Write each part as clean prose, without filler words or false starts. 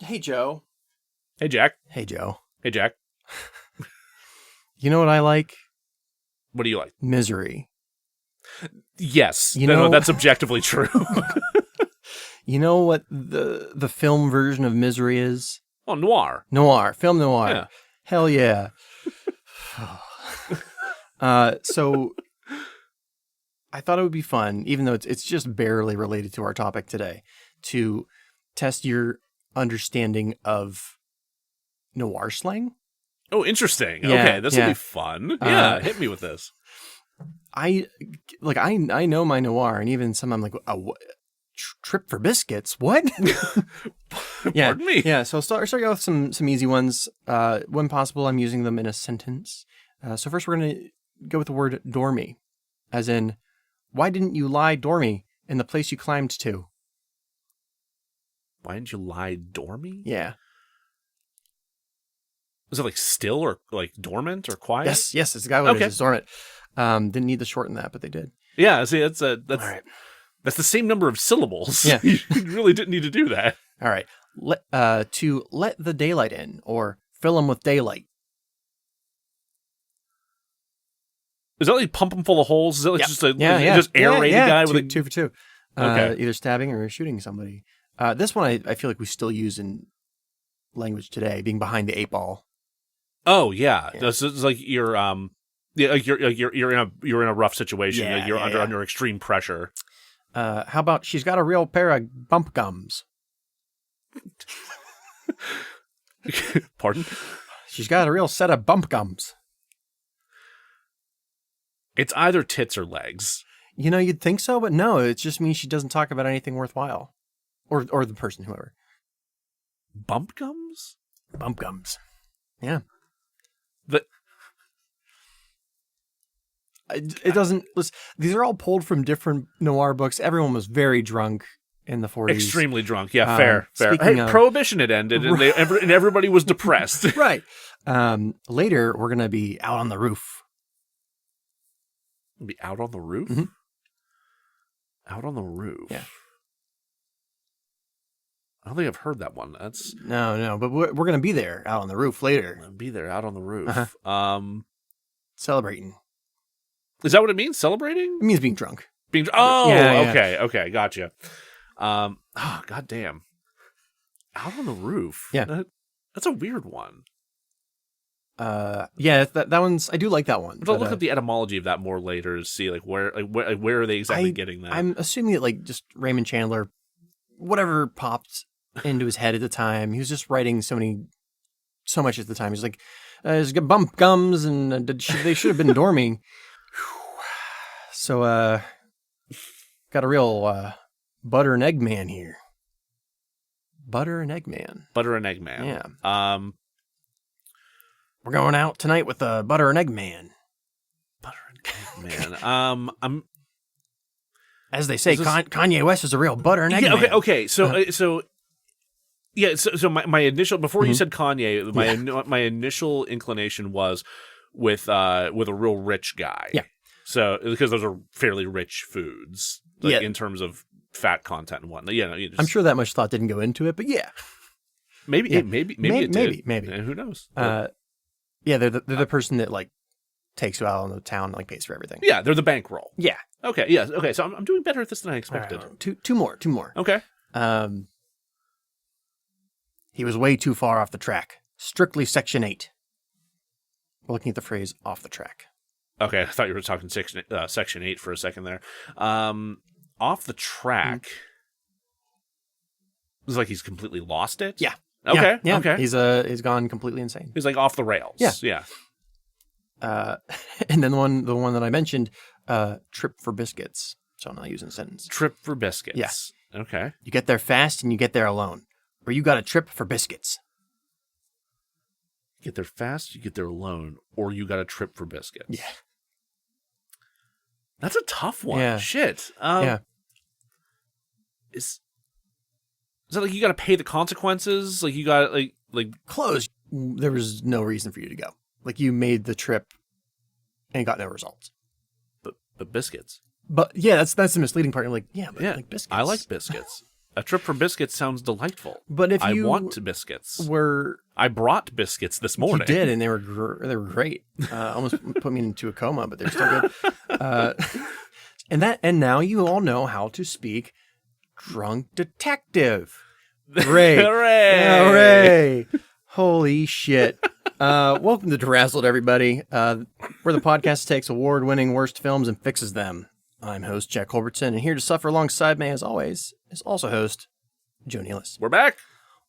Hey, Joe. Hey, Jack. Hey, Joe. Hey, Jack. You know what I like? What do you like? Misery. Yes. You No, know- that's objectively true. You know what the film version of Misery is? Oh, noir. Noir. Film noir. Yeah. Hell yeah. So I thought it would be fun, even though it's just barely related to our topic today, to test your understanding of noir slang. Oh, interesting. Yeah, Okay, this will yeah. be fun. Yeah, hit me with this. I know my noir, and even some I'm like, trip for biscuits? What? Yeah, Pardon me. Yeah, so I'll start out with some easy ones. When possible, I'm using them in a sentence. So first, we're going to go with the word dormy, as in, why didn't you lie dormy in the place you climbed to? Why didn't you lie dormy? Yeah. Was it like still or like dormant or quiet? Yes, it's exactly what Okay. it is. It's dormant. Didn't need to shorten that, but they did. Yeah, see, that's All right. that's the same number of syllables. Yeah. You really didn't need to do that. All right. To let the daylight in, or fill them with daylight. Is that like pump them full of holes? Is that like Yep. just a Yeah. just air raid yeah. guy two, with a two for two. Okay. Either stabbing or shooting somebody. This one I feel like we still use in language today, being behind the eight ball. Oh yeah, Yeah. This is like you're like you're in a rough situation. Yeah, Like you're yeah. under extreme pressure. How about she's got a real pair of bump gums? Pardon? She's got a real set of bump gums. It's either tits or legs. You know, you'd think so, but no, it just means she doesn't talk about anything worthwhile. Or the person, whoever. Bump gums? Bump gums. Yeah. The It doesn't... Listen, these are all pulled from different noir books. Everyone was very drunk in the 40s. extremely drunk. Yeah, fair. speaking Hey, of- Prohibition had ended, and and everybody was depressed. Right. Later, we're going to be out on the roof. Be out on the roof. Mhm. Out on the roof. Yeah. I don't think I've heard that one. That's No, but we're going to be there out on the roof later, be there out on the roof. Uh-huh. Celebrating. Is that what it means? Celebrating? It means being drunk. Being oh, Yeah. okay, gotcha. Goddamn. Out on the roof. Yeah. That's a weird one. Yeah, that one's... I do like that one. But I'll look at the etymology of that more later to see where are they exactly getting that. I'm assuming that like just Raymond Chandler, whatever popped into his head at the time, he was just writing so much at the time. He's like, there's bump gums and they should have been dormy. So, got a real butter and egg man here. Butter and egg man. Butter and egg man. Yeah. We're going out tonight with a butter and egg man. Butter and egg man. I'm As they say, Is this- Kanye West is a real butter and egg yeah, man. okay. So my initial before you said Kanye, my initial inclination was with a real rich guy. Yeah. So because those are fairly rich foods, like Yeah. in terms of fat content and whatnot. Yeah, you just, I'm sure that much thought didn't go into it, but yeah. maybe Yeah. maybe it did. Maybe. Who knows? Yeah, they're the person that like takes you out on the town and like pays for everything. Yeah, they're the bankroll. Yeah. Okay. Yes. Okay. So I'm doing better at this than I expected. Two more. Okay. He was way too far off the track. Strictly Section 8. We're looking at the phrase off the track. Okay, I thought you were talking section 8 for a second there. Off the track. It was like he's completely lost it? Yeah. Okay. Yeah. Okay. He's gone completely insane. He's like off the rails. Yeah. And then the one that I mentioned, trip for biscuits. So I'm not using a sentence. Trip for biscuits. Yeah. Okay. You get there fast and you get there alone. Or you got a trip for biscuits. You get there fast, you get there alone, or you got a trip for biscuits. Yeah. That's a tough one. Yeah. Shit. Yeah. Is that like you got to pay the consequences? Like you got like Close. There was no reason for you to go. Like you made the trip and got no results. but biscuits. But yeah, that's the misleading part. You're like, yeah, but Yeah, like biscuits. I like biscuits. A trip for biscuits sounds delightful. But if you I want biscuits. I brought biscuits this morning. You did, and they were great. Almost put me into a coma, but they're still good. And now you all know how to speak drunk detective. Great. Hooray. Holy shit. Welcome to DeRazzled, everybody, where the podcast takes award-winning worst films and fixes them. I'm host Jack Culbertson, and here to suffer alongside me, as always, is also host Joe Nealis. We're back.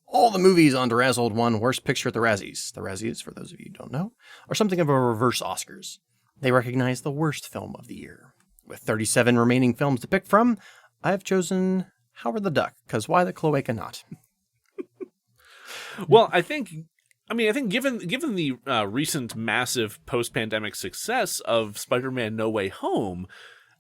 All the movies on DeRazzled won Worst Picture at the Razzies. The Razzies, for those of you who don't know, are something of a reverse Oscars. They recognize the worst film of the year. With 37 remaining films to pick from, I have chosen Howard the Duck, because why the cloaca not? Well, I think given the recent massive post-pandemic success of Spider-Man No Way Home,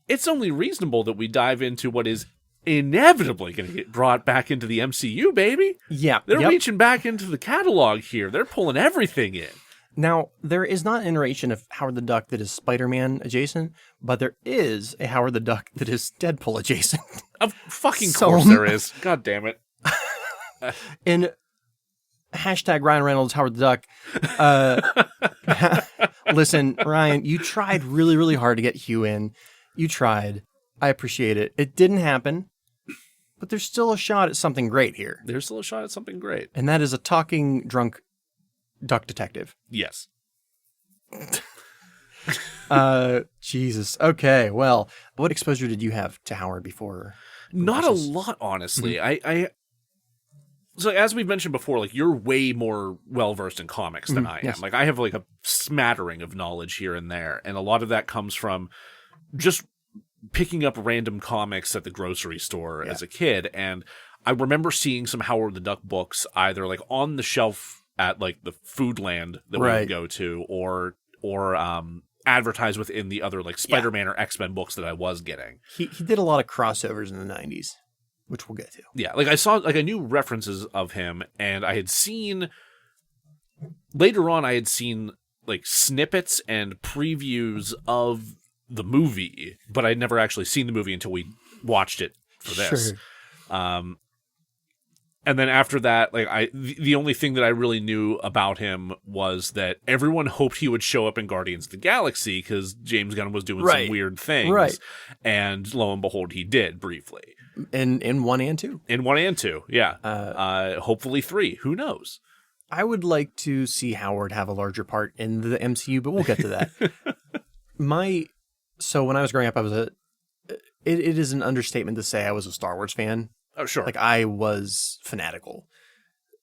it's only reasonable that we dive into what is inevitably going to get brought back into the MCU, baby. Yeah. They're reaching back into the catalog here. They're pulling everything in. Now, there is not an iteration of Howard the Duck that is Spider-Man adjacent, but there is a Howard the Duck that is Deadpool adjacent. Of fucking course there is. God damn it. In hashtag Ryan Reynolds, Howard the Duck. Listen, Ryan, you tried really, really hard to get Hugh in. You tried. I appreciate it. It didn't happen, but there's still a shot at something great here. There's still a shot at something great. And that is a talking drunk duck detective. Yes. Jesus. Okay, well, what exposure did you have to Howard before? Not a lot, honestly. Mm-hmm. So as we've mentioned before, like, you're way more well-versed in comics than I am. Yes. Like, I have like a smattering of knowledge here and there, and a lot of that comes from just picking up random comics at the grocery store as a kid. And I remember seeing some Howard the Duck books either like on the shelf at like the Foodland that we would go to, or advertised within the other like Spider-Man or X-Men books that I was getting. He did a lot of crossovers in the 90s, which we'll get to. Yeah, like I knew references of him, and I had seen later on like snippets and previews of the movie, but I'd never actually seen the movie until we watched it for this. Sure. And then after that, like the only thing that I really knew about him was that everyone hoped he would show up in Guardians of the Galaxy because James Gunn was doing some weird things. Right. And lo and behold, he did briefly. In 1 and 2. In 1 and 2, yeah. Hopefully 3. Who knows? I would like to see Howard have a larger part in the MCU, but we'll get to that. So when I was growing up, it is an understatement to say I was a Star Wars fan. Oh, sure. Like, I was fanatical.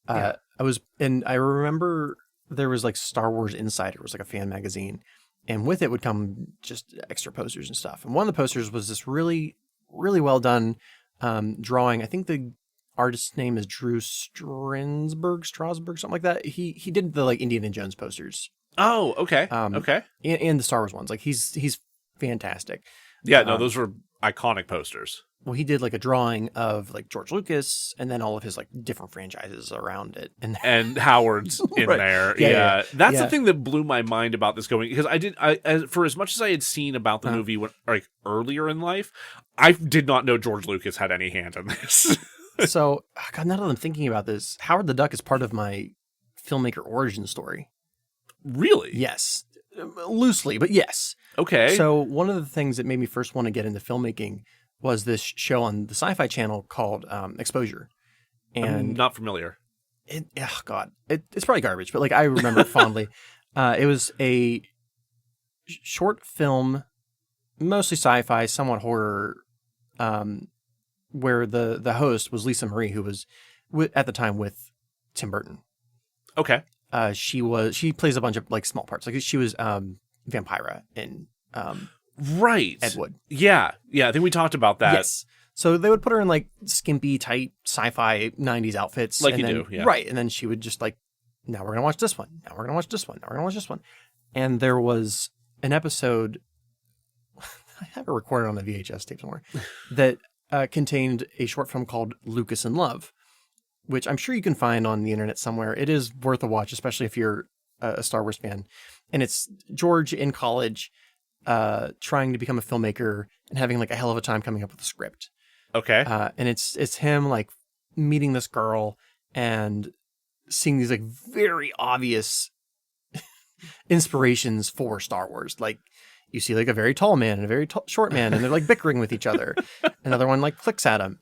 I remember there was like Star Wars Insider, it was like a fan magazine, and with it would come just extra posters and stuff. And one of the posters was this really, really well done drawing. I think the artist's name is Drew Strasberg, something like that. He did the like Indiana Jones posters. Oh, okay. Okay. And the Star Wars ones. Like, he's fantastic. Yeah, no, those were iconic posters. Well, he did like a drawing of like George Lucas and then all of his like different franchises around it. And Howard's in there. Yeah. That's the thing that blew my mind about this going, because for as much as I had seen about the movie like earlier in life, I did not know George Lucas had any hand in this. So, God, now that I'm thinking about this, Howard the Duck is part of my filmmaker origin story. Really? Yes. Loosely, but yes. Okay. So one of the things that made me first want to get into filmmaking was this show on the Sci-Fi Channel called Exposure. And I'm not familiar. It's probably garbage, but like I remember it fondly. It was a short film, mostly sci-fi, somewhat horror, where the host was Lisa Marie, who was at the time with Tim Burton. Okay. She plays a bunch of like small parts. Like she was Vampira in right. Ed Wood. Yeah. I think we talked about that. Yes. So they would put her in like skimpy, tight sci-fi 90s outfits. Like you do, yeah. Right. And then she would just like, now we're going to watch this one. Now we're going to watch this one. Now we're going to watch this one. And there was an episode, I have it recorded on the VHS tape somewhere, that contained a short film called Lucas in Love, which I'm sure you can find on the internet somewhere. It is worth a watch, especially if you're a Star Wars fan. And it's George in college trying to become a filmmaker and having like a hell of a time coming up with a script. Okay. And it's him like meeting this girl and seeing these like very obvious inspirations for Star Wars. Like you see like a very tall man and a very short man, and they're like bickering with each other. Another one like clicks at him.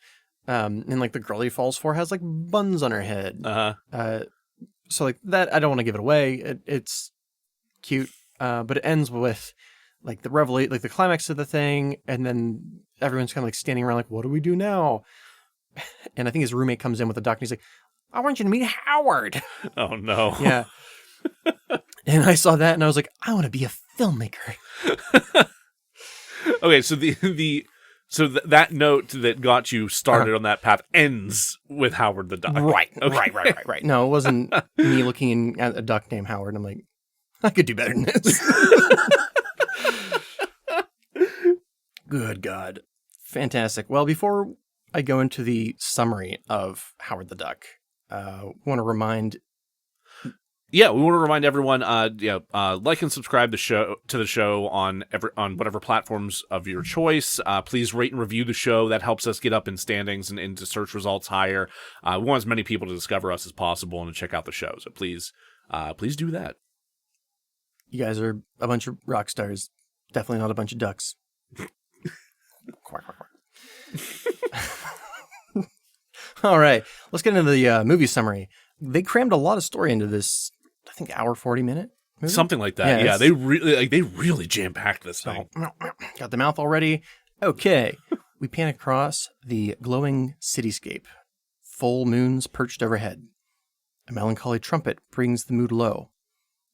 And like the girl he falls for has like buns on her head. So like that, I don't want to give it away. It's cute. But it ends with like the climax of the thing. And then everyone's kind of like standing around like, what do we do now? And I think his roommate comes in with a duck and he's like, I want you to meet Howard. Oh no. Yeah. And I saw that and I was like, I want to be a filmmaker. Okay, so that note that got you started on that path ends with Howard the Duck. Right. Okay. Right. No, it wasn't me looking at a duck named Howard. I'm like, I could do better than this. Good God. Fantastic. Well, before I go into the summary of Howard the Duck, I want to remind... Yeah, we want to remind everyone, like and subscribe to the show on whatever platforms of your choice. Please rate and review the show. That helps us get up in standings and into search results higher. We want as many people to discover us as possible and to check out the show. So please do that. You guys are a bunch of rock stars. Definitely not a bunch of ducks. Quack, quack, quack. All right, let's get into the movie summary. They crammed a lot of story into this, I think, hour 40-minute movie? Something like that. Yeah, they really jam-packed this thing. Got the mouth already. Okay, we pan across the glowing cityscape. Full moons perched overhead. A melancholy trumpet brings the mood low.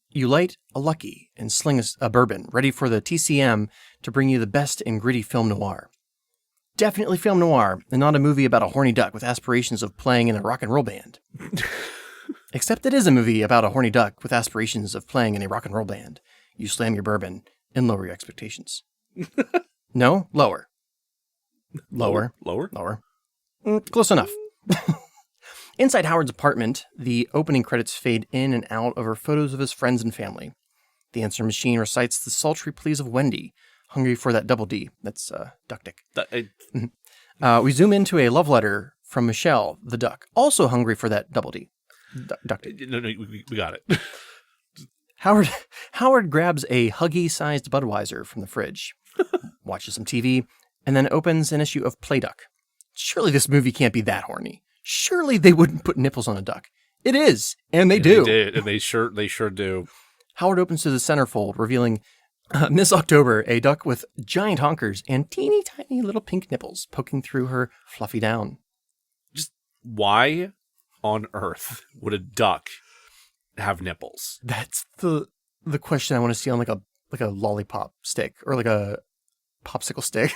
You light a Lucky and sling a bourbon, ready for the TCM to bring you the best in gritty film noir. Definitely film noir, and not a movie about a horny duck with aspirations of playing in a rock and roll band. Except it is a movie about a horny duck with aspirations of playing in a rock and roll band. You slam your bourbon and lower your expectations. No? Lower. Lower. Close enough. Inside Howard's apartment, the opening credits fade in and out over photos of his friends and family. The answer machine recites the sultry pleas of Wendy, hungry for that double D. That's duck dick. We zoom into a love letter from Michelle, the duck, also hungry for that double D. Duck dick. No, we got it. Howard grabs a Huggy-sized Budweiser from the fridge, watches some TV, and then opens an issue of Play Duck. Surely this movie can't be that horny. Surely they wouldn't put nipples on a duck. It is, and they do. They did, and they sure do. Howard opens to the centerfold, revealing Miss October, a duck with giant honkers and teeny tiny little pink nipples poking through her fluffy down. Just why on earth would a duck have nipples? That's the question I want to see on like a lollipop stick or like a popsicle stick.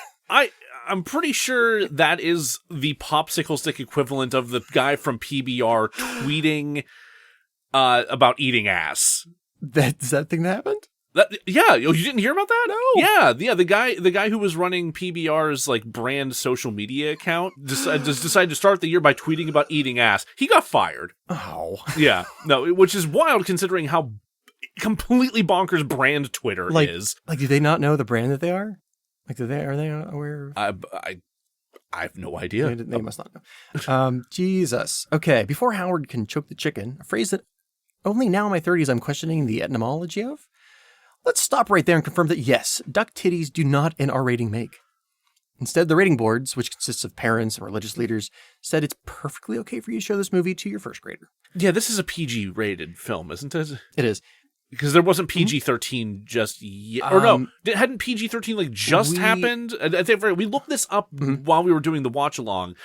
I'm pretty sure that is the popsicle stick equivalent of the guy from PBR tweeting about eating ass. Is that thing that happened? Yeah, you didn't hear about that? No. Yeah. The guy who was running PBR's like brand social media account decided to start the year by tweeting about eating ass. He got fired. Oh. Yeah. No, which is wild considering how completely bonkers brand Twitter is. Like, do they not know the brand that they are? Like, are they aware? I have no idea. They must not know. Jesus. Okay, before Howard can choke the chicken, a phrase that only now in my 30s I'm questioning the etymology of. Let's stop right there and confirm that yes, duck titties do not an R rating make. Instead, the rating boards, which consists of parents and religious leaders, said it's perfectly okay for you to show this movie to your first grader. Yeah, this is a PG-rated film, isn't it? It is. Because there wasn't PG-13 just yet. Or no, hadn't PG-13 like just happened? I think we looked this up while we were doing the watch-along.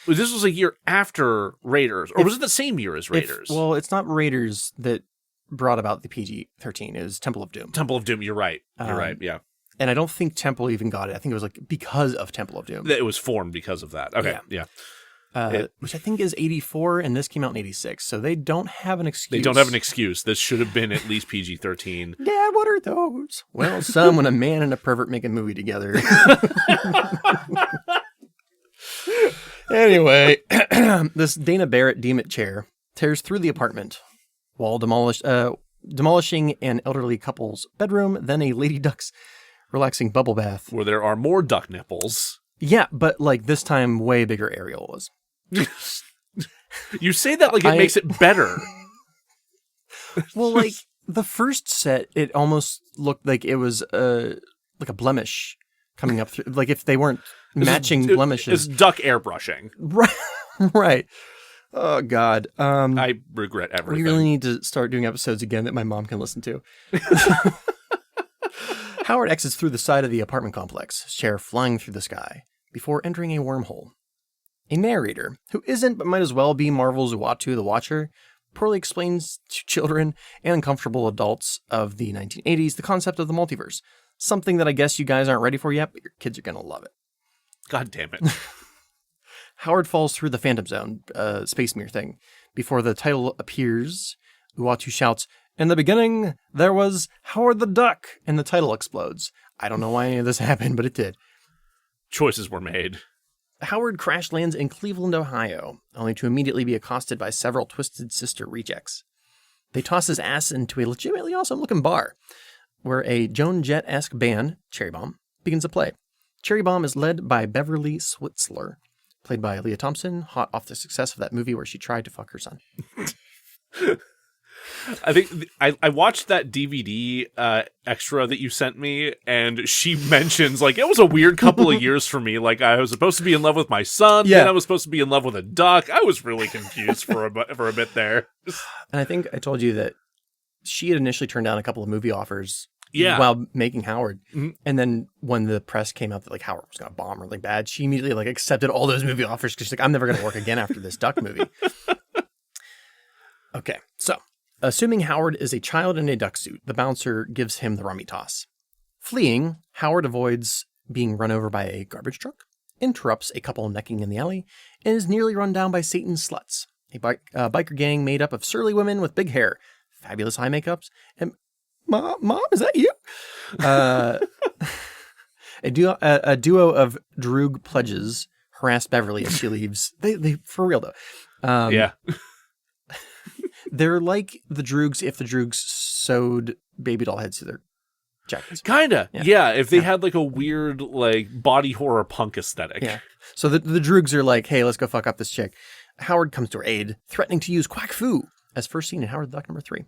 This was a year after Raiders. Or was it the same year as Raiders? Well, it's not Raiders that brought about the PG-13. It was Temple of Doom. Temple of Doom, you're right. You're right, yeah. And I don't think Temple even got it. I think it was like because of Temple of Doom. It was formed because of that. Okay, yeah. Which I think is 84, and this came out in 86. So they don't have an excuse. They don't have an excuse. This should have been at least PG-13. Dad, what are those? Well, son, when a man and a pervert make a movie together. Anyway, this Dana Barrett Demet chair tears through the apartment while demolishing an elderly couple's bedroom, then a lady duck's relaxing bubble bath. Where there are more duck nipples. Yeah, but like this time, way bigger Ariel was. You say that like it makes it better. Well, like the first set, it almost looked like it was like a blemish coming up through. Like if they weren't matching blemishes. It's duck airbrushing. Right. Right. Oh, God. I regret everything. We really need to start doing episodes again that my mom can listen to. Howard exits through the side of the apartment complex, his chair flying through the sky, before entering a wormhole. A narrator, who isn't but might as well be Marvel's Uatu the Watcher, poorly explains to children and uncomfortable adults of the 1980s the concept of the multiverse. Something that I guess you guys aren't ready for yet, but your kids are going to love it. God damn it. Howard falls through the Phantom Zone, space mirror thing. Before the title appears, Uatu shouts, "In the beginning, there was Howard the Duck," and the title explodes. I don't know why any of this happened, but it did. Choices were made. Howard crash lands in Cleveland, Ohio, only to immediately be accosted by several Twisted Sister rejects. They toss his ass into a legitimately awesome-looking bar, where a Joan Jett-esque band, Cherry Bomb, begins to play. Cherry Bomb is led by Beverly Switzler, played by Leah Thompson, hot off the success of that movie where she tried to fuck her son. I think I watched that DVD extra that you sent me, and she mentions, like, it was a weird couple of years for me. Like, I was supposed to be in love with my son, then I was supposed to be in love with a duck. I was really confused for a bit there. And I think I told you that she had initially turned down a couple of movie offers while making Howard. Mm-hmm. And then when the press came out that like Howard was going to bomb really bad, she immediately like accepted all those movie offers because she's like, I'm never going to work again after this duck movie. Okay, so assuming Howard is a child in a duck suit, the bouncer gives him the rummy toss. Fleeing, Howard avoids being run over by a garbage truck, interrupts a couple necking in the alley, and is nearly run down by Satan's sluts, a biker gang made up of surly women with big hair, fabulous eye makeups, and Mom, is that you? A duo of Droog pledges harass Beverly as she leaves. They for real though. Yeah. They're like the Droogs if the Droogs sewed baby doll heads to their jackets. Kinda. Yeah. If they had like a weird like body horror punk aesthetic. Yeah. So the Droogs are like, hey, let's go fuck up this chick. Howard comes to her aid, threatening to use quack fu, as first seen in Howard the Duck number 3.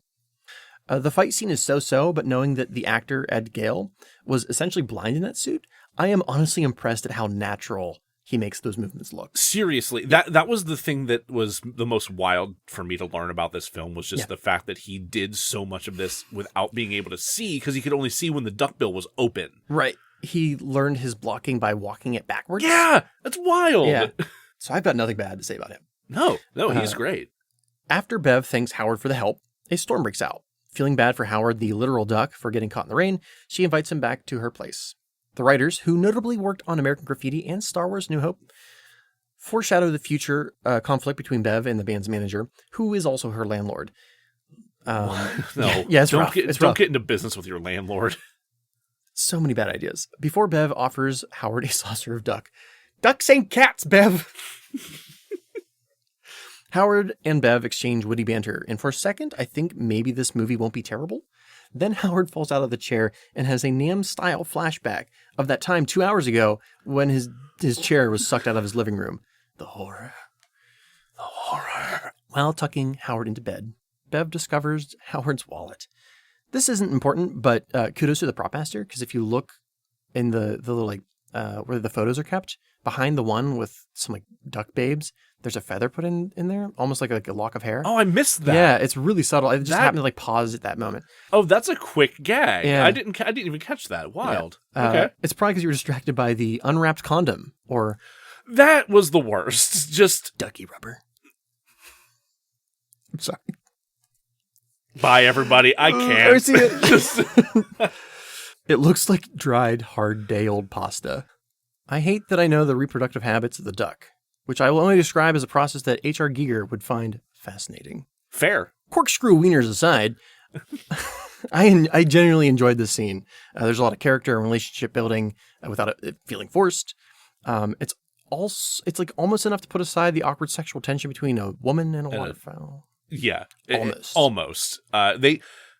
The fight scene is so-so, but knowing that the actor, Ed Gale, was essentially blind in that suit, I am honestly impressed at how natural he makes those movements look. Seriously, that was the thing that was the most wild for me to learn about this film, was just the fact that he did so much of this without being able to see, because he could only see when the duckbill was open. Right. He learned his blocking by walking it backwards. Yeah, that's wild. Yeah. So I've got nothing bad to say about him. No, he's great. After Bev thanks Howard for the help, a storm breaks out. Feeling bad for Howard, the literal duck, for getting caught in the rain, she invites him back to her place. The writers, who notably worked on American Graffiti and Star Wars New Hope, foreshadow the future conflict between Bev and the band's manager, who is also her landlord. No, it's rough. Don't get into business with your landlord. So many bad ideas. Before Bev offers Howard a saucer of duck. Ducks ain't cats, Bev! Howard and Bev exchange witty banter, and for a second, I think maybe this movie won't be terrible. Then Howard falls out of the chair and has a Nam-style flashback of that time 2 hours ago when his chair was sucked out of his living room. The horror. The horror. While tucking Howard into bed, Bev discovers Howard's wallet. This isn't important, but kudos to the prop master, because if you look in the little, like, where the photos are kept, behind the one with some, like, duck babes, there's a feather put in there, almost like a lock of hair. Oh, I missed that. Yeah, it's really subtle. It just happened to like pause at that moment. Oh, that's a quick gag. Yeah. I didn't even catch that. Wild. Yeah. Okay. It's probably because you were distracted by the unwrapped condom or that was the worst. Just ducky rubber. I'm sorry. Bye, everybody. I can't. See it. It looks like dried, hard-day-old pasta. I hate that I know the reproductive habits of the duck, which I will only describe as a process that H.R. Giger would find fascinating. Fair. Corkscrew wieners aside, I genuinely enjoyed this scene. There's a lot of character and relationship building without it feeling forced. It's like almost enough to put aside the awkward sexual tension between a woman and a waterfowl. Yeah. Almost.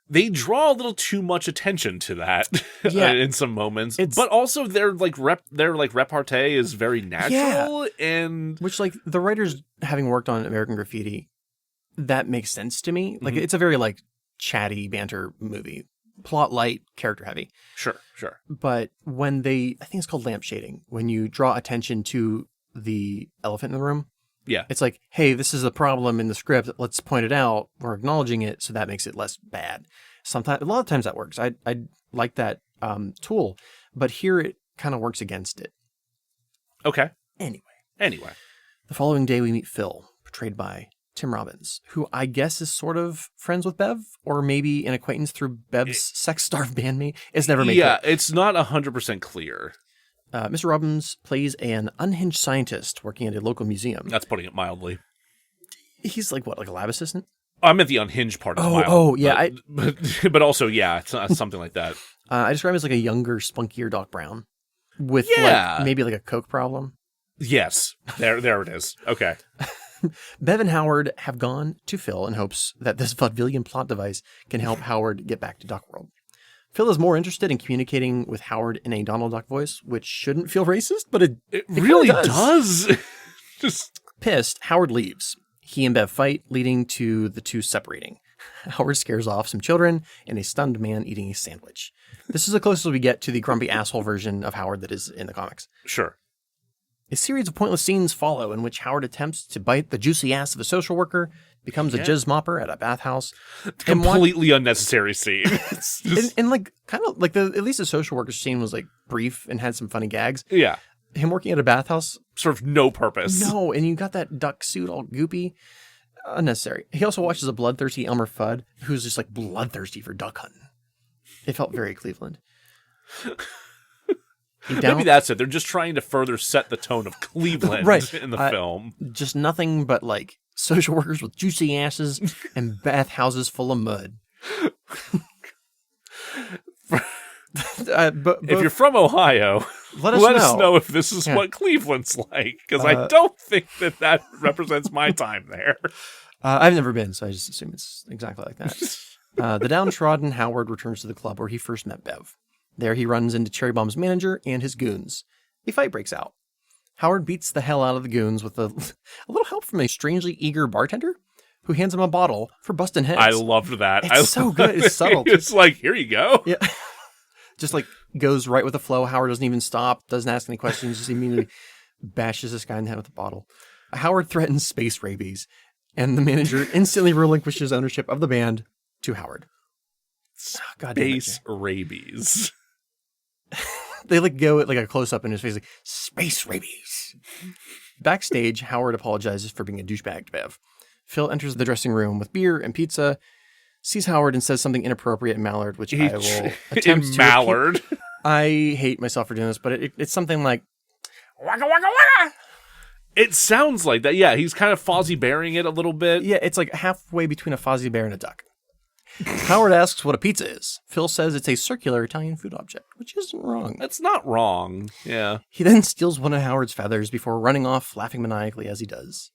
they draw a little too much attention to that in some moments. But also their repartee is very natural and which like the writers having worked on American Graffiti, that makes sense to me. Like it's a very like chatty banter movie. Plot light, character heavy. Sure. But when I think it's called lamp shading, when you draw attention to the elephant in the room. Yeah. It's like, hey, this is a problem in the script. Let's point it out. We're acknowledging it, so that makes it less bad. A lot of times that works. I like that tool, but here it kind of works against it. Okay. Anyway. The following day we meet Phil, portrayed by Tim Robbins, who I guess is sort of friends with Bev, or maybe an acquaintance through Bev's sex-starved bandmate. It's never made clear. It's not 100% clear. Mr. Robbins plays an unhinged scientist working at a local museum. That's putting it mildly. He's like what, like a lab assistant? I meant the unhinged part is mild. Oh, yeah. But also, yeah, it's something like that. I describe him as like a younger, spunkier Doc Brown with like maybe like a coke problem. Yes, there it is. Okay. Bev and Howard have gone to Phil in hopes that this vaudevillian plot device can help Howard get back to Duck World. Phil is more interested in communicating with Howard in a Donald Duck voice, which shouldn't feel racist, but it really does. Just pissed, Howard leaves. He and Bev fight, leading to the two separating. Howard scares off some children and a stunned man eating a sandwich. This is the closest we get to the grumpy asshole version of Howard that is in the comics. Sure. A series of pointless scenes follow in which Howard attempts to bite the juicy ass of a social worker, becomes a jizz mopper at a bathhouse. Completely unnecessary scene. and like, kind of like at least the social worker scene was like brief and had some funny gags. Yeah. Him working at a bathhouse. Served no purpose. No, and you got that duck suit all goopy. Unnecessary. He also watches a bloodthirsty Elmer Fudd, who's just like bloodthirsty for duck hunting. It felt very Cleveland. Maybe that's it. They're just trying to further set the tone of Cleveland in the film. Just nothing but like social workers with juicy asses and bathhouses full of mud. If you're from Ohio, let us know if this is what Cleveland's like, because I don't think that represents my time there. I've never been, so I just assume it's exactly like that. The downtrodden Howard returns to the club where he first met Bev. There he runs into Cherry Bomb's manager and his goons. A fight breaks out. Howard beats the hell out of the goons with a little help from a strangely eager bartender who hands him a bottle for busting heads. I loved that. It's so good. It's subtle. It's like, here you go. Yeah. Just like goes right with the flow. Howard doesn't even stop, doesn't ask any questions, just immediately bashes this guy in the head with a bottle. Howard threatens space rabies, and the manager instantly relinquishes ownership of the band to Howard. Space rabies. They like go at like a close up in his face, like space rabies. Backstage, Howard apologizes for being a douchebag to Bev. Phil enters the dressing room with beer and pizza, sees Howard and says something inappropriate in Mallard, which I will attempt to Mallard. Repeat. I hate myself for doing this, but it's something like waka waka waka. It sounds like that. Yeah, he's kind of Fozzie Bearing it a little bit. Yeah, it's like halfway between a Fozzie Bear and a duck. Howard asks what a pizza is. Phil says it's a circular Italian food object, which isn't wrong. That's not wrong. Yeah. He then steals one of Howard's feathers before running off, laughing maniacally as he does.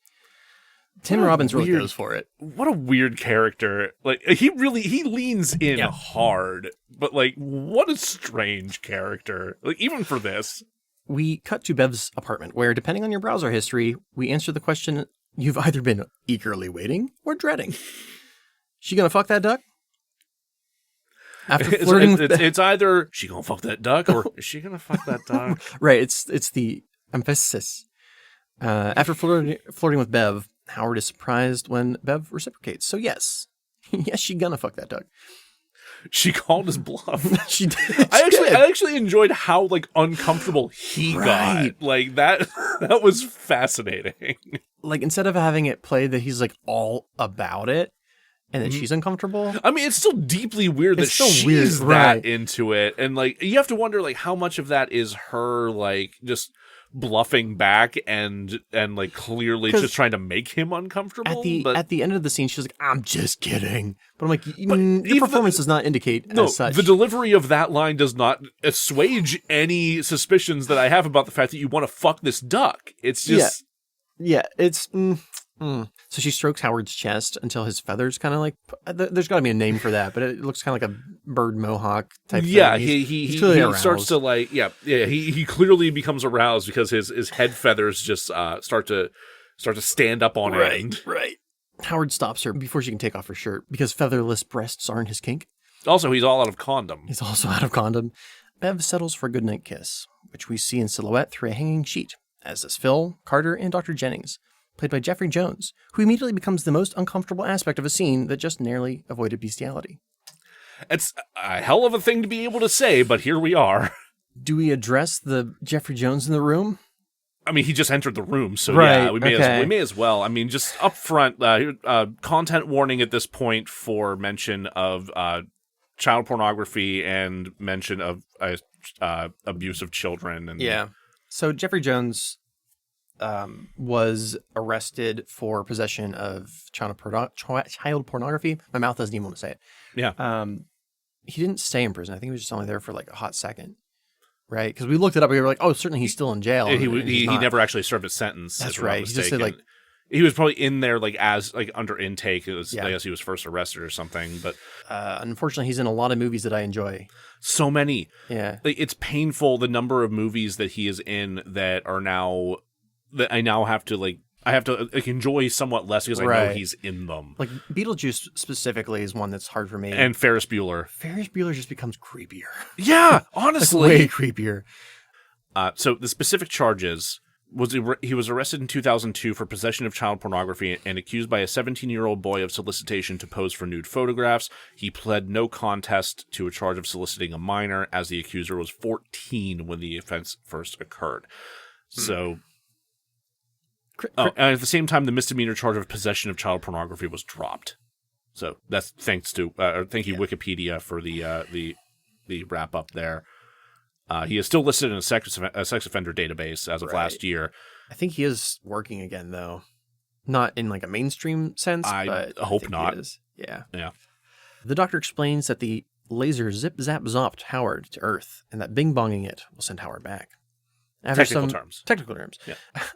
Tim Robbins really goes for it. What a weird character. Like he leans in hard, but like what a strange character. Like even for this. We cut to Bev's apartment where, depending on your browser history, we answer the question you've either been eagerly waiting or dreading. She gonna fuck that duck? After flirting it's either she gonna fuck that duck or is she gonna fuck that duck? Right, it's the emphasis. After flirting with Bev, Howard is surprised when Bev reciprocates. So yes, she gonna fuck that duck. She called his bluff. She did. I actually enjoyed how like uncomfortable he got. Like that was fascinating. Like instead of having it play that he's like all about it. And then she's uncomfortable. I mean, it's still deeply weird that she's that into it. And, like, you have to wonder, like, how much of that is her, like, just bluffing back and like, clearly just trying to make him uncomfortable. At the end of the scene, she's like, I'm just kidding. But I'm like, your performance does not indicate as such. The delivery of that line does not assuage any suspicions that I have about the fact that you want to fuck this duck. It's just... Yeah, it's... So she strokes Howard's chest until his feathers kind of like, there's got to be a name for that, but it looks kind of like a bird mohawk type thing. Yeah, He's he clearly starts to aroused. like, he clearly becomes aroused because his head feathers just start to stand up on end. Right. Howard stops her before she can take off her shirt because featherless breasts aren't his kink. Also, he's all out of condom. He's also out of condom. Bev settles for a goodnight kiss, which we see in silhouette through a hanging sheet, as does Phil, Carter, and Dr. Jennings, played by Jeffrey Jones, who immediately becomes the most uncomfortable aspect of a scene that just narrowly avoided bestiality. It's a hell of a thing to be able to say, but here we are. Do we address the Jeffrey Jones in the room? I mean, he just entered the room, so Right, yeah, we may as well. I mean, just up front, content warning at this point for mention of child pornography and mention of abuse of children. And Yeah. So Jeffrey Jones was arrested for possession of child pornography. My mouth doesn't even want to say it. Yeah. He didn't stay in prison. I think he was just only there for like a hot second. Right? Because we looked it up. We were like, oh, certainly he's still in jail. He never actually served a sentence. That's right. He just said like, he was probably in there like as like under intake. It was, Yeah. I guess he was first arrested or something. But unfortunately, he's in a lot of movies that I enjoy. so many. Yeah. Like, it's painful the number of movies that he is in that are now that I now have to like enjoy somewhat less because I know Right. he's in them. Like Beetlejuice specifically is one that's hard for me. And Ferris Bueller. Ferris Bueller just becomes creepier. Yeah, Like honestly. way creepier. So the specific charges was he was arrested in 2002 for possession of child pornography and accused by a 17-year-old boy of solicitation to pose for nude photographs. He pled no contest to a charge of soliciting a minor, as the accuser was 14 when the offense first occurred. So, and at the same time, the misdemeanor charge of possession of child pornography was dropped. So that's thank you Wikipedia for the wrap up there. He is still listed in a sex offender database as of last year. I think he is working again, though. Not in like a mainstream sense, but I hope think not. he is. Yeah. Yeah. The doctor explains that the laser zip-zap-zopped Howard to Earth, and that bing-bonging it will send Howard back. Technical terms. Technical terms. Yeah.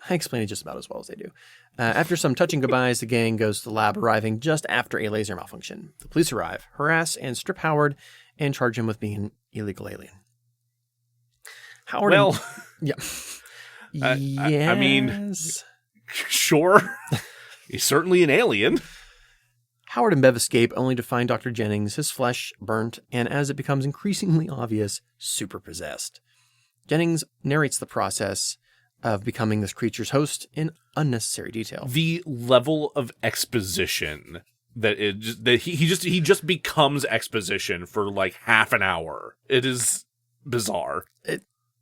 I explain it just about as well as they do. After some touching goodbyes, the gang goes to the lab, arriving just after a laser malfunction. The police arrive, harass and strip Howard, and charge him with being an illegal alien. Howard. Well, yeah. Yes. I mean, sure. He's certainly an alien. Howard and Bev escape only to find Dr. Jennings, his flesh burnt, and as it becomes increasingly obvious, super possessed. Jennings narrates the process of becoming this creature's host in unnecessary detail. The level of exposition that he just becomes exposition for like half an hour. It is bizarre.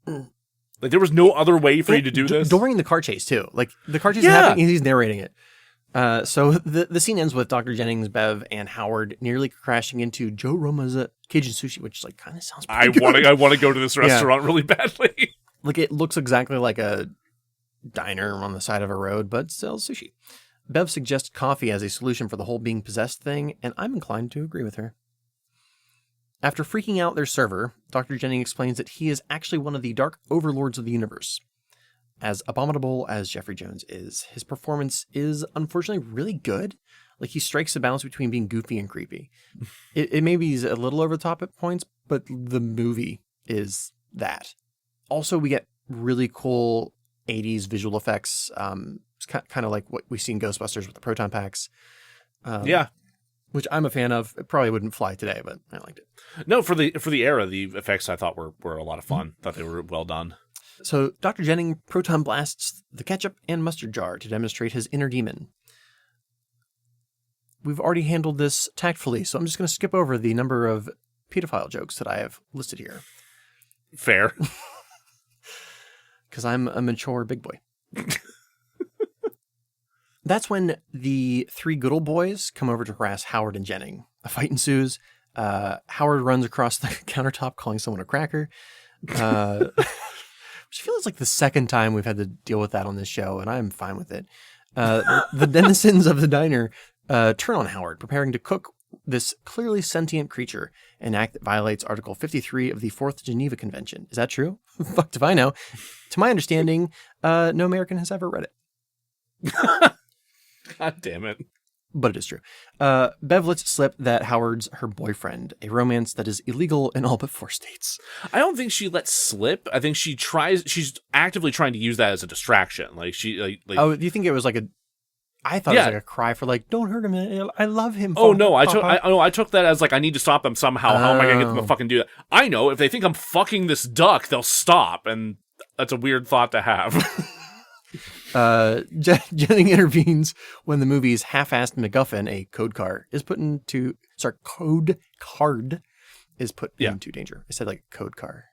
Like there was no other way for you to do this during the car chase too. Like the car chase is happening, and he's narrating it. So the scene ends with Dr. Jennings, Bev, and Howard nearly crashing into Joe Roma's Cajun Sushi, which like kind of sounds pretty good. I want to go to this restaurant really badly. Like it looks exactly like a diner on the side of a road, but sells sushi. Bev suggests coffee as a solution for the whole being possessed thing, and I'm inclined to agree with her. After freaking out their server, Dr. Jennings explains that he is actually one of the dark overlords of the universe. As abominable as Jeffrey Jones is, his performance is unfortunately really good. Like he strikes a balance between being goofy and creepy. It maybe is a little over the top at points, but the movie is that. Also, we get really cool 80s visual effects. It's kind of like what we see in Ghostbusters with the proton packs. Which I'm a fan of. It probably wouldn't fly today, but I liked it. No, for the era, the effects I thought were a lot of fun. Thought they were well done. So Dr. Jennings proton blasts the ketchup and mustard jar to demonstrate his inner demon. We've already handled this tactfully, so I'm just going to skip over the number of pedophile jokes that I have listed here. Fair. Because I'm a mature big boy. That's when the three good old boys come over to harass Howard and Jennings. A fight ensues. Howard runs across the countertop calling someone a cracker. Which feels like the second time we've had to deal with that on this show, and I'm fine with it. The denizens of the diner turn on Howard, preparing to cook this clearly sentient creature, an act that violates Article 53 of the Fourth Geneva Convention. Is that true? Fucked if I know. To my understanding, no American has ever read it. God damn it. But it is true. Bev lets it slip that Howard's her boyfriend, a romance that is illegal in all but 4 states. I don't think she lets slip. I think she's actively trying to use that as a distraction. Like she like Oh, do you think it was like a... I thought it was like a cry for like, don't hurt him. I love him. Oh no, I took that as like I need to stop them somehow. How am I gonna get them to fucking do that? I know if they think I'm fucking this duck, they'll stop, and that's a weird thought to have. Jennings intervenes when the movie's half-assed MacGuffin, a code card is put into danger. I said like code car.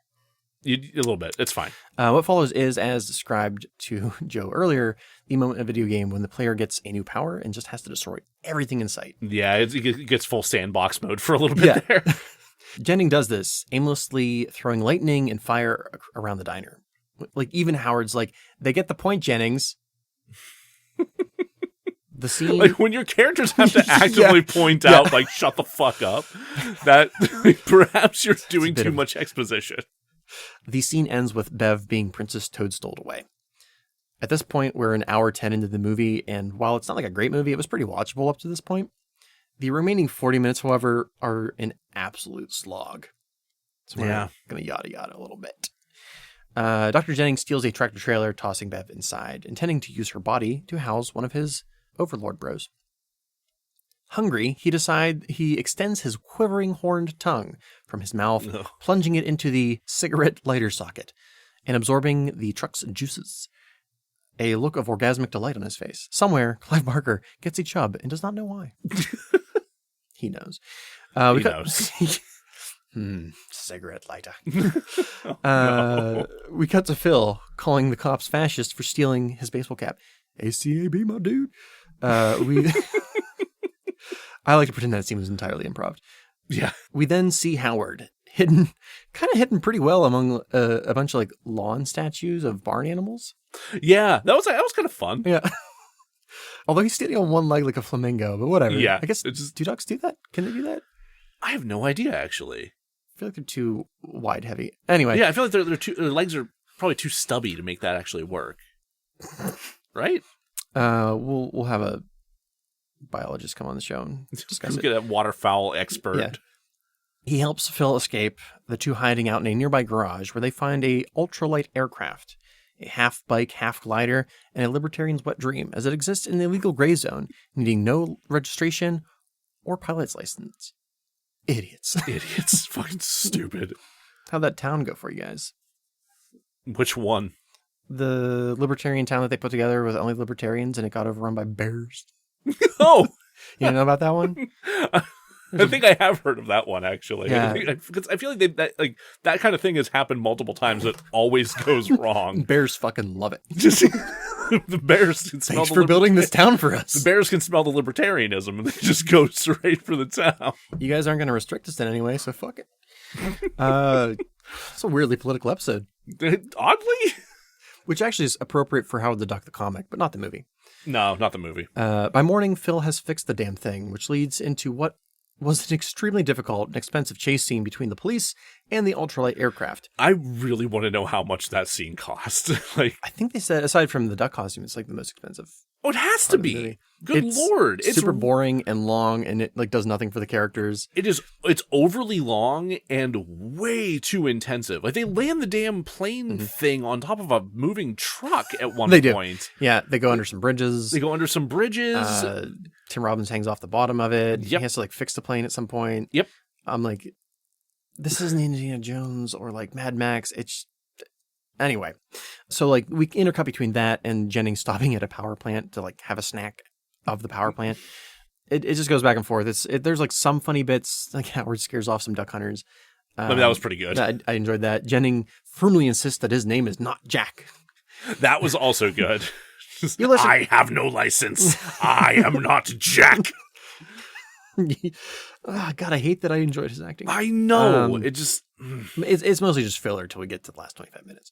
A little bit. It's fine. What follows is, as described to Joe earlier, the moment in a video game when the player gets a new power and just has to destroy everything in sight. Yeah, it gets full sandbox mode for a little bit there. Jennings does this, aimlessly throwing lightning and fire around the diner. Like, even Howard's like, they get the point, Jennings. The scene... Like, when your characters have to actively point out, like, shut the fuck up, that perhaps you're doing too much exposition. The scene ends with Bev being Princess Toadstooled away. At this point, we're an hour 10 into the movie, and while it's not like a great movie, it was pretty watchable up to this point. The remaining 40 minutes, however, are an absolute slog. So we're going to yada yada a little bit. Dr. Jennings steals a tractor trailer, tossing Bev inside, intending to use her body to house one of his overlord bros. Hungry, he extends his quivering horned tongue from his mouth, plunging it into the cigarette lighter socket and absorbing the truck's juices. A look of orgasmic delight on his face. Somewhere, Clive Barker gets a chub and does not know why. He knows. He knows. Cigarette lighter. We cut to Phil calling the cops fascist for stealing his baseball cap. ACAB, my dude. I like to pretend that scene was entirely improv. Yeah. We then see Howard hidden pretty well among a bunch of like lawn statues of barn animals. Yeah, that was kind of fun. Yeah. Although he's standing on one leg like a flamingo, but whatever. Yeah. I guess, do ducks do that? Can they do that? I have no idea, actually. I feel like they're too wide, heavy. Anyway. Yeah, I feel like their legs are probably too stubby to make that actually work. Right? We'll have a biologist come on the show and discuss it. Get a waterfowl expert. Yeah. He helps Phil escape, the two hiding out in a nearby garage where they find a ultralight aircraft, a half bike, half glider, and a libertarian's wet dream, as it exists in the illegal gray zone, needing no registration or pilot's license. Idiots. Fucking stupid. How'd that town go for you guys? Which one? The libertarian town that they put together with only libertarians and it got overrun by bears. Oh! You didn't know about that one? I think I have heard of that one, actually. Yeah. Because I feel like that kind of thing has happened multiple times. It always goes wrong. Bears fucking love it. Just the bears can smell Thanks for building this town for us. The bears can smell the libertarianism, and they just go straight for the town. You guys aren't going to restrict us in any way, so fuck it. It's a weirdly political episode. Oddly? Which actually is appropriate for Howard the Duck, the comic, but not the movie. No, not the movie. By morning, Phil has fixed the damn thing, which leads into what was an extremely difficult and expensive chase scene between the police and the ultralight aircraft. I really want to know how much that scene cost. I think they said, aside from the duck costume, it's like the most expensive. Oh, it has to be. Good Lord. It's super boring and long, and it like does nothing for the characters. It's overly long and way too intensive. Like, they land the damn plane thing on top of a moving truck at one point. Yeah, they go under some bridges. Tim Robbins hangs off the bottom of it. Yep. He has to like fix the plane at some point. Yep. I'm like, this isn't Indiana Jones or like Mad Max. Anyway, so like we intercut between that and Jennings stopping at a power plant to like have a snack of the power plant. It just goes back and forth. There's like some funny bits, like Howard scares off some duck hunters. I mean, that was pretty good. I enjoyed that. Jennings firmly insists that his name is not Jack. That was also good. I have no license. I am not Jack. God, I hate that I enjoyed his acting. I know. It's mostly just filler till we get to the last 25 minutes.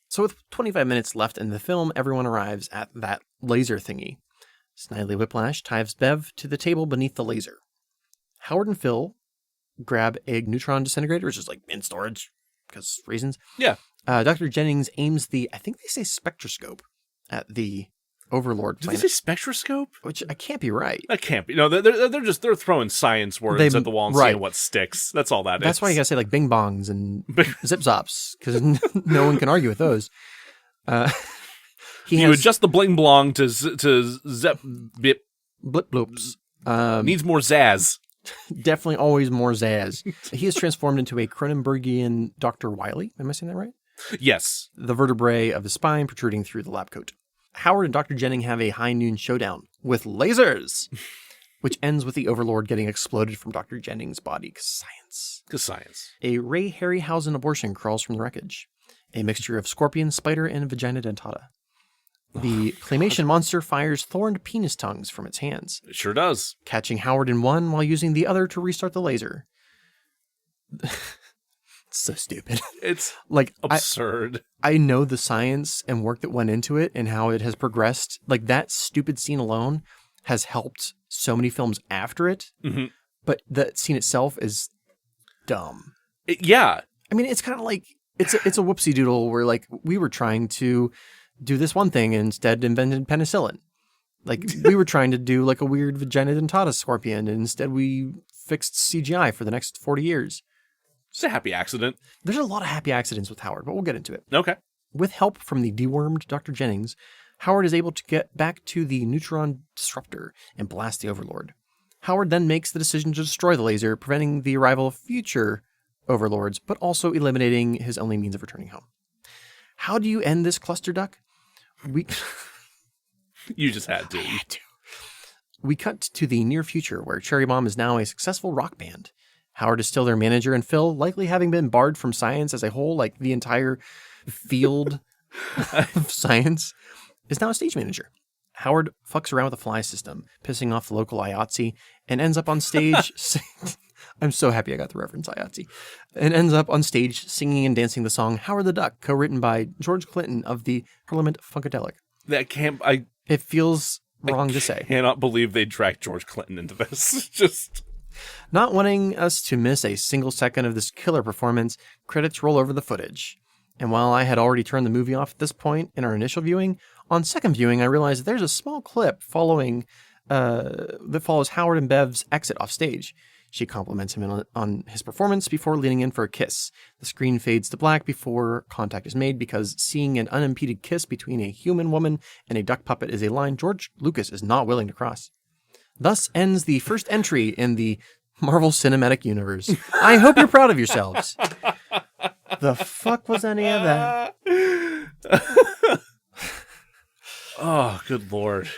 So with 25 minutes left in the film, everyone arrives at that laser thingy. Snidely Whiplash ties Bev to the table beneath the laser. Howard and Phil grab a neutron disintegrator, which is like in storage because reasons. Yeah. Dr. Jennings aims I think they say spectroscope at the overlord Did they planet. say spectroscope? Which I can't be right. That can't be. No, they're throwing science words at the wall and right. seeing what sticks. That's all that is. That's why you gotta say like bing bongs and zip zops, because no one can argue with those. You adjust the bling blong to zep bip. Blip bloops. Needs more zazz. Definitely always more zazz. He is transformed into a Cronenbergian Dr. Wiley. Am I saying that right? Yes. The vertebrae of his spine protruding through the lab coat. Howard and Dr. Jennings have a high noon showdown with lasers, which ends with the Overlord getting exploded from Dr. Jennings' body. Science. Because science. A Ray Harryhausen abortion crawls from the wreckage. A mixture of scorpion, spider, and vagina dentata. The claymation monster fires thorned penis tongues from its hands. It sure does. Catching Howard in one while using the other to restart the laser. It's so stupid. It's like absurd. I know the science and work that went into it and how it has progressed. Like that stupid scene alone has helped so many films after it. Mm-hmm. But the scene itself is dumb. Yeah. I mean, it's kind of like it's a whoopsie doodle where like we were trying to do this one thing and instead invented penicillin. Like we were trying to do like a weird vagina dentata scorpion and instead we fixed CGI for the next 40 years. It's a happy accident. There's a lot of happy accidents with Howard, but we'll get into it. Okay. With help from the dewormed Dr. Jennings, Howard is able to get back to the neutron disruptor and blast the Overlord. Howard then makes the decision to destroy the laser, preventing the arrival of future Overlords, but also eliminating his only means of returning home. How do you end this cluster duck? You just had to. I had to. We cut to the near future where Cherry Bomb is now a successful rock band. Howard is still their manager, and Phil, likely having been barred from science as a whole, like the entire field of science, is now a stage manager. Howard fucks around with the fly system, pissing off the local IATSE, and ends up on stage. I'm so happy I got the reference, IATSE. And ends up on stage singing and dancing the song Howard the Duck, co-written by George Clinton of the Parliament Funkadelic. It feels wrong to say. I cannot believe they dragged George Clinton into this. Just not wanting us to miss a single second of this killer performance, credits roll over the footage. And while I had already turned the movie off at this point in our initial viewing, on second viewing I realized that there's a small clip that follows Howard and Bev's exit off stage. She compliments him on his performance before leaning in for a kiss. The screen fades to black before contact is made because seeing an unimpeded kiss between a human woman and a duck puppet is a line George Lucas is not willing to cross. Thus ends the first entry in the Marvel Cinematic Universe. I hope you're proud of yourselves. The fuck was any of that? Oh, good Lord.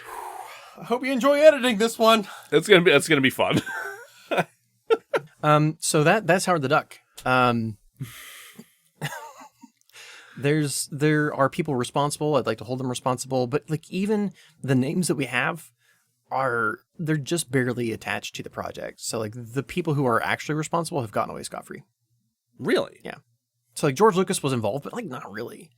I hope you enjoy editing this one. That's gonna be fun. So that's Howard the Duck. There are people responsible. I'd like to hold them responsible, but like even the names that we have they're just barely attached to the project. So like the people who are actually responsible have gotten away scot-free. Really? Yeah. So like George Lucas was involved, but like not really.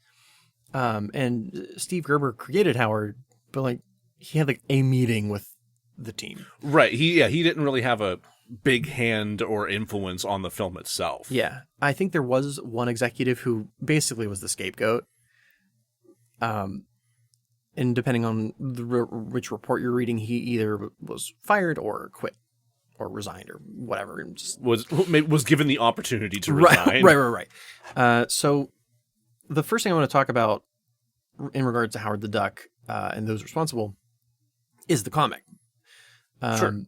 And Steve Gerber created Howard, but like he had like a meeting with the team. Right. He didn't really have a big hand or influence on the film itself. Yeah. I think there was one executive who basically was the scapegoat. And depending on which report you're reading, he either was fired or quit or resigned or whatever. And just was given the opportunity to resign. Right. So the first thing I want to talk about in regards to Howard the Duck and those responsible is the comic. Sure.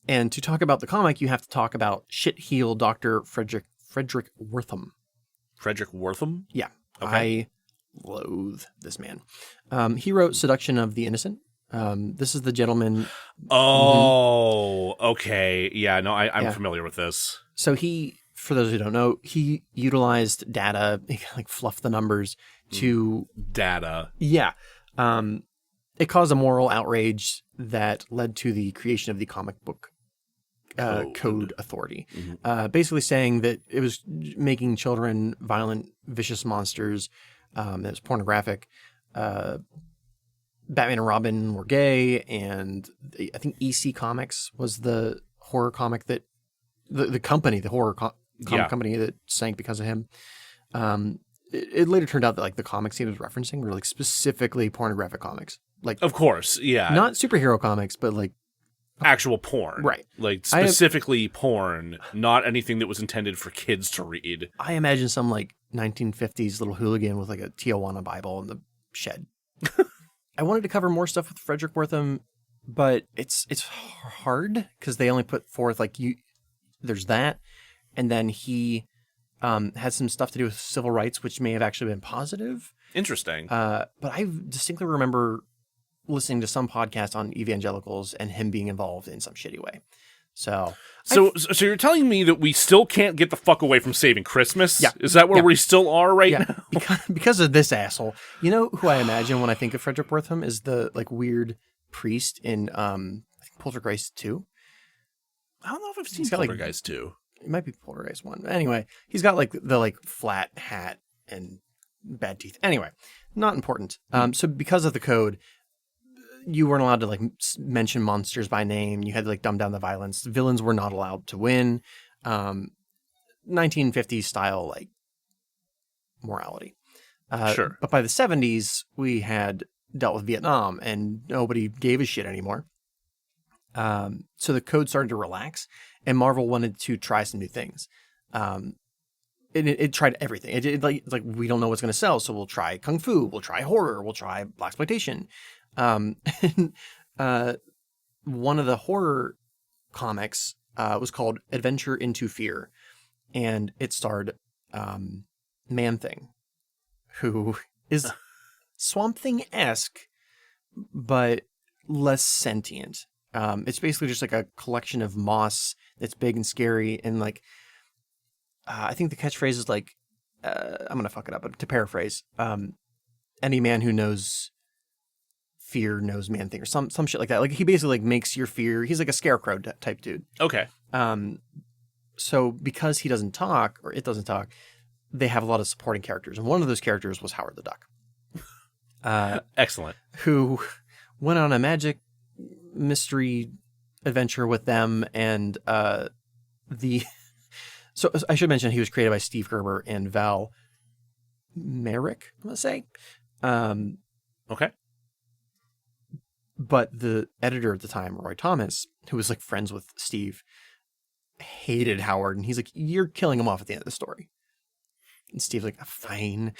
And to talk about the comic, you have to talk about shit-heel Dr. Frederick Wortham. Frederick Wortham? Yeah. Okay. I loathe this man. He wrote Seduction of the Innocent. This is the gentleman. Oh, okay. Yeah, no, I'm familiar with this. So he, for those who don't know, he utilized data, like fluffed the numbers to... Data. Yeah. It caused a moral outrage that led to the creation of the comic book code authority. Mm-hmm. Basically saying that it was making children violent, vicious monsters. It was pornographic. Batman and Robin were gay, and I think EC Comics was the horror comic that the company, the horror comic company that sank because of him. It later turned out that like the comics he was referencing were like specifically pornographic comics. like Of course, yeah. not superhero comics, but like actual porn. Right. Like specifically porn, not anything that was intended for kids to read. I imagine some like 1950s little hooligan with like a Tijuana Bible in the shed. I wanted to cover more stuff with Frederick Wortham, but it's hard because they only put forth like there's that, and then he had some stuff to do with civil rights, which may have actually been positive. Interesting. But I distinctly remember listening to some podcast on evangelicals and him being involved in some shitty way. So you're telling me that we still can't get the fuck away from Saving Christmas? Yeah. Is that where we still are right now? Because of this asshole. You know who I imagine when I think of Frederick Wortham is the like weird priest in I think Poltergeist 2. I don't know if I've seen Poltergeist 2. It might be Poltergeist 1. But anyway, he's got like the like flat hat and bad teeth. Anyway, not important. So because of the code, you weren't allowed to like mention monsters by name. You had to like dumb down the violence. The villains were not allowed to win. 1950s style like morality. Sure. But by the 70s, we had dealt with Vietnam and nobody gave a shit anymore. So the code started to relax, and Marvel wanted to try some new things. It tried everything. It's like we don't know what's going to sell, so we'll try kung fu, we'll try horror, we'll try blaxploitation. And one of the horror comics was called Adventure into Fear, and it starred Man-Thing, who is Swamp Thing-esque, but less sentient. It's basically just like a collection of moss that's big and scary, and like I think the catchphrase is like I'm gonna fuck it up, but to paraphrase, any man who knows fear knows Man-Thing, or some shit like that. Like he basically like makes your fear. He's like a scarecrow type dude. Okay. So because he doesn't talk, or it doesn't talk, they have a lot of supporting characters, and one of those characters was Howard the Duck. Excellent. Who went on a magic mystery adventure with them, and so I should mention he was created by Steve Gerber and Val Merrick, I'm gonna say. Okay. But the editor at the time, Roy Thomas, who was like friends with Steve, hated Howard, and he's like, "You're killing him off at the end of the story." And Steve's like, "Fine."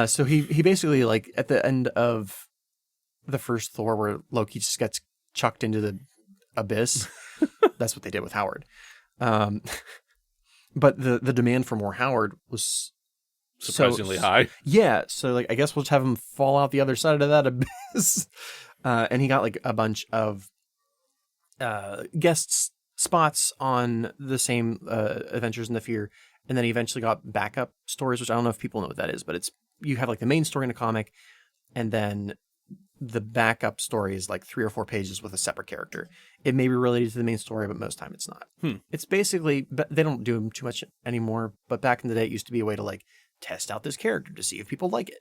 So he basically, like, at the end of the first Thor, where Loki just gets chucked into the abyss, that's what they did with Howard. But the demand for more Howard was surprisingly high. Yeah, so like I guess we'll just have him fall out the other side of that abyss. And he got like a bunch of guest spots on the same Adventures in the Fear, and then he eventually got backup stories, which I don't know if people know what that is, but it's you have like the main story in a comic, and then the backup story is like 3 or 4 pages with a separate character. It may be related to the main story, but most time it's not. It's basically, they don't do them too much anymore, but back in the day, it used to be a way to like test out this character to see if people like it.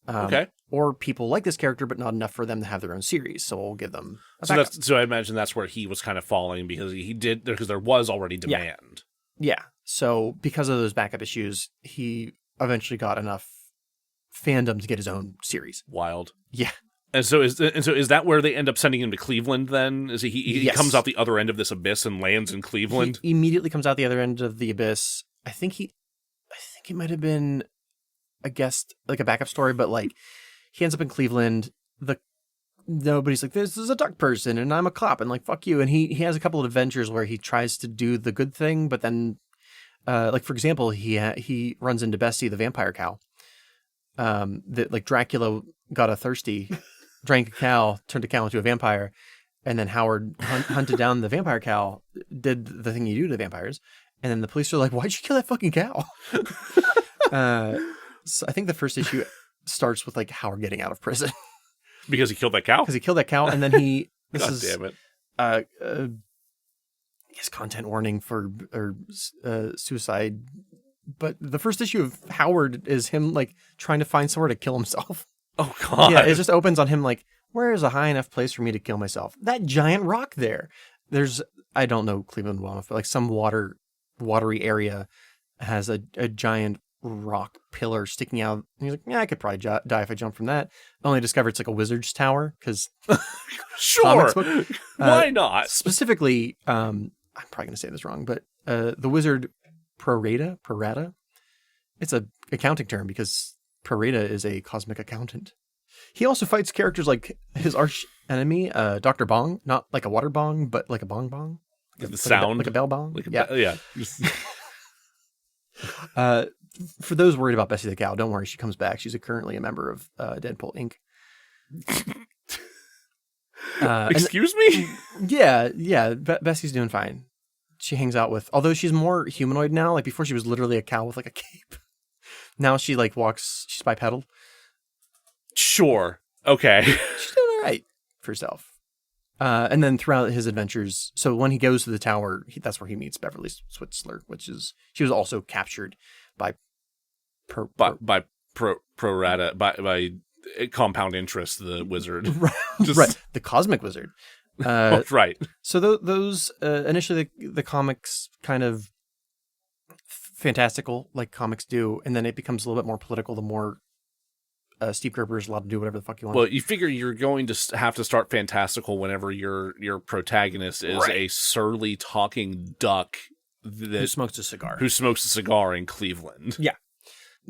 Okay. Or people like this character, but not enough for them to have their own series. So we'll give them so I imagine that's where he was kind of falling, because because there was already demand. Yeah. So because of those backup issues, he eventually got enough fandom to get his own series. Wild. Yeah. And so is that where they end up sending him to Cleveland then? Is he comes out the other end of this abyss and lands in Cleveland? He immediately comes out the other end of the abyss. I think it might have been a guest, like a backup story, but like he ends up in Cleveland. Nobody's like, this is a duck person and I'm a cop and like, fuck you. And he has a couple of adventures where he tries to do the good thing, but then like, for example, he runs into Bessie, the vampire cow. That like Dracula got a thirsty, drank a cow, turned a cow into a vampire, and then Howard hunted down the vampire cow, did the thing you do to vampires, and then the police are like, "Why'd you kill that fucking cow?" So I think the first issue starts with like Howard getting out of prison because he killed that cow. Because he killed that cow, and then he. God damn it! I guess content warning for suicide. But the first issue of Howard is him like trying to find somewhere to kill himself. Oh God! Yeah, it just opens on him like, where is a high enough place for me to kill myself? That giant rock there. I don't know Cleveland well enough, but like some watery area has a giant rock pillar sticking out. And he's like, yeah, I could probably die if I jump from that. Only discover it's like a wizard's tower because Sure. Why not? Specifically, I'm probably going to say this wrong, but the wizard prorata, it's a accounting term because prorata is a cosmic accountant. He also fights characters like his arch enemy, Dr. Bong, not like a water bong, but like a bong bong. The sound. Like a bell bong. Yeah. For those worried about Bessie the Cow, don't worry. She comes back. She's currently a member of Deadpool Inc. Excuse me? Yeah. Bessie's doing fine. She hangs out with, although she's more humanoid now. Like before, she was literally a cow with like a cape. Now she like walks. She's bipedal. Sure. Okay. She's doing all right for herself. And then throughout his adventures, so when he goes to the tower, that's where he meets Beverly Switzler, she was also captured by prorata by compound interest, the wizard. Right. The cosmic wizard. Right. So those initially the comics kind of fantastical like comics do, and then it becomes a little bit more political the more Steve Gerber is allowed to do whatever the fuck he wants. Well, you figure you're going to have to start fantastical whenever your protagonist is a surly talking duck who smokes a cigar. Who smokes a cigar in Cleveland. Yeah.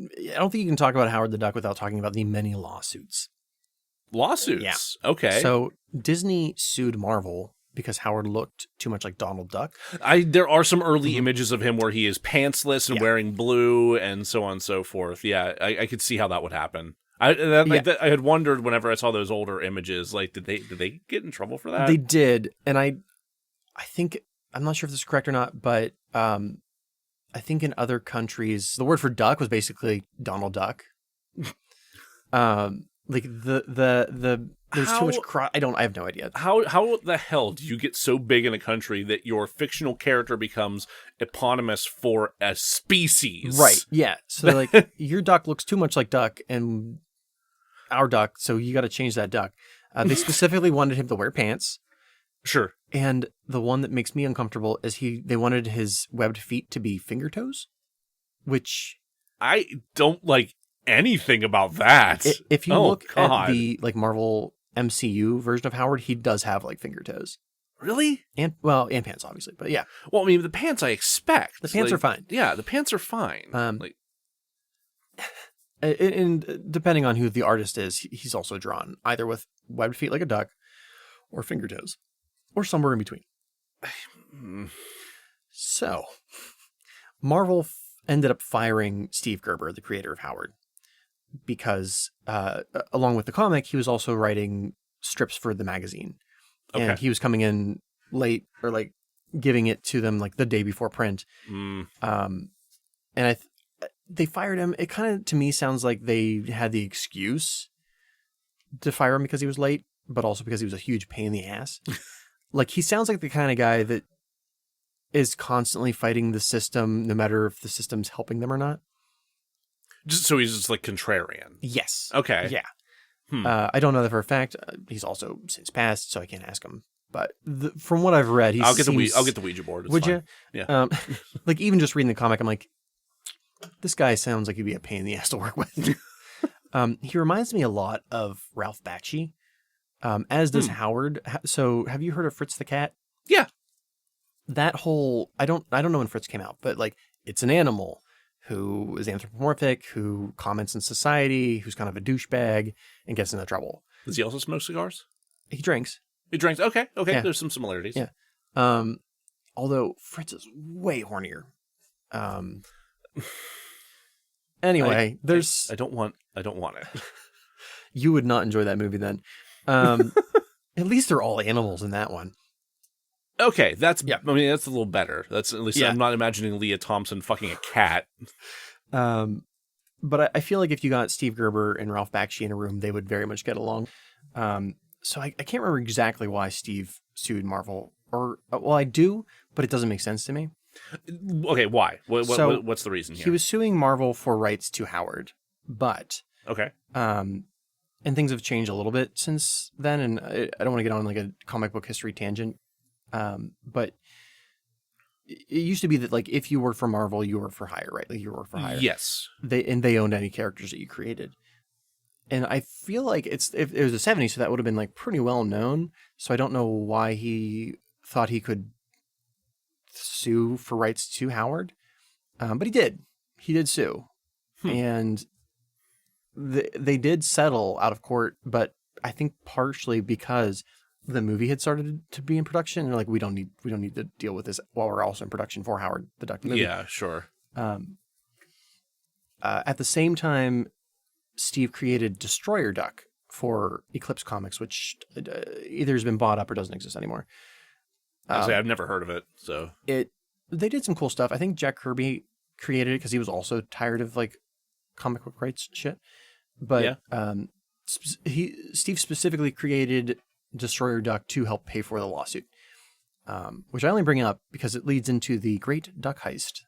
I don't think you can talk about Howard the Duck without talking about the many lawsuits. Lawsuits? Yeah. Okay. So Disney sued Marvel because Howard looked too much like Donald Duck. There are some early images of him where he is pantsless and wearing blue and so on and so forth. Yeah, I could see how that would happen. I had wondered whenever I saw those older images, like, did they get in trouble for that? They did, and I think, I'm not sure if this is correct or not, but I think in other countries the word for duck was basically Donald Duck. Like there's too much I have no idea. How the hell do you get so big in a country that your fictional character becomes eponymous for a species? Right. Yeah. So like your duck looks too much like duck and our duck, so you got to change that duck. They specifically wanted him to wear pants. Sure. And the one that makes me uncomfortable is they wanted his webbed feet to be finger toes, which I don't like anything about that. If you look at the like Marvel MCU version of Howard, he does have like finger toes. Really? And pants obviously, but yeah. Well, I mean, the pants I expect. The pants are fine. Yeah, the pants are fine. And depending on who the artist is, he's also drawn either with webbed feet like a duck or finger toes or somewhere in between. So Marvel ended up firing Steve Gerber, the creator of Howard, because along with the comic, he was also writing strips for the magazine. Okay. And he was coming in late or like giving it to them like the day before print. And they fired him. It kind of, to me, sounds like they had the excuse to fire him because he was late, but also because he was a huge pain in the ass. Like, he sounds like the kind of guy that is constantly fighting the system, no matter if the system's helping them or not. So he's just like contrarian. Yes. Okay. Yeah. I don't know that for a fact. He's also since passed, so I can't ask him. But from what I've read, I'll get the Ouija board. It's would fine. you? Yeah. Like even just reading the comic, I'm like, this guy sounds like he'd be a pain in the ass to work with. He reminds me a lot of Ralph Bakshi, as does Howard. So have you heard of Fritz the Cat? Yeah. That whole I don't know when Fritz came out, but like it's an animal who is anthropomorphic, who comments in society, who's kind of a douchebag and gets into trouble. Does he also smoke cigars? He drinks. He drinks. Okay. Yeah. There's some similarities. Yeah. Although Fritz is way hornier. Anyway, I don't want it. You would not enjoy that movie then. At least they're all animals in that one. Okay, that's a little better. That's at least I'm not imagining Leah Thompson fucking a cat. But I feel like if you got Steve Gerber and Ralph Bakshi in a room, they would very much get along. So I can't remember exactly why Steve sued Marvel, I do, but it doesn't make sense to me. Okay, why? What's the reason here? He was suing Marvel for rights to Howard, but okay, and things have changed a little bit since then. And I don't want to get on like a comic book history tangent, but it used to be that like if you worked for Marvel, you were for hire, right? Like you were for hire. Yes. They owned any characters that you created. And I feel like if it was the 70s, so that would have been like pretty well known. So I don't know why he thought he could sue for rights to Howard. But he did. He did sue. And they did settle out of court, but I think partially because the movie had started to be in production. And they're like, we don't need to deal with this while we're also in production for Howard the Duck movie. Yeah, sure. At the same time, Steve created Destroyer Duck for Eclipse Comics, which either has been bought up or doesn't exist anymore. I've never heard of it, so they did some cool stuff. I think Jack Kirby created it because he was also tired of like comic book rights shit. But Steve specifically created Destroyer Duck to help pay for the lawsuit, which I only bring up because it leads into the Great Duck Heist,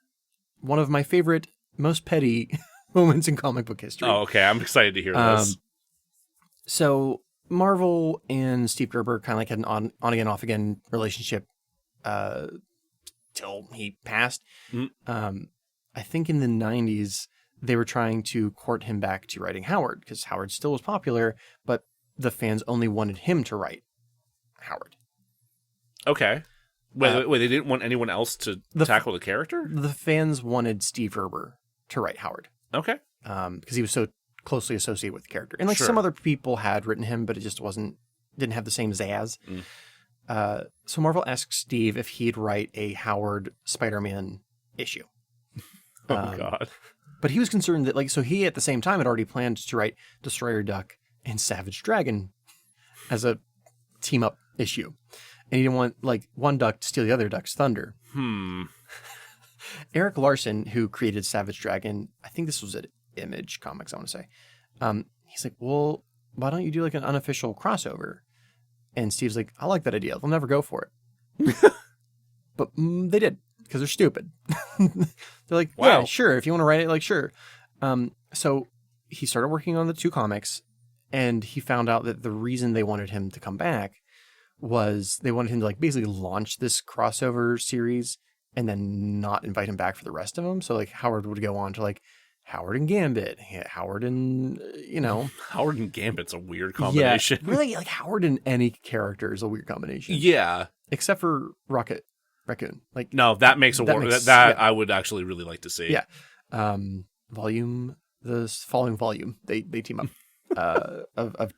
one of my favorite, most petty moments in comic book history. Oh, okay. I'm excited to hear this. So Marvel and Steve Gerber kind of like had an on again, off again relationship till he passed. I think in the 90s, they were trying to court him back to writing Howard because Howard still was popular, but the fans only wanted him to write Howard. Okay. Wait, they didn't want anyone else to tackle the character? The fans wanted Steve Gerber to write Howard. Okay. Because he was so closely associated with the character. And like some other people had written him, but it just didn't have the same zazz. So Marvel asked Steve if he'd write a Howard Spider-Man issue. Oh, God. But he was concerned that, like, so he at the same time had already planned to write Destroyer Duck and Savage Dragon as a team up issue. And he didn't want, like, one duck to steal the other duck's thunder. Eric Larson, who created Savage Dragon, I think this was at Image Comics, I want to say. He's like, well, why don't you do like an unofficial crossover? And Steve's like, I like that idea. They'll never go for it. But they did, because they're stupid. They're like, yeah, sure. If you want to write it, like, sure. So he started working on the two comics, and he found out that the reason they wanted him to come back was they wanted him to like basically launch this crossover series and then not invite him back for the rest of them. So like Howard would go on to like Howard and Gambit, Howard and, Howard and Gambit's a weird combination. Yeah, really, like Howard and any character is a weird combination. Yeah. Except for Rocket Raccoon. Like, no, that makes a war. That I would actually really like to see. Yeah. The following volume, they team up of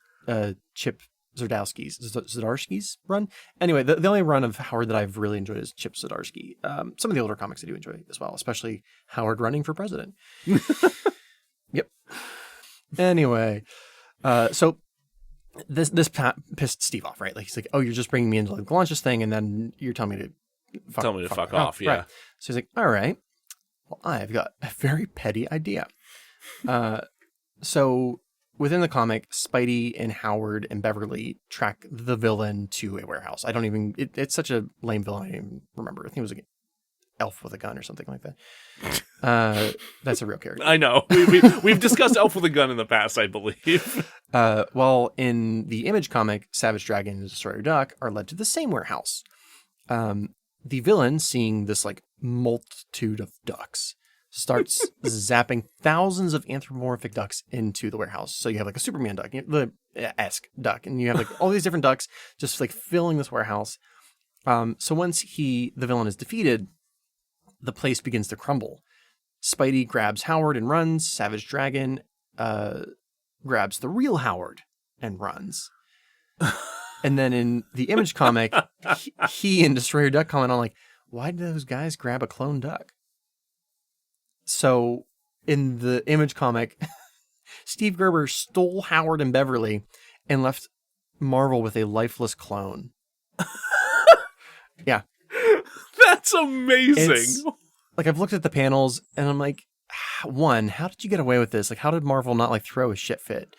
Chip Zdarsky's run. Anyway, the only run of Howard that I've really enjoyed is Chip Zdarsky. Some of the older comics I do enjoy as well, especially Howard running for president. Yep. Anyway, so this pissed Steve off, right? Like he's like, "Oh, you're just bringing me in to like launch this thing, and then you're telling me to fuck off." Yeah. Right. So he's like, "All right, well, I've got a very petty idea." So within the comic, Spidey and Howard and Beverly track the villain to a warehouse. It's such a lame villain. I don't even remember. I think it was like an elf with a gun or something like that. That's a real character. I know. We've discussed Elf with a Gun in the past, I believe. Well, in the Image comic, Savage Dragon and Destroyer Duck are led to the same warehouse. The villain, seeing this like multitude of ducks, starts zapping thousands of anthropomorphic ducks into the warehouse. So you have like a Superman duck, the esque duck, and you have like all these different ducks just like filling this warehouse. So once the villain is defeated, the place begins to crumble. Spidey grabs Howard and runs. Savage Dragon grabs the real Howard and runs. And then in the Image comic, he and Destroyer Duck comment on like, why did those guys grab a clone duck? So in the Image comic, Steve Gerber stole Howard and Beverly and left Marvel with a lifeless clone. Yeah. That's amazing. Like I've looked at the panels and I'm like, one, how did you get away with this? Like, how did Marvel not like throw a shit fit?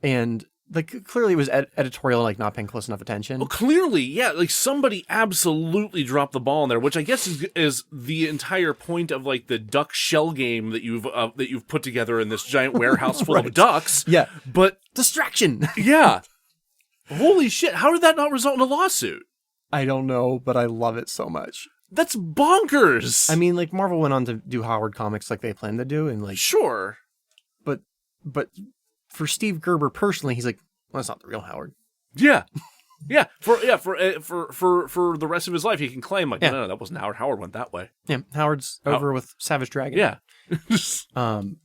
And like clearly it was editorial, like not paying close enough attention. Well, clearly, yeah. Like somebody absolutely dropped the ball in there, which I guess is the entire point of like the duck shell game that you've put together in this giant warehouse full of ducks. Yeah, but distraction. Yeah. Holy shit! How did that not result in a lawsuit? I don't know, but I love it so much. That's bonkers. I mean, like, Marvel went on to do Howard comics like they planned to do, and like, sure. but for Steve Gerber personally, he's like, well, that's not the real Howard. Yeah. Yeah, for the rest of his life, he can claim like, Yeah. no, that wasn't Howard. Howard went that way. Yeah, Howard's over with Savage Dragon. Yeah. And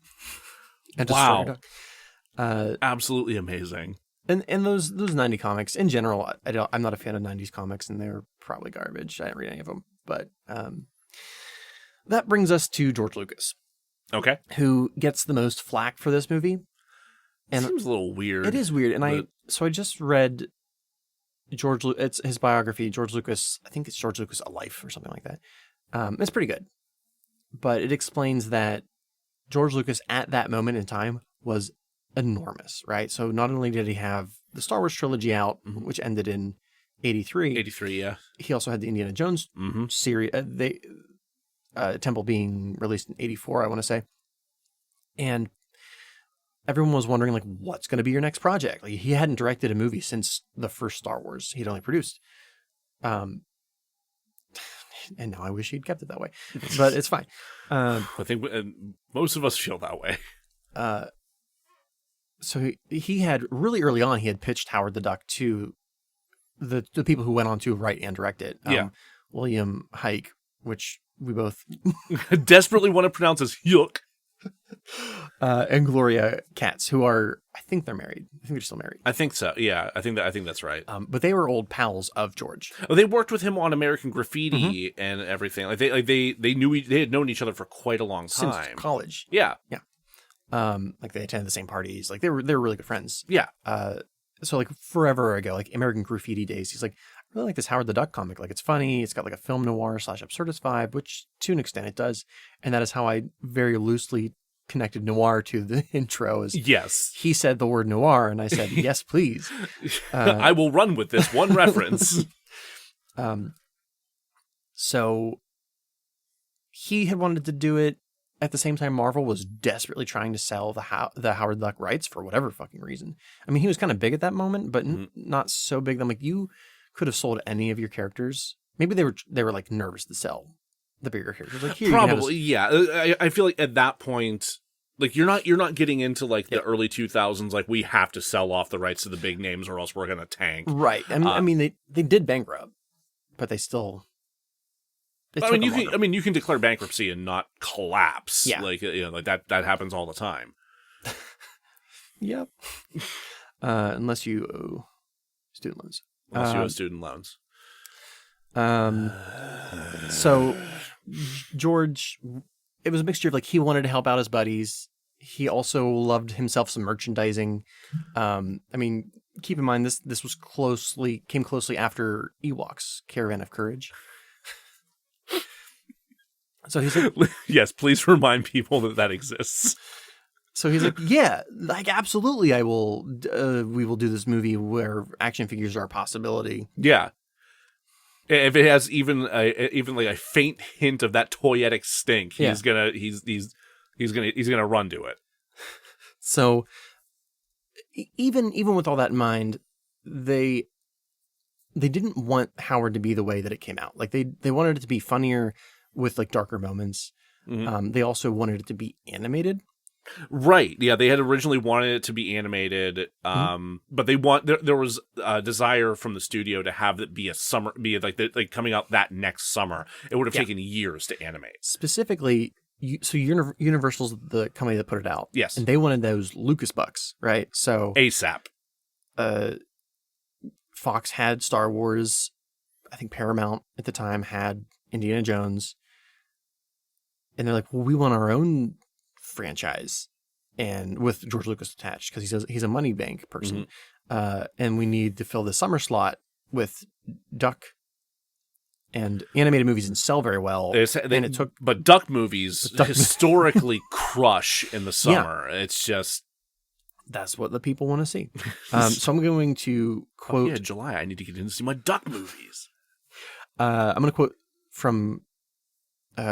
Wow. Destroyer Duck. Absolutely amazing. And those 90 comics in general, I'm not a fan of 90s comics, and they're probably garbage. I didn't read any of them, but that brings us to George Lucas, Okay. who gets the most flack for this movie. And Seems a little weird. it is weird, and but- I just read it's his biography, George Lucas. I think it's George Lucas A Life or something like that. It's pretty good, but it explains that George Lucas at that moment in time was enormous, right? So not only did he have the Star Wars trilogy out, which ended in 83. 83, yeah. He also had the Indiana Jones series, Temple being released in 84, I want to say. And everyone was wondering, like, what's going to be your next project? Like, he hadn't directed a movie since the first Star Wars. He'd only produced. And now I wish he'd kept it that way, but it's fine. I think most of us feel that way. So he had really early on, he had pitched Howard the Duck to the people who went on to write and direct it. William Hike, which we both Desperately want to pronounce as yuck. And Gloria Katz, who are, I think they're married. I think they're still married. I think so. Yeah, I think that's right. But they were old pals of George. Oh, they worked with him on American Graffiti and everything. They knew they had known each other for quite a long time Since college. Yeah. Like they attended the same parties. Like they were really good friends. Yeah. So like forever ago, like American Graffiti days, he's like, I really like this Howard the Duck comic. Like, it's funny. It's got like a film noir / absurdist vibe, which to an extent it does. And that is how I very loosely connected noir to the intro. Is Yes. he said the word noir, and I said, yes, please. I will run with this one reference. So he had wanted to do it at the same time Marvel was desperately trying to sell the Howard the Duck rights for whatever fucking reason. I mean, he was kind of big at that moment, but not so big. I'm like, you could have sold any of your characters. Maybe they were like nervous to sell the bigger characters. Like, here, probably, yeah. I feel like at that point, like you're not getting into like the early 2000s. Like, we have to sell off the rights to the big names or else we're gonna tank. Right. I mean, they did bankrupt, but they still. You can declare bankruptcy and not collapse. Yeah. Like, like that happens all the time. Yep. Unless you owe student loans. Unless you have student loans. So George, it was a mixture of like, he wanted to help out his buddies. He also loved himself some merchandising. I mean, keep in mind this came closely after Ewoks, Caravan of Courage. So he's like, yes, please remind people that exists. So he's like, yeah, like, absolutely, I will. We will do this movie where action figures are a possibility. Yeah, if it has even like a faint hint of that toyetic stink, he's gonna run to it. So even with all that in mind, they didn't want Howard to be the way that it came out. Like they wanted it to be funnier with like darker moments. Mm-hmm. They also wanted it to be animated. Right. Yeah, they had originally wanted it to be animated, but there was a desire from the studio to have it be like coming out that next summer. It would have taken years to animate. Specifically, Universal's the company that put it out. Yes. And they wanted those Lucas bucks, right? So ASAP. Fox had Star Wars. I think Paramount at the time had Indiana Jones. And they're like, well, we want our own franchise, and with George Lucas attached, because he's a money bank person. And we need to fill the summer slot with Duck, and animated movies didn't sell very well. But Duck movies historically crush in the summer. Yeah. It's just, that's what the people want to see. So I'm going to quote July. I need to get in to see my Duck movies. I'm going to quote from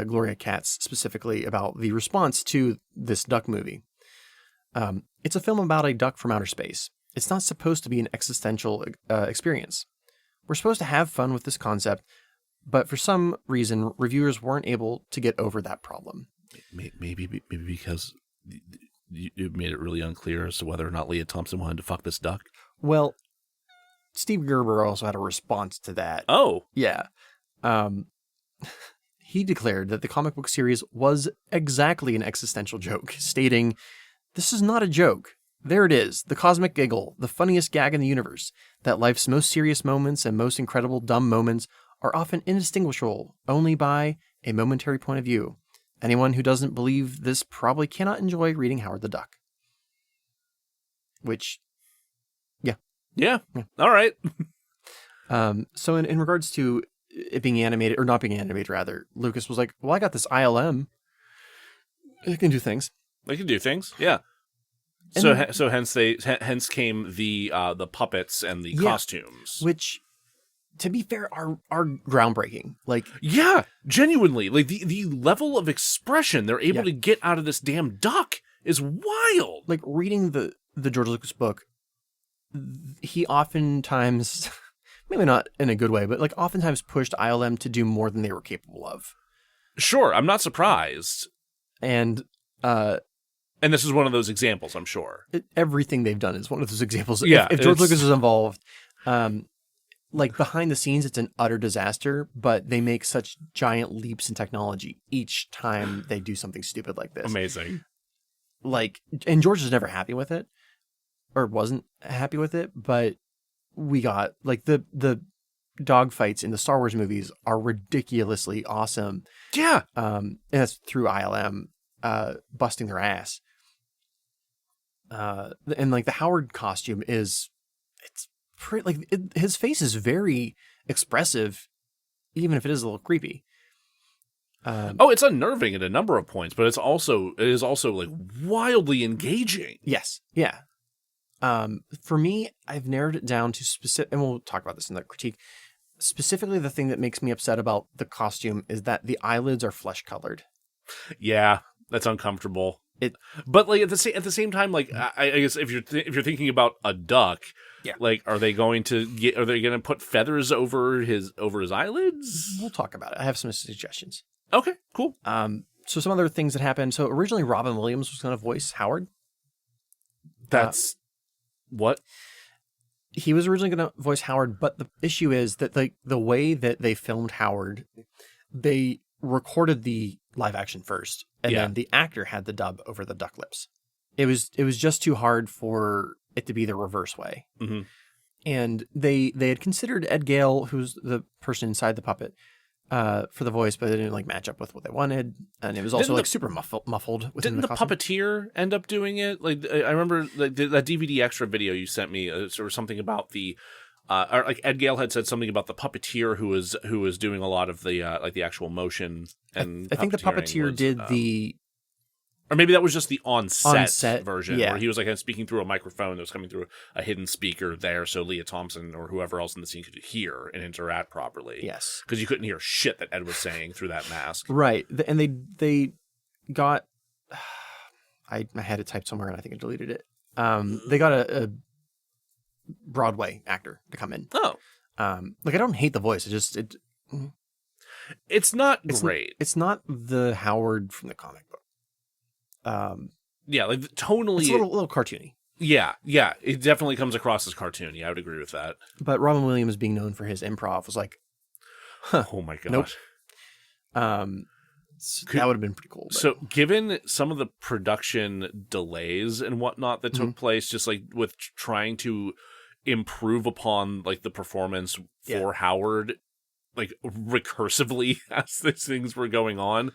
Gloria Katz specifically about the response to this Duck movie. It's a film about a duck from outer space. It's not supposed to be an existential experience. We're supposed to have fun with this concept, But for some reason, reviewers weren't able to get over that problem. Maybe because you made it really unclear as to whether or not Leah Thompson wanted to fuck this duck. Well, Steve Gerber also had a response to that. Oh. Yeah. He declared that the comic book series was exactly an existential joke, stating, "This is not a joke. There it is, the cosmic giggle, the funniest gag in the universe, that life's most serious moments and most incredible dumb moments are often indistinguishable only by a momentary point of view. Anyone who doesn't believe this probably cannot enjoy reading Howard the Duck." Which, Yeah. All right. So in regards to it being animated, or not being animated rather, Lucas was like, well, I got this ILM. It can do things. They can do things. Yeah. And So hence came the puppets and the costumes. Which, to be fair, are groundbreaking. Like, yeah, genuinely. Like the level of expression they're able to get out of this damn duck is wild. Like reading the George Lucas book, he oftentimes, maybe not in a good way, but like oftentimes pushed ILM to do more than they were capable of. Sure, I'm not surprised. And this is one of those examples, I'm sure. Everything they've done is one of those examples. Yeah, if George Lucas is involved, like behind the scenes, it's an utter disaster, but they make such giant leaps in technology each time they do something stupid like this. Amazing. Like, and George is never happy with it, or wasn't happy with it, but we got, like, the dogfights in the Star Wars movies are ridiculously awesome. Yeah. And that's through ILM busting their ass. And like the Howard costume it's pretty, like his face is very expressive, even if it is a little creepy. It's unnerving at a number of points, but it is also like wildly engaging. Yes. Yeah. For me, I've narrowed it down to specific, and we'll talk about this in the critique. Specifically, the thing that makes me upset about the costume is that the eyelids are flesh colored. Yeah, that's uncomfortable. But like at the same time, like I guess if you're thinking about a duck, like are they going to put feathers over his eyelids? We'll talk about it. I have some suggestions. Okay, cool. So some other things that happened. So originally Robin Williams was going to voice Howard. That's what? He was originally going to voice Howard, but the issue is that the way that they filmed Howard, they recorded the live action first, and then the actor had the dub over the duck lips. It was just too hard for it to be the reverse way. Mm-hmm. And they had considered Ed Gale, who's the person inside the puppet, for the voice, but it didn't like match up with what they wanted, and it was also super muffled. Didn't the puppeteer end up doing it? Like I remember that DVD extra video you sent me, or something about the, or like Ed Gale had said something about the puppeteer who was doing a lot of the like the actual motion. And I think the puppeteer did the. Or maybe that was just the on-set version, yeah. where he was like speaking through a microphone that was coming through a hidden speaker there, so Leah Thompson or whoever else in the scene could hear and interact properly. Yes, because you couldn't hear shit that Ed was saying through that mask. Right, and they got. I had it typed somewhere and I think I deleted it. They got a Broadway actor to come in. Oh, like I don't hate the voice. It's not great. It's not the Howard from the comic book. Yeah, like tonally, it's a little cartoony. Yeah, it definitely comes across as cartoony. I would agree with that. But Robin Williams, being known for his improv, was like, oh my god, nope. That would have been pretty cool. But. So, given some of the production delays and whatnot that took place, just like with trying to improve upon like the performance for Howard, like recursively as these things were going on.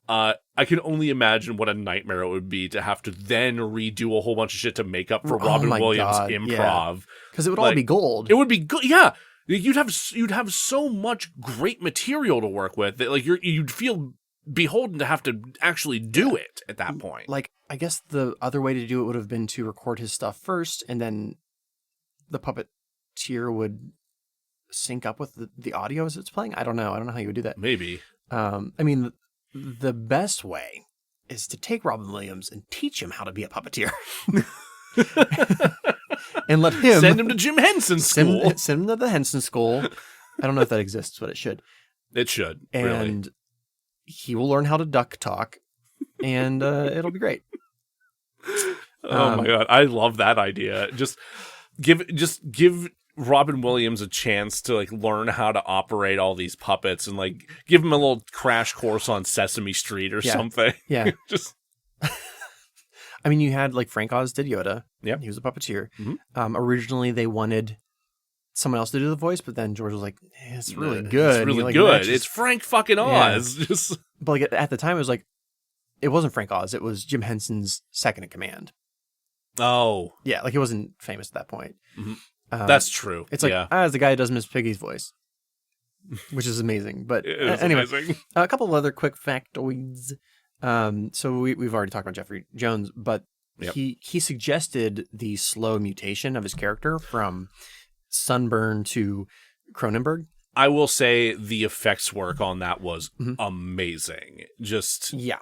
I can only imagine what a nightmare it would be to have to then redo a whole bunch of shit to make up for Robin Williams' improv. Because it would all be gold. It would be good. Yeah. You'd have so much great material to work with that like you'd feel beholden to have to actually do it at that point. Like, I guess the other way to do it would have been to record his stuff first, and then the puppeteer would sync up with the audio as it's playing. I don't know how you would do that. Maybe. I mean, the best way is to take Robin Williams and teach him how to be a puppeteer. And let him... Send him to Jim Henson School. Send him to the Henson School. I don't know if that exists, but it should. It should, and really. he will learn how to duck talk, and it'll be great. Oh my god, I love that idea. Just give Robin Williams a chance to like learn how to operate all these puppets, and like give him a little crash course on Sesame Street or something. Yeah. Just I mean, you had like Frank Oz did Yoda. Yep. He was a puppeteer. Mm-hmm. Originally, they wanted someone else to do the voice, but then George was like, "It's really good. It's really like, good. matches." It's Frank fucking Oz." Just But like at the time, it was like, it wasn't Frank Oz. It was Jim Henson's second in command. oh, Yeah, like he wasn't famous at that point. Mhm. That's true. It's like, yeah. it's the guy who does Miss Piggy's voice, which is amazing. But It is anyway, amazing. a couple of other quick factoids. So we've already talked about Jeffrey Jones, but Yep. he suggested the slow mutation of his character from Sunburn to Cronenberg. I will say the effects work on that was Mhm. amazing. Just Yeah.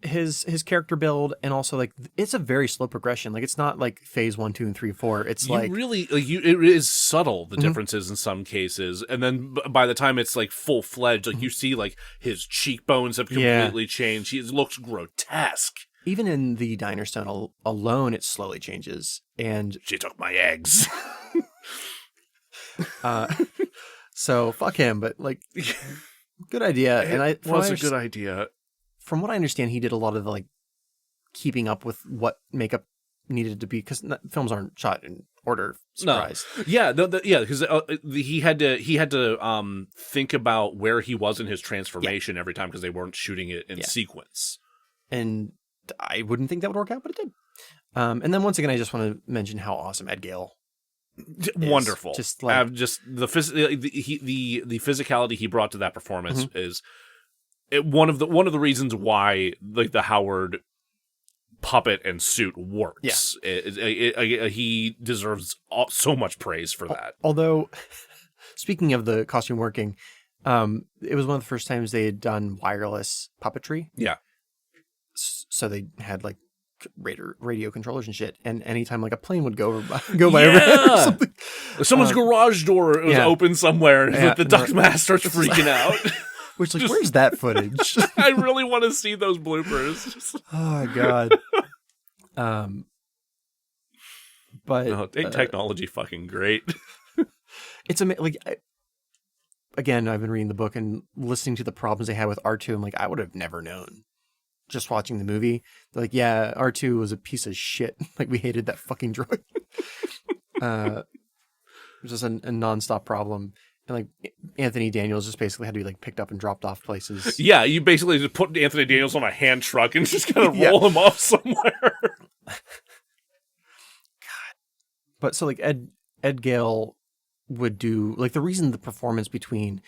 His character build, and also like it's a very slow progression. Like it's not like phase 1, 2, and 3, 4. It's you like really it is subtle, the Mhm. differences in some cases, and then by the time it's like full fledged, like you see like his cheekbones have Yeah. completely changed. He looks grotesque. even in the Diner Stone alone, it slowly changes. And She took my eggs. so fuck him, but like good idea. And It was a good idea. From what I understand, he did a lot of the, like keeping up with what makeup needed to be, because films aren't shot in order. Surprise. No. Yeah, yeah, because he had to think about where he was in his transformation every time, because they weren't shooting it in sequence. And I wouldn't think that would work out, but it did. And then once again, I just want to mention how awesome Ed Gale is. Wonderful. Just like just the physicality he brought to that performance is one of the reasons why like the Howard puppet and suit works. He deserves so much praise for that. Although, speaking of the costume working, it was one of the first times they had done wireless puppetry. Yeah. So they had like radio controllers and shit, and anytime like a plane would go by overhead or something, Someone's garage door was open somewher, and the duck mask starts freaking out. Which like, where's that footage? I really want to see those bloopers. Oh my god. But ain't technology fucking great? it's like again, I've been reading the book and listening to the problems they had with R2. I'm like, I would have never known. Just watching the movie, they're like, yeah, R2 was a piece of shit. Like, we hated that fucking droid. It was just a nonstop problem. And like Anthony Daniels just basically had to be like picked up and dropped off places. Yeah, you basically just put Anthony Daniels on a hand truck and just kind of roll him off somewhere. God. But so like Ed Gale would do like, the reason the performance between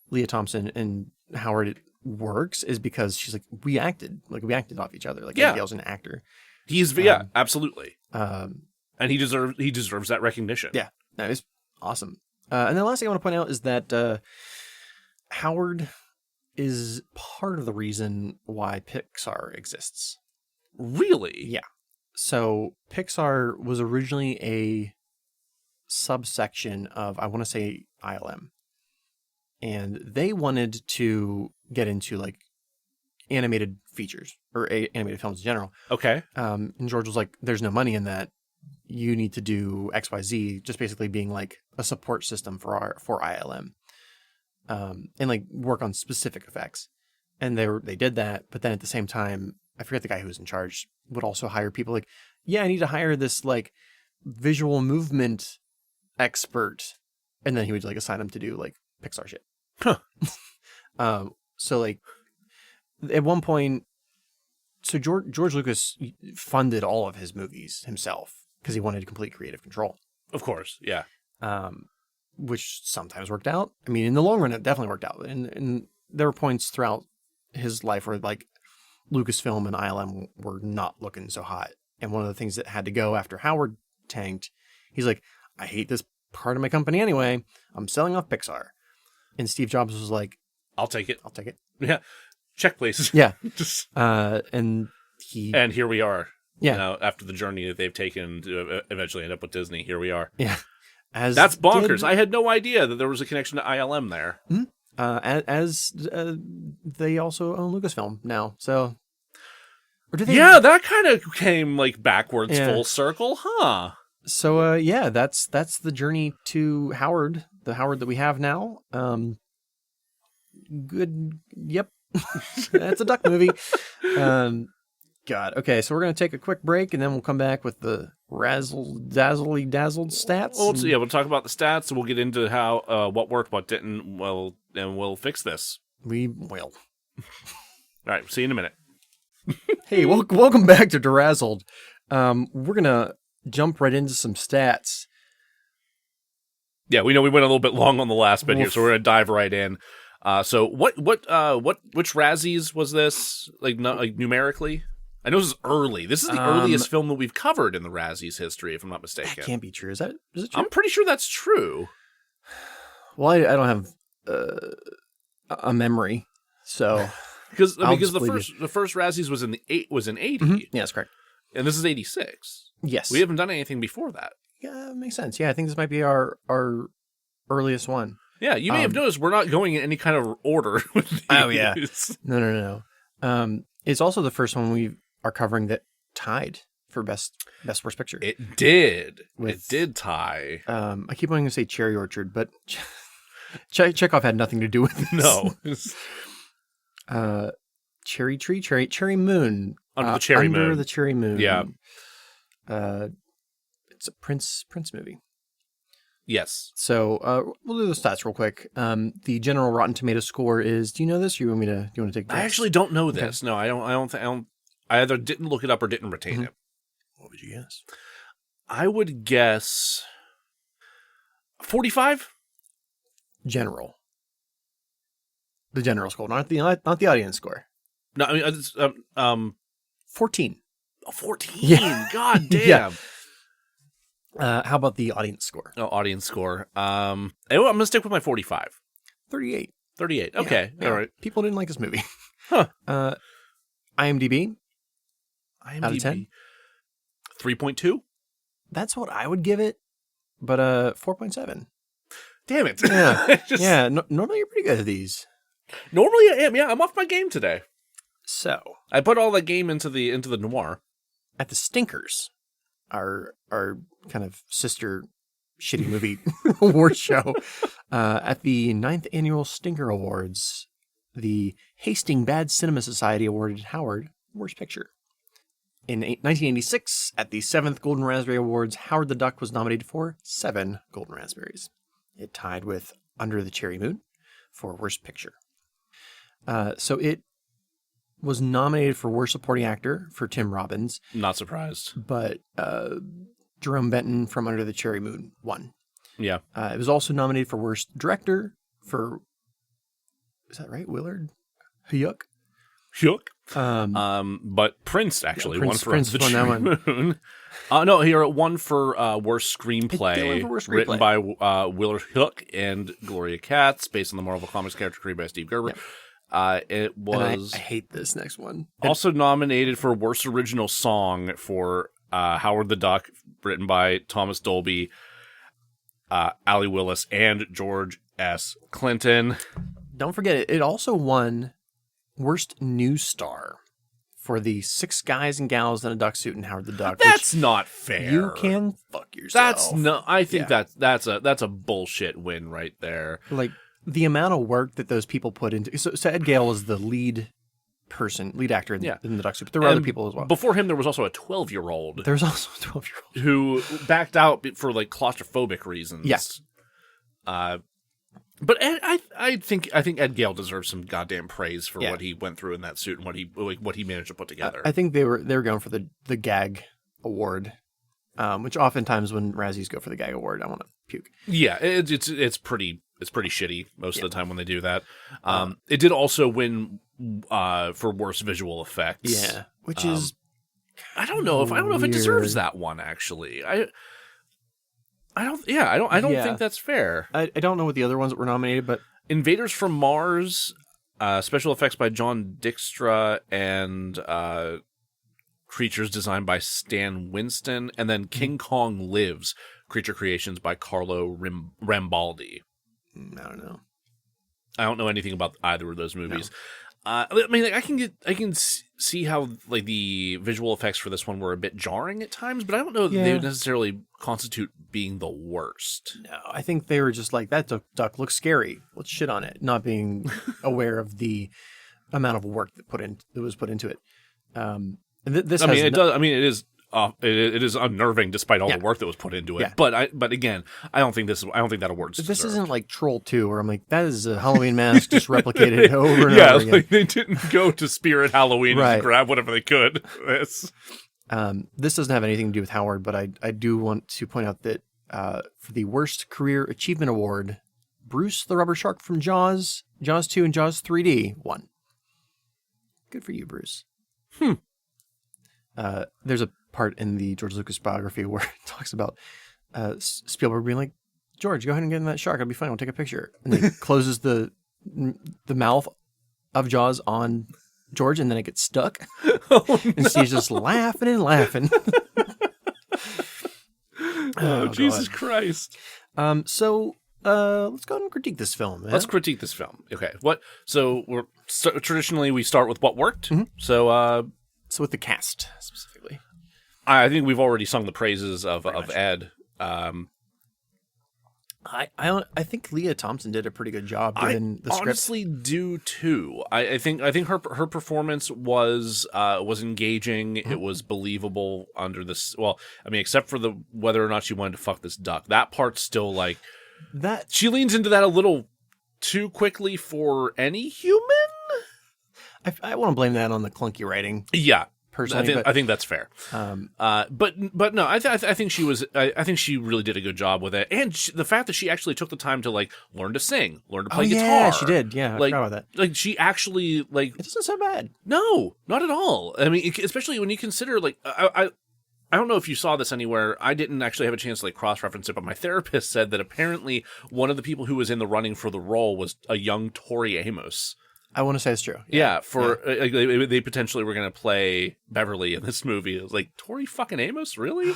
Leah Thompson and Howard works is because she's like, we acted off each other. Like Ed Gale's an actor. He's absolutely. And he deserves that recognition. Yeah, that is awesome. And the last thing I want to point out is that Howard is part of the reason why Pixar exists. Really? Yeah. So Pixar was originally a subsection of, I want to say, ILM. And they wanted to get into like animated features or animated films in general. Okay. And George was like, there's no money in that. You need to do XYZ, just basically being like a support system for ILM. And like work on specific effects. And they did that, but then at the same time, I forget the guy who was in charge, would also hire people like, yeah, I need to hire this like visual movement expert. And then he would like assign them to do like Pixar shit. Huh. So like at one point, so George Lucas funded all of his movies himself because he wanted complete creative control. Of course, yeah. Which sometimes worked out. I mean, in the long run, it definitely worked out. And there were points throughout his life where like Lucasfilm and ILM were not looking so hot. And one of the things that had to go after Howard tanked, he's like, I hate this part of my company anyway. I'm selling off Pixar. And Steve Jobs was like, I'll take it. Yeah. Check, please. Yeah. Just and here we are. Yeah. Now, after the journey that they've taken to eventually end up with Disney, here we are. Yeah. That's bonkers. I had no idea that there was a connection to ILM there. Mm-hmm. as they also own Lucasfilm now. So, or do they? Yeah, that kind of came like backwards Yeah. full circle, huh? So, yeah, that's the journey to Howard, the Howard that we have now. Good. Yep. That's a duck movie. God. Okay, so we're going to take a quick break, and then we'll come back with the dazzled stats. Well, yeah, we'll talk about the stats, and we'll get into how what worked, what didn't, well, and we'll fix this. We will. All right, see you in a minute. Hey, welcome back to DeRazzled. We're going to jump right into some stats. Yeah, we know we went a little bit long on the last bit here, so we're going to dive right in. So which Razzies was this, like numerically? I know this is early. This is the earliest film that we've covered in the Razzies history, if I'm not mistaken. That can't be true. Is it true? I'm pretty sure that's true. Well, I don't have a memory, so because the first Razzies was in 80. Mm-hmm. Yeah, that's correct. And this is 86. Yes, we haven't done anything before that. Yeah, it makes sense. Yeah, I think this might be our earliest one. Yeah, you may have noticed we're not going in any kind of order with these. Oh yeah, no. It's also the first one we are covering that tied for best worst picture. It did. It did tie. I keep wanting to say Cherry Orchard, but Chekhov had nothing to do with this. No. Cherry Tree, Cherry Moon. Under the Cherry Moon. Under the Cherry Moon. Yeah. It's a Prince movie. Yes. So we'll do the stats real quick. The general Rotten Tomato score is. Do you know this? Or you want me to? Do you want to take? I actually don't know this. Okay. No, I don't. I either didn't look it up or didn't retain it. What would you guess? I would guess 45. General. The general score, not the audience score. No, I mean it's 14. Oh, 14. Yeah. God damn. Yeah. How about the audience score? Oh, audience score. I'm going to stick with my 45. 38. 38. Okay. Yeah. All right. People didn't like this movie. Huh. IMDb. Out of 10? 3.2? That's what I would give it, but 4.7. Damn it. Yeah. Normally you're pretty good at these. Normally I am. Yeah, I'm off my game today. So I put all that game into the noir. At the Stinkers, our kind of sister shitty movie award show, at the 9th annual Stinker Awards, the Hastings Bad Cinema Society awarded Howard Worst Picture. In 1986, at the 7th Golden Raspberry Awards, Howard the Duck was nominated for 7 Golden Raspberries. It tied with Under the Cherry Moon for Worst Picture. So it was nominated for Worst Supporting Actor for Tim Robbins. Not surprised. But Jerome Benton from Under the Cherry Moon won. Yeah. It was also nominated for Worst Director for, is that right, Willard Huyck? But Prince actually won for Prince the won that one. Moon. No, here it won for Worst Screenplay, written by Willard Huyck and Gloria Katz, based on the Marvel Comics character created by Steve Gerber. Yep. It was. I hate this next one. Also nominated for Worst Original Song for Howard the Duck, written by Thomas Dolby, Allie Willis, and George S. Clinton. Don't forget it. It also won Worst New Star for the 6 Guys and Gals in a Duck Suit and Howard the Duck. That's not fair. You can fuck yourself. That's no. I think that's a bullshit win right there. Like the amount of work that those people put into. So Ed Gale was the lead actor in the Duck Suit, but there were other people as well. Before him, there was also a 12-year-old. There was also a 12-year-old who backed out for like claustrophobic reasons. Yes. But I think Ed Gale deserves some goddamn praise for what he went through in that suit and what he managed to put together. I think they were going for the gag award, which oftentimes when Razzies go for the gag award, I want to puke. Yeah, it's pretty shitty most of the time when they do that. It did also win for worst visual effects. Yeah, which is I don't know if it deserves that one actually. I don't think that's fair. I don't know what the other ones that were nominated, but Invaders from Mars, special effects by John Dykstra, and creatures designed by Stan Winston, and then King Kong Lives, creature creations by Carlo Rambaldi. I don't know. I don't know anything about either of those movies. I mean, like, I can see how like the visual effects for this one were a bit jarring at times, but I don't know that they would necessarily constitute being the worst. No, I think they were just like, that duck looks scary. Let's shit on it, not being aware of the amount of work that was put into it. It is. It is unnerving despite all the work that was put into it. Yeah. But again, I don't think that award's deserved. This isn't like Troll 2 where I'm like, that is a Halloween mask just replicated over and over again. Like they didn't go to Spirit Halloween and grab whatever they could. This doesn't have anything to do with Howard, but I do want to point out that for the Worst Career Achievement Award, Bruce the Rubber Shark from Jaws, Jaws 2, and Jaws 3D won. Good for you, Bruce. There's a part in the George Lucas biography where it talks about Spielberg being like, George, go ahead and get in that shark. It'll be fine. We'll take a picture. And he closes the mouth of Jaws on George, and then it gets stuck. And Steve's just laughing and laughing. Jesus Christ. So let's go ahead and critique this film. Man. Let's critique this film. Okay. Traditionally we start with what worked. Mm-hmm. So with the cast specifically. I think we've already sung the praises of Ed. I think Leah Thompson did a pretty good job given the script. I honestly do too. I think her performance was engaging. Mm-hmm. It was believable under this. Well, I mean, except for the whether or not she wanted to fuck this duck. That part's still like that. She leans into that a little too quickly for any human. I want to blame that on the clunky writing. Yeah. Personally, I think that's fair. But no, I think she was. I think she really did a good job with it, and the fact that she actually took the time to like learn to sing, learn to play guitar. Yeah, she did. Yeah, I forgot about that. Like she actually like. It doesn't sound bad. No, not at all. I mean, especially when you consider like I don't know if you saw this anywhere. I didn't actually have a chance to like cross-reference it, but my therapist said that apparently one of the people who was in the running for the role was a young Tori Amos. I want to say it's true. Yeah, they potentially were going to play Beverly in this movie. It was like, Tori fucking Amos? Really?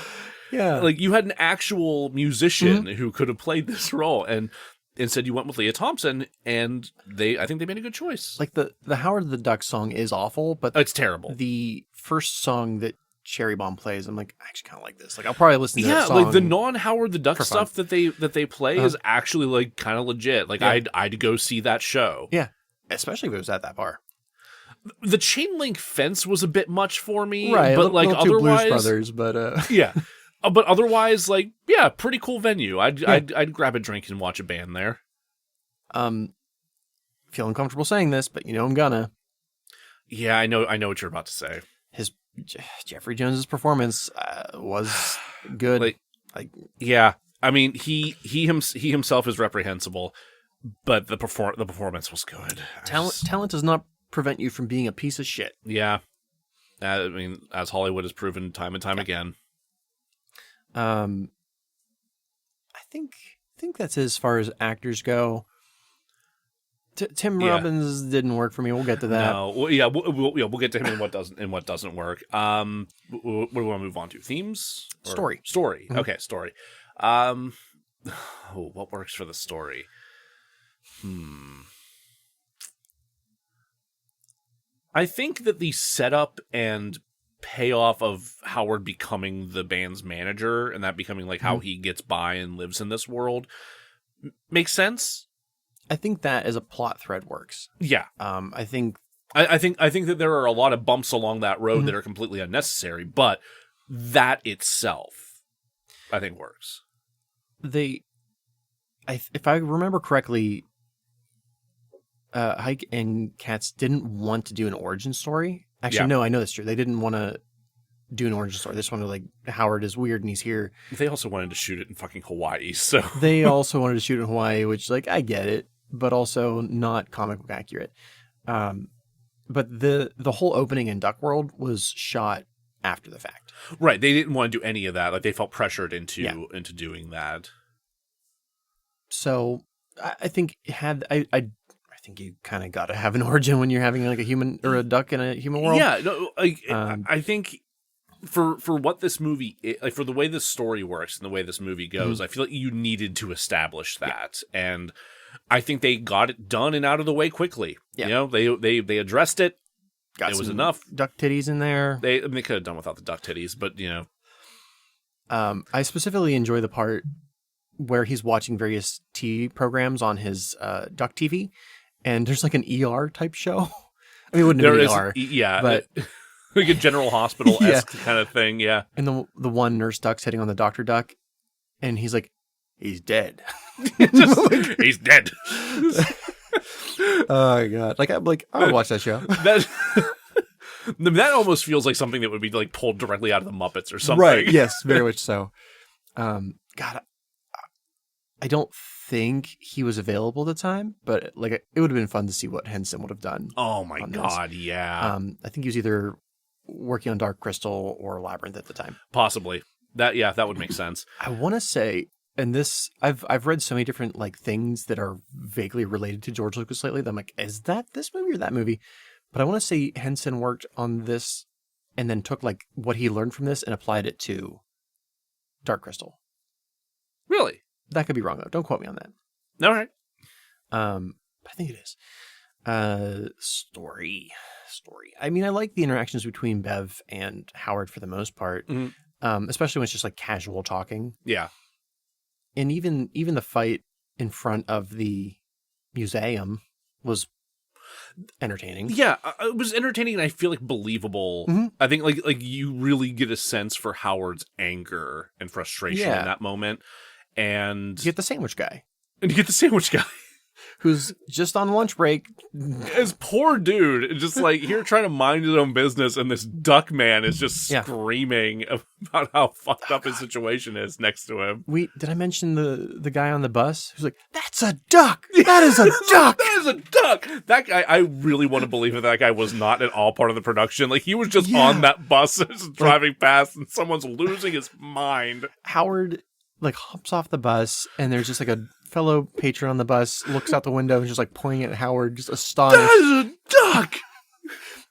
Yeah. Like, you had an actual musician who could have played this role, and instead you went with Leah Thompson, and I think they made a good choice. Like, the Howard the Duck song is awful, but... It's terrible. The first song that Cherry Bomb plays, I'm like, I actually kind of like this. Like, I'll probably listen to that song. Yeah, like, the non-Howard the Duck stuff that they play is actually, like, kind of legit. Like, I'd go see that show. Yeah. Especially if it was at that bar. The chain link fence was a bit much for me, right? But like otherwise, Blues Brothers, but yeah. But otherwise, like pretty cool venue. I'd grab a drink and watch a band there. Feel uncomfortable saying this, but you know I'm gonna. Yeah, I know what you're about to say. His Jeffrey Jones's performance was good. Yeah. I mean, he himself is reprehensible. But the performance was good. Talent does not prevent you from being a piece of shit. Yeah. I mean, as Hollywood has proven time and time again. I think that's as far as actors go. Tim Robbins didn't work for me. We'll get to that. No. Well, we'll get to him and what doesn't work. What do we want to move on to? Themes? Story. Mm-hmm. Okay, story. What works for the story? I think that the setup and payoff of Howard becoming the band's manager and that becoming like how he gets by and lives in this world makes sense. I think that as a plot thread works. Yeah. I think that there are a lot of bumps along that road that are completely unnecessary, but that itself I think works. If I remember correctly, Hike and Katz didn't want to do an origin story. Actually, no, I know that's true. They didn't want to do an origin story. They just wanted to, like, Howard is weird and he's here. They also wanted to shoot it in fucking Hawaii, so... They also wanted to shoot in Hawaii, which, like, I get it, but also not comic book accurate. But the whole opening in Duck World was shot after the fact. Right, they didn't want to do any of that. Like, they felt pressured into doing that. So, I think I think you kind of got to have an origin when you're having like a human or a duck in a human world. Yeah, no, I think for what this movie, like for the way this story works and the way this movie goes, I feel like you needed to establish that. And I think they got it done and out of the way quickly. Yeah. You know, they addressed it. Got it was some enough. duck titties in there. They could have done without the duck titties, but you know. I specifically enjoy the part where he's watching various TV programs on his duck TV, and there's like an ER type show. I mean, it wouldn't There be is, ER, yeah, but like a general hospital-esque kind of thing, yeah. And the one nurse duck's hitting on the doctor duck, and he's like, he's dead. He's dead. Oh my god! Like I would watch that show. That almost feels like something that would be like pulled directly out of the Muppets or something. Right? Yes, very much so. God, I don't think he was available at the time, but like it would have been fun to see what Henson would have done. Oh my god, yeah. I think he was either working on Dark Crystal or Labyrinth at the time. Possibly. That would make sense. I want to say, and this I've read so many different like things that are vaguely related to George Lucas lately that I'm like, is that this movie or that movie? But I want to say Henson worked on this and then took like what he learned from this and applied it to Dark Crystal. Really? That could be wrong though. Don't quote me on that. All right. I think it is. Story. I mean, I like the interactions between Bev and Howard for the most part, especially when it's just like casual talking. Yeah. And even the fight in front of the museum was entertaining. Yeah, it was entertaining and I feel like believable. Mm-hmm. I think like you really get a sense for Howard's anger and frustration in that moment. And you get the sandwich guy. Who's just on lunch break. This poor dude, just like here trying to mind his own business, and this duck man is just screaming about how fucked up his situation is next to him. Did I mention the guy on the bus who's like, "That's a duck! That is a duck! That is a duck!" That guy, I really want to believe that guy was not at all part of the production. Like he was just on that bus, just driving past, and someone's losing his mind. Howard like hops off the bus, and there's just like a fellow patron on the bus looks out the window and just like pointing at Howard, just astonished. That is a duck!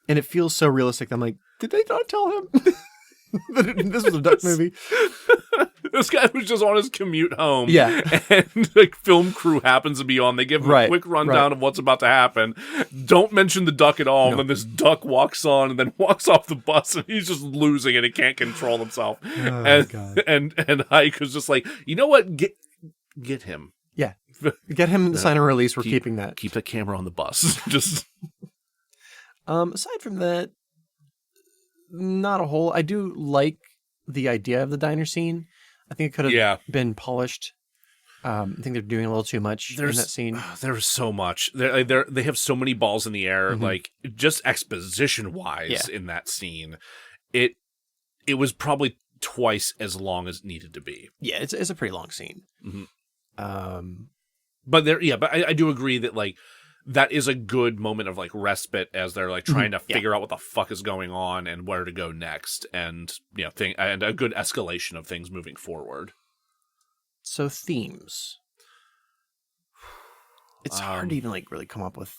And it feels so realistic. I'm like, did they not tell him that this was a duck movie? This guy was just on his commute home. Yeah. And like film crew happens to be on. They give him a quick rundown of what's about to happen. Don't mention the duck at all. No. And then this duck walks on and then walks off the bus and he's just losing and he can't control himself. God. And Ike was just like, you know what? Get him. Yeah. Get him to sign a release. We're keeping that. Keep the camera on the bus. Just aside from that, not a whole. I do like the idea of the diner scene. I think it could have been polished. I think they're doing a little too much in that scene. There's so much. They have so many balls in the air, like just exposition wise in that scene. It was probably twice as long as it needed to be. Yeah, it's a pretty long scene. But I do agree that like that is a good moment of like respite as they're like trying to figure out what the fuck is going on and where to go next, and and a good escalation of things moving forward. So themes. It's hard to even like really come up with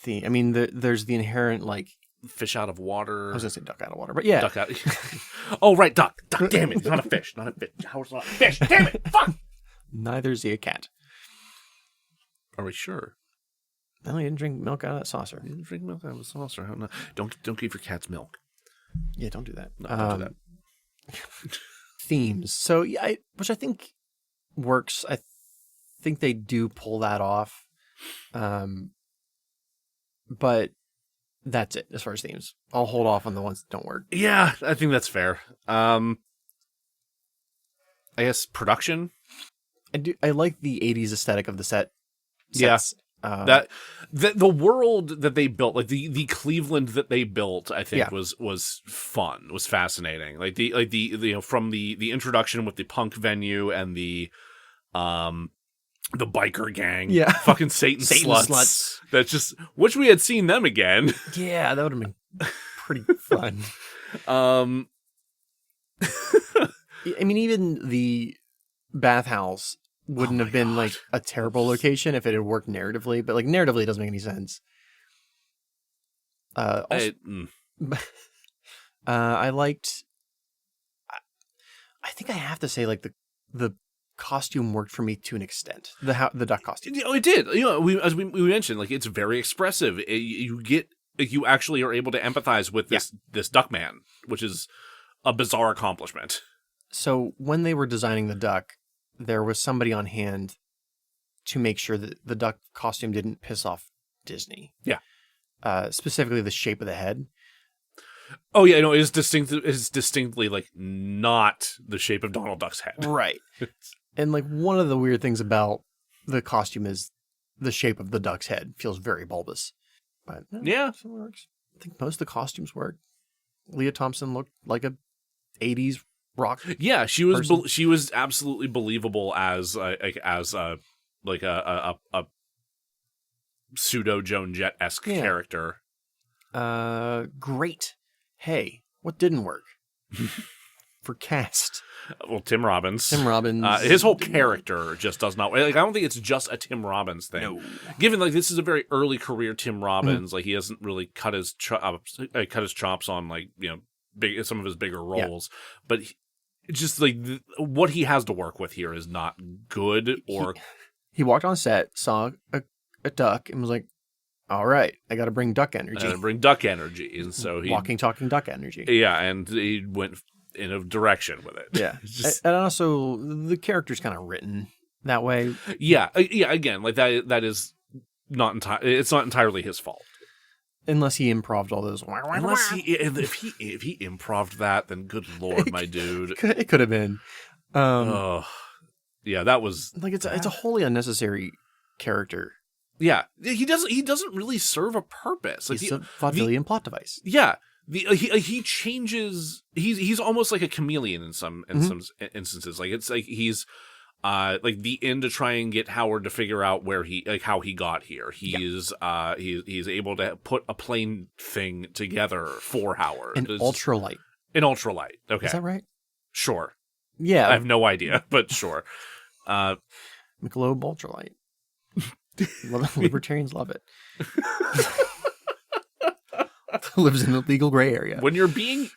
theme. I mean, there's the inherent like fish out of water. I was gonna say duck out of water, but yeah, duck out. Oh right, duck. Damn it, not a fish. Howard's not a fish. Damn it, fuck. Neither is he a cat. Are we sure? No, he didn't drink milk out of that saucer. He didn't drink milk out of a saucer. Don't give your cats milk. Yeah, don't do that. No, don't do that. Themes. So yeah, which I think works. I think they do pull that off. But that's it as far as themes. I'll hold off on the ones that don't work. Yeah, I think that's fair. I guess production. I like the 80s aesthetic of the sets. Yeah. That the world that they built, like the Cleveland that they built, I think was fun, was fascinating. Like the from the introduction with the punk venue and the biker gang, fucking Satan sluts. That's just wish we had seen them again. Yeah, that would have been pretty fun. I mean, even the bathhouse wouldn't have been like a terrible location if it had worked narratively, but like narratively it doesn't make any sense. I liked, I think I have to say like the costume worked for me to an extent. The duck costume. It did. As we mentioned, like it's very expressive. You actually are able to empathize with this duck man, which is a bizarre accomplishment. So when they were designing the duck, there was somebody on hand to make sure that the duck costume didn't piss off Disney. Yeah. Specifically the shape of the head. Oh yeah, no, it's distinctly like not the shape of Donald Duck's head. Right. And like one of the weird things about the costume is the shape of the duck's head feels very bulbous. But yeah, it works. I think most of the costumes work. Leah Thompson looked like a 80s rock. Yeah, she was absolutely believable as a pseudo Joan Jett-esque character. Great. Hey, what didn't work? For cast. Well, Tim Robbins. His whole character just does not. Like, I don't think it's just a Tim Robbins thing. No. Given like this is a very early career Tim Robbins, like he hasn't really cut his chops on like some of his bigger roles, but just like what he has to work with here is not good. Or he walked on set, saw a duck, and was like, "All right, I got to bring duck energy." And so he walking, talking duck energy. Yeah, and he went in a direction with it. Yeah, and also the character's kind of written that way. Yeah. Again, like that is not it's not entirely his fault. Unless he improv'd all those. If he improv'd that, then good lord, my dude, it could have been. Yeah, that was like it's a wholly unnecessary character. Yeah, he doesn't really serve a purpose. Like he's a vaudevillian plot device. Yeah, he changes. He's almost like a chameleon in some instances. Like it's like he's like the end to try and get Howard to figure out how he got here. He's able to put a plane thing together for Howard. An ultralight. Okay, is that right? Sure. Yeah, I have no idea, but sure. Michelob ultralight. Libertarians love it. Lives in the legal gray area. When you're living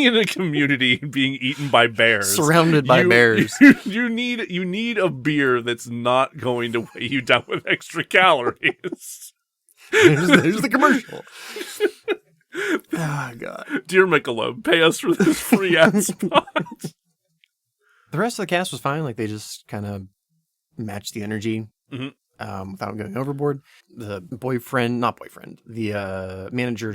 in a community and being eaten by bears, surrounded by bears, you need a beer that's not going to weigh you down with extra calories. There's the commercial. Oh God, dear Michelob, pay us for this free ad spot. The rest of the cast was fine. Like they just kind of matched the energy. Mm-hmm. Without going overboard. The manager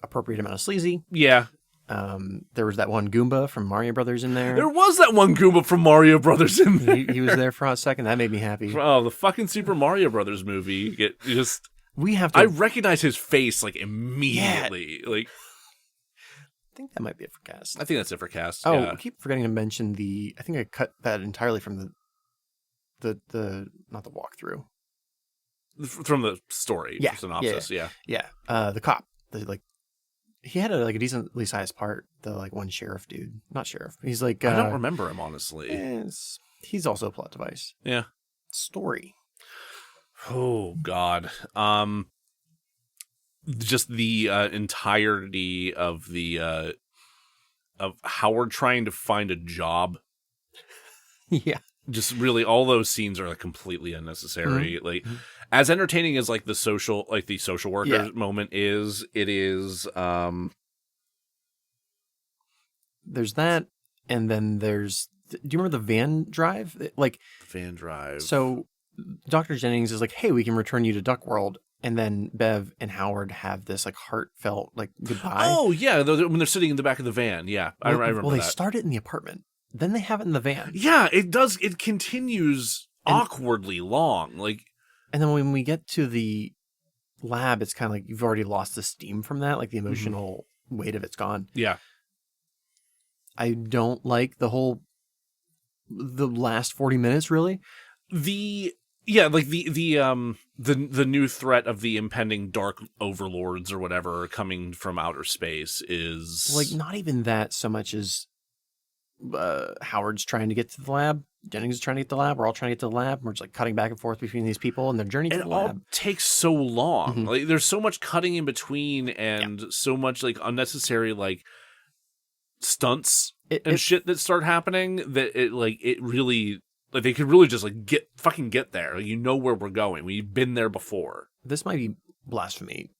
appropriate amount of sleazy. Yeah. There was that one Goomba from Mario Brothers in there. There was that one Goomba from Mario Brothers in there. He was there for a second. That made me happy. Oh, the fucking Super Mario Brothers movie. I recognize his face like immediately. Yeah. Like, I think that might be it for cast. I think that's it for cast. Oh, yeah. I keep forgetting to mention I think I cut that entirely from the not the walkthrough, from the story synopsis. Yeah. The cop, he had a decently sized part. The one sheriff dude, not sheriff. He's like I don't remember him honestly. He's also a plot device. Yeah. Story. Oh God. Just the entirety of the of Howard trying to find a job. Yeah. Just really, all those scenes are completely unnecessary. Mm-hmm. Like, as entertaining as the social worker moment is, it is. There's that, and then there's. Do you remember the van drive? Van drive. So, Dr. Jennings is like, "Hey, we can return you to Duck World," and then Bev and Howard have this heartfelt goodbye. Oh yeah, when they're sitting in the back of the van. Yeah, I remember. Well, they that. start it in the apartment. Then they have it in the van. Yeah, it does. It continues awkwardly long. And then when we get to the lab, it's kind of you've already lost the steam from that. The emotional weight of it's gone. Yeah. I don't like the last 40 minutes, really. The new threat of the impending dark overlords or whatever coming from outer space is not even that so much as Howard's trying to get to the lab, Jennings is trying to get to the lab, we're all trying to get to the lab, we're just cutting back and forth between these people and their journey to the lab. It all takes so long. Mm-hmm. There's so much cutting in between and so much unnecessary stunts and shit that start happening that it really like they could really just like get there. Like, you know where we're going. We've been there before. This might be blasphemy,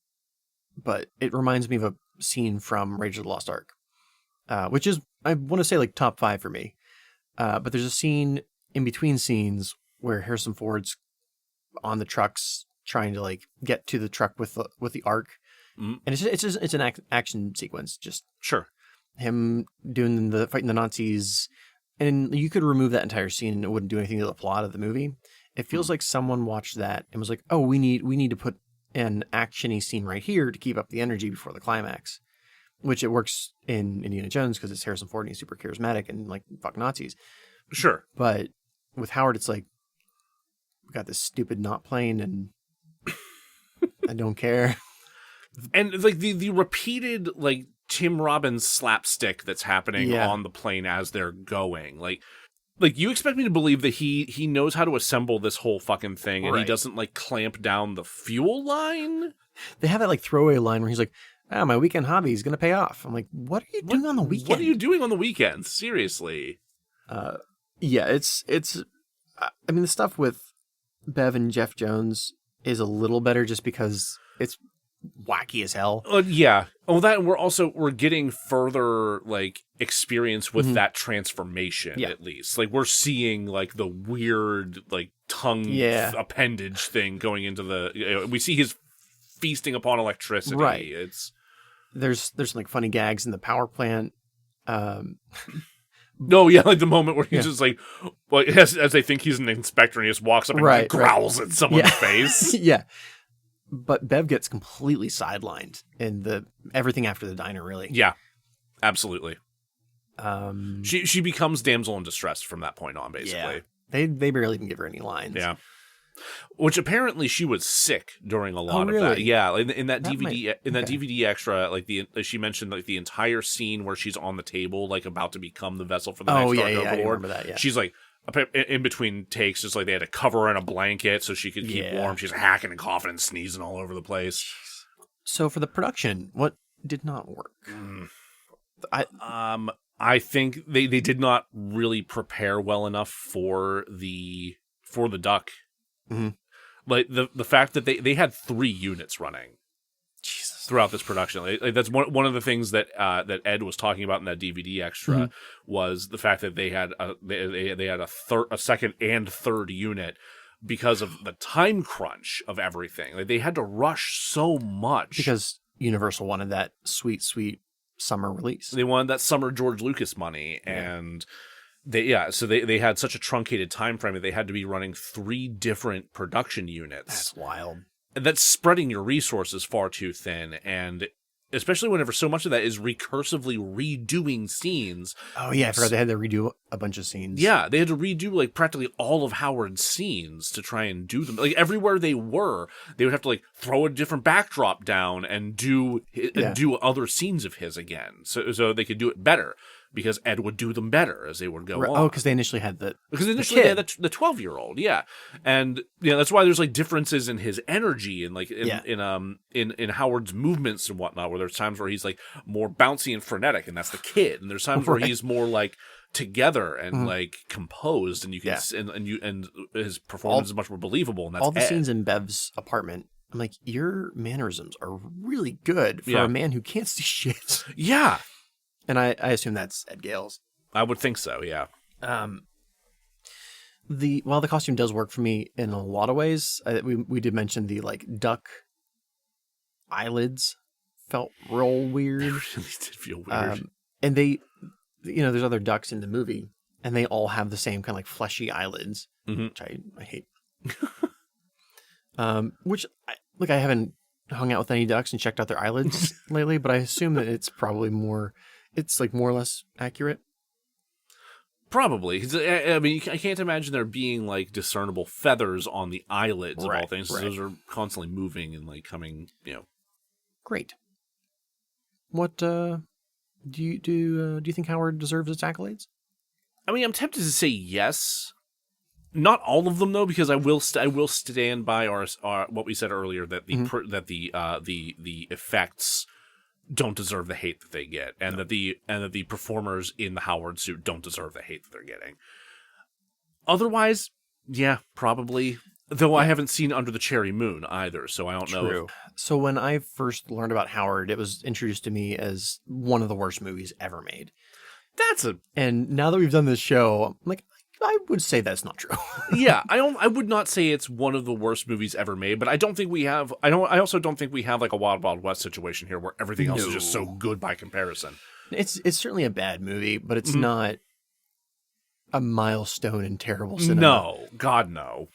but it reminds me of a scene from Raiders of the Lost Ark, which is, I want to say, like top 5 for me. But there's a scene in between scenes where Harrison Ford's on the trucks trying to like get to the truck with the Ark, and it's an action sequence, just sure him doing the fighting the Nazis, and you could remove that entire scene and it wouldn't do anything to the plot of the movie. It feels like someone watched that and was like, "Oh, we need to put an actiony scene right here to keep up the energy before the climax," which it works in Indiana Jones because it's Harrison Ford and he's super charismatic and like fuck Nazis. Sure, but with Howard, it's like we got this stupid not plane and I don't care. And like the repeated like Tim Robbins slapstick that's happening on the plane as they're going, like you expect me to believe that he knows how to assemble this whole fucking thing, and he doesn't like clamp down the fuel line. They have that like throwaway line where he's like, "Oh, my weekend hobby is gonna pay off." I'm like, "What are you doing on the weekend? What are you doing on the weekends? Seriously." Yeah, it's. I mean, the stuff with Bev and Jeff Jones is a little better just because it's wacky as hell. Yeah. Oh, that, and we're getting further like experience with that transformation, at least. Like, we're seeing like the weird like tongue appendage thing going into the. We see his feasting upon electricity. Right. It's there's like funny gags in the power plant. No, yeah, like the moment where he's just like as they think he's an inspector, and he just walks up and like, growls at someone's face. Yeah. But Bev gets completely sidelined in everything after the diner, really. Yeah, absolutely. She becomes damsel in distress from that point on, basically. Yeah. They barely even give her any lines. Yeah. Which apparently she was sick during a lot of that. Yeah, in that DVD DVD extra, like she mentioned like the entire scene where she's on the table, like about to become the vessel for the next Dark Overlord. I remember that, yeah. She's like in between takes, just like they had to cover her in a blanket so she could keep warm. She's hacking and coughing and sneezing all over the place. So for the production, what did not work? I think they did not really prepare well enough for the duck. Mm-hmm. Like the fact that they had 3 units running throughout this production. Like that's one of the things that Ed was talking about in that DVD extra was the fact that they had a second and third unit because of the time crunch of everything. Like, they had to rush so much because Universal wanted that sweet summer release. They wanted that summer George Lucas money, and so they had such a truncated time frame that they had to be running 3 different production units. That's wild. And that's spreading your resources far too thin, and especially whenever so much of that is recursively redoing scenes. Oh yeah, I forgot they had to redo a bunch of scenes. Yeah, they had to redo like practically all of Howard's scenes to try and do them. Like, everywhere they would have to like throw a different backdrop down and do other scenes of his again, so they could do it better. Because Ed would do them better as they would go on. Oh, because they initially had they had the 12-year-old, yeah, and that's why there's like differences in his energy and like in Howard's movements and whatnot. Where there's times where he's like more bouncy and frenetic, and that's the kid, and there's times where he's more like together and like composed, and you can and his performance is much more believable. And that's all the Ed. Scenes in Bev's apartment. I'm like, your mannerisms are really good for a man who can't see shit. Yeah. And I assume that's Ed Gales. I would think so, yeah. While the costume does work for me in a lot of ways, we did mention the like duck eyelids felt real weird. They really did feel weird. And they, there's other ducks in the movie, and they all have the same kind of like fleshy eyelids, which I hate. Which I haven't hung out with any ducks and checked out their eyelids lately, but I assume that it's probably more. It's like more or less accurate. Probably. I mean, I can't imagine there being like discernible feathers on the eyelids of all things. Right. Those are constantly moving and like coming, Great. What do you think Howard deserves its accolades? I mean, I'm tempted to say yes. Not all of them though, because I will stand by our what we said earlier that the effects don't deserve the hate that they get, and that the performers in the Howard suit don't deserve the hate that they're getting. Otherwise, yeah, probably. Though I haven't seen Under the Cherry Moon either, so I don't know. So when I first learned about Howard, it was introduced to me as one of the worst movies ever made. And now that we've done this show, I'm like, I would say that's not true. Yeah, I would not say it's one of the worst movies ever made, but I don't think we have. I also don't think we have like a Wild Wild West situation here where everything else is just so good by comparison. It's certainly a bad movie, but it's not a milestone in terrible cinema. No, God no.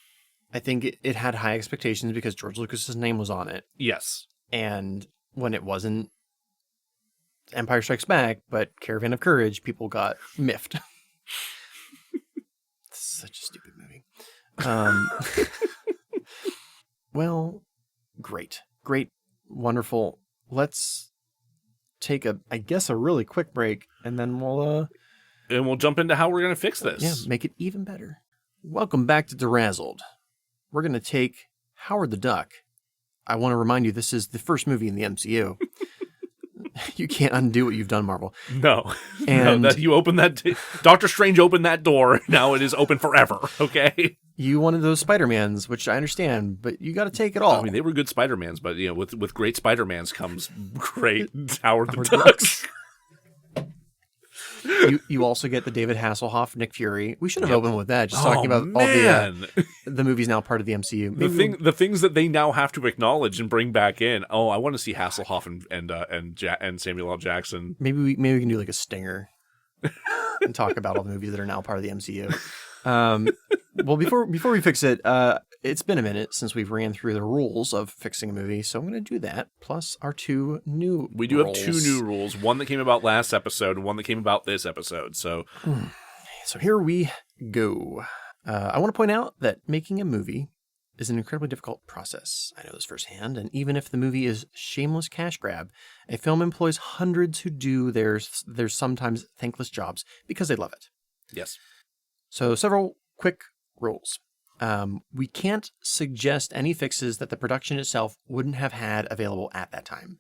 I think it had high expectations because George Lucas's name was on it. Yes, and when it wasn't Empire Strikes Back, but Caravan of Courage, people got miffed. Such a stupid movie. Well, great, wonderful. Let's take a really quick break, and then we'll jump into how we're going to fix this. Yeah, make it even better. Welcome back to DeRazzled. We're going to take Howard the Duck. I want to remind you, this is the first movie in the MCU. You can't undo what you've done, Marvel. No. And no, you open that. Doctor Strange opened that door. Now it is open forever. Okay. You wanted those Spider-Mans, which I understand, but you got to take it all. I mean, they were good Spider-Mans, but with great Spider-Mans comes great Howard the Ducks. You also get the David Hasselhoff, Nick Fury. We should have opened with that, just talking about all the movies now part of the MCU. The things that they now have to acknowledge and bring back in. Oh, I want to see Hasselhoff and Samuel L. Jackson. Maybe we can do like a stinger and talk about all the movies that are now part of the MCU. Well, before we fix it, it's been a minute since we've ran through the rules of fixing a movie, so I'm going to do that, plus our two new We do have two new rules, one that came about last episode, and one that came about this episode, so... So here we go. I want to point out that making a movie is an incredibly difficult process. I know this firsthand, and even if the movie is shameless cash grab, a film employs hundreds who do their sometimes thankless jobs because they love it. Yes. So several quick rules. We can't suggest any fixes that the production itself wouldn't have had available at that time.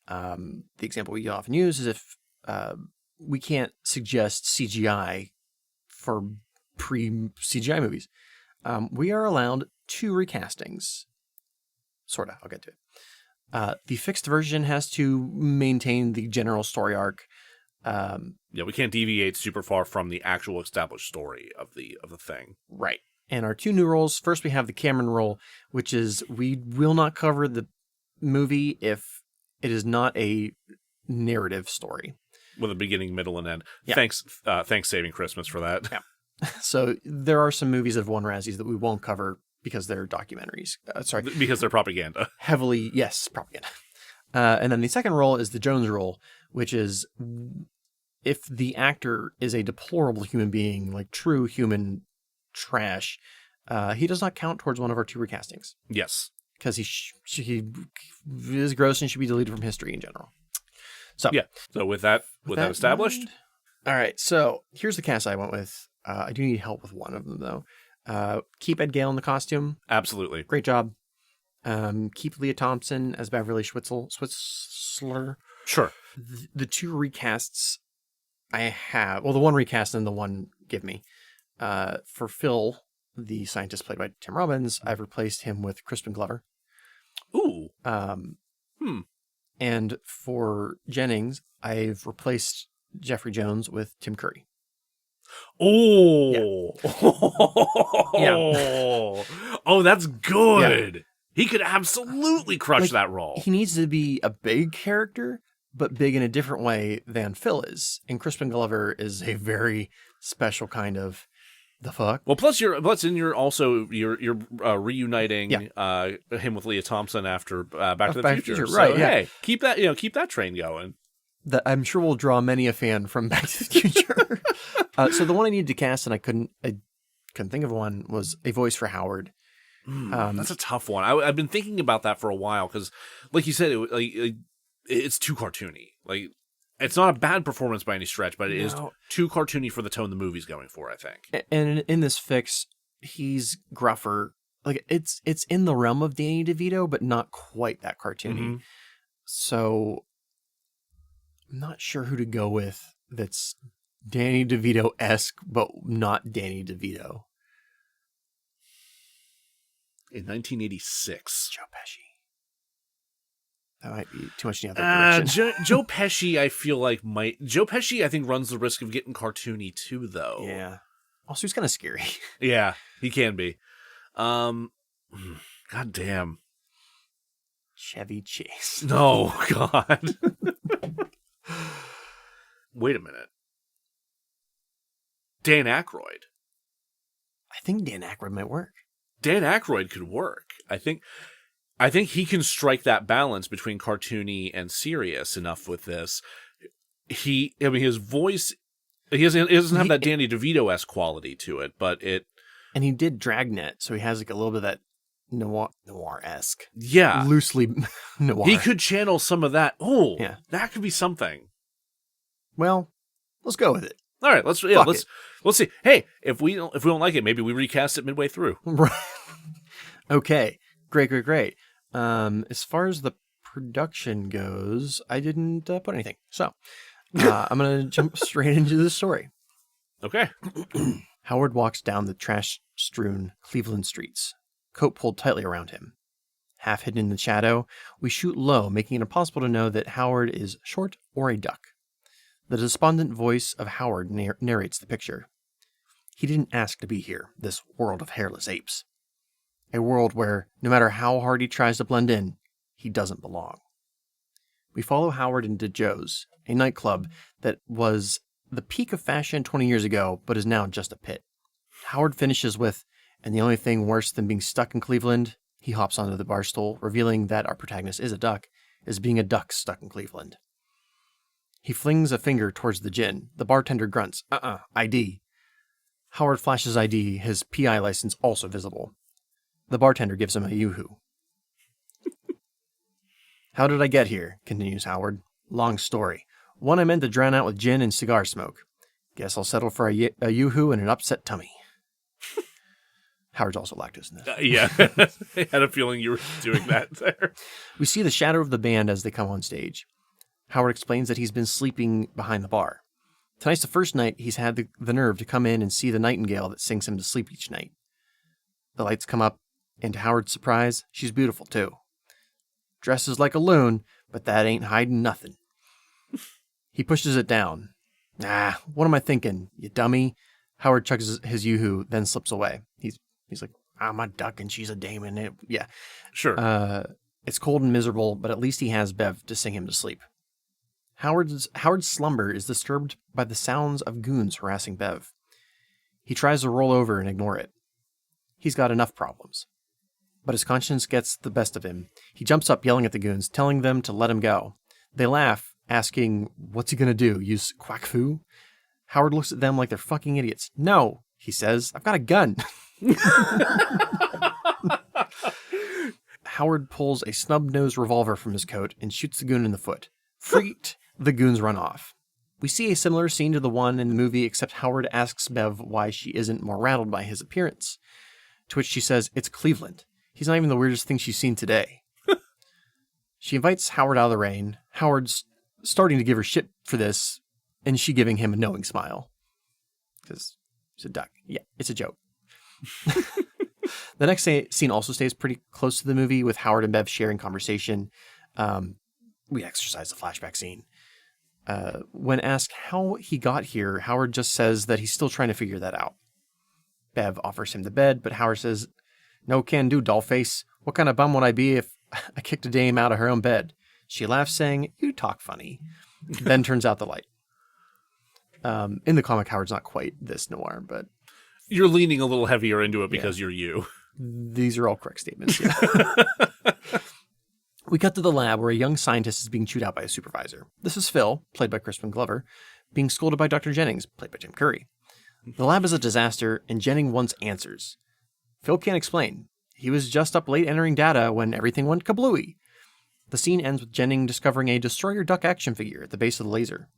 The example we often use is if we can't suggest CGI for pre-CGI movies. We are allowed 2 recastings. Sort of. I'll get to it. The fixed version has to maintain the general story arc. We can't deviate super far from the actual established story of the thing. Right. And our 2 new rules, first we have the Cameron rule, which is we will not cover the movie if it is not a narrative story. With a beginning, middle, and end. Yeah. Thanks Saving Christmas for that. Yeah. So there are some movies that have won Razzies that we won't cover because they're documentaries. Because they're propaganda. Heavily, yes, propaganda. And then the second rule is the Jones rule, which is if the actor is a deplorable human being, like true human trash, he does not count towards one of our 2 recastings. Yes. Because he is gross and should be deleted from history in general. So yeah. So with that established, all right. So here's the cast I went with. I do need help with one of them though. Keep Ed Gale in the costume. Absolutely, great job. Keep Leah Thompson as Beverly Schwitzler. Sure. The 2 recasts I have, well, the one recast and the one give me. For Phil, the scientist played by Tim Robbins, I've replaced him with Crispin Glover. Ooh. And for Jennings, I've replaced Jeffrey Jones with Tim Curry. Oh. Yeah. Oh, that's good. Yeah. He could absolutely crush that role. He needs to be a big character, but big in a different way than Phil is. And Crispin Glover is a very special kind of the fuck. Well, plus you're reuniting him with Leah Thompson after Back to the Future. Right? So, yeah. Hey, keep that train going. That I'm sure will draw many a fan from Back to the Future. So the one I needed to cast and I couldn't think of one was a voice for Howard. That's a tough one. I've been thinking about that for a while because, like you said, it's too cartoony. Like, it's not a bad performance by any stretch, but it is too cartoony for the tone the movie's going for, I think. And in this fix, he's gruffer. Like, it's in the realm of Danny DeVito, but not quite that cartoony. Mm-hmm. So I'm not sure who to go with that's Danny DeVito-esque, but not Danny DeVito. In 1986. Joe Pesci. That might be too much in the other direction. Joe Pesci, I feel like Joe Pesci, I think, runs the risk of getting cartoony too, though. Yeah. Also, he's kind of scary. Yeah, he can be. God damn. Chevy Chase. No, God. Wait a minute. Dan Aykroyd. I think Dan Aykroyd might work. Dan Aykroyd could work. I think he can strike that balance between cartoony and serious enough with this. His voice, he doesn't have that Danny DeVito-esque quality to it, but it... And he did Dragnet, so he has like a little bit of that noir-esque. Yeah. Loosely noir. He could channel some of that. Oh, yeah. That could be something. Well, let's go with it. All right, let's see. Hey, if we don't like it, maybe we recast it midway through. Right. Okay. Great. As far as the production goes, I didn't put anything. So, I'm going to jump straight into the story. Okay. Howard walks down the trash-strewn Cleveland streets, coat pulled tightly around him. Half hidden in the shadow, we shoot low, making it impossible to know that Howard is short or a duck. The despondent voice of Howard narrates the picture. He didn't ask to be here, this world of hairless apes. A world where, no matter how hard he tries to blend in, he doesn't belong. We follow Howard into Joe's, a nightclub that was the peak of fashion 20 years ago, but is now just a pit. Howard finishes with, and the only thing worse than being stuck in Cleveland, he hops onto the bar stool, revealing that our protagonist is a duck, is being a duck stuck in Cleveland. He flings a finger towards the gin. The bartender grunts, ID. Howard flashes ID, his PI license also visible. The bartender gives him a yoo-hoo. How did I get here? Continues Howard. Long story. One I meant to drown out with gin and cigar smoke. Guess I'll settle for a yoo-hoo and an upset tummy. Howard's also lactose in this. Yeah, I had a feeling you were doing that there. We see the shadow of the band as they come on stage. Howard explains that he's been sleeping behind the bar. Tonight's the first night he's had the nerve to come in and see the nightingale that sings him to sleep each night. The lights come up, and to Howard's surprise, she's beautiful too. Dresses like a loon, but that ain't hiding nothing. He pushes it down. What am I thinking, you dummy? Howard chugs his yoo-hoo, then slips away. He's like, I'm a duck and she's a dame, and yeah. Sure. It's cold and miserable, but at least he has Bev to sing him to sleep. Howard's slumber is disturbed by the sounds of goons harassing Bev. He tries to roll over and ignore it. He's got enough problems. But his conscience gets the best of him. He jumps up yelling at the goons, telling them to let him go. They laugh, asking, what's he gonna do, use quack foo? Howard looks at them like they're fucking idiots. No, he says, I've got a gun. Howard pulls a snub-nosed revolver from his coat and shoots the goon in the foot. Freaked, the goons run off. We see a similar scene to the one in the movie, except Howard asks Bev why she isn't more rattled by his appearance. To which she says, it's Cleveland. He's not even the weirdest thing she's seen today. She invites Howard out of the rain. Howard's starting to give her shit for this, and she giving him a knowing smile. Because it's a duck. Yeah, it's a joke. The next scene also stays pretty close to the movie, with Howard and Bev sharing conversation. We exercise the flashback scene. When asked how he got here, Howard just says that he's still trying to figure that out. Bev offers him the bed, but Howard says, no can do, dollface. What kind of bum would I be if I kicked a dame out of her own bed? She laughs, saying, you talk funny. Then turns out the light. In the comic, Howard's not quite this noir, but... You're leaning a little heavier into it because you're you. These are all correct statements. Yeah. We cut to the lab where a young scientist is being chewed out by a supervisor. This is Phil, played by Crispin Glover, being scolded by Dr. Jennings, played by Tim Curry. The lab is a disaster, and Jennings wants answers. Phil can't explain. He was just up late entering data when everything went kablooey. The scene ends with Jennings discovering a Destroyer Duck action figure at the base of the laser.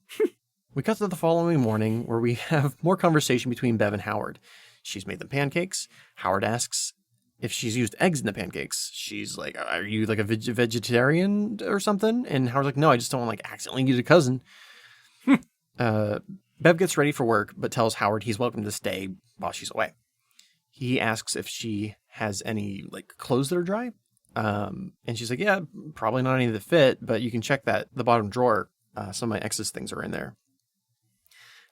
We cut to the following morning where we have more conversation between Bev and Howard. She's made them pancakes. Howard asks if she's used eggs in the pancakes. She's like, are you like a vegetarian or something? And Howard's like, no, I just don't want to like accidentally use a cousin. Bev gets ready for work, but tells Howard he's welcome to stay while she's away. He asks if she has any like clothes that are dry. And she's like, yeah, probably not any that fit, but you can check the bottom drawer. Some of my ex's things are in there.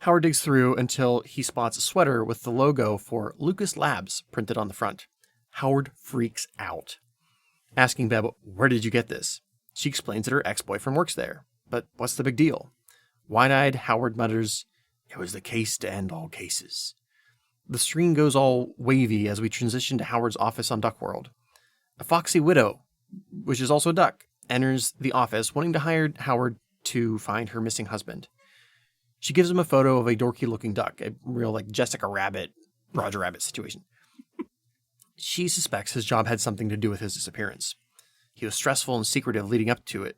Howard digs through until he spots a sweater with the logo for Lucas Labs printed on the front. Howard freaks out, asking Bev, where did you get this? She explains that her ex-boyfriend works there. But what's the big deal? Wide-eyed, Howard mutters, it was the case to end all cases. The screen goes all wavy as we transition to Howard's office on Duck World. A foxy widow, which is also a duck, enters the office wanting to hire Howard to find her missing husband. She gives him a photo of a dorky-looking duck, a real like Jessica Rabbit, Roger Rabbit situation. She suspects his job had something to do with his disappearance. He was stressful and secretive leading up to it.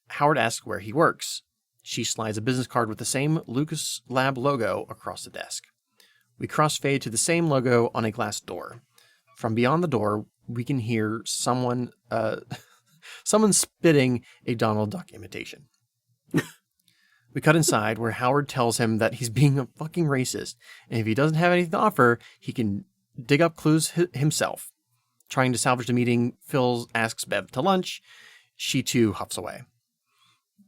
Howard asks where he works. She slides a business card with the same Lucas Lab logo across the desk. We crossfade to the same logo on a glass door. From beyond the door, we can hear someone spitting a Donald Duck imitation. We cut inside where Howard tells him that he's being a fucking racist, and if he doesn't have anything to offer, he can dig up clues himself. Trying to salvage the meeting, Phil asks Bev to lunch. She too huffs away.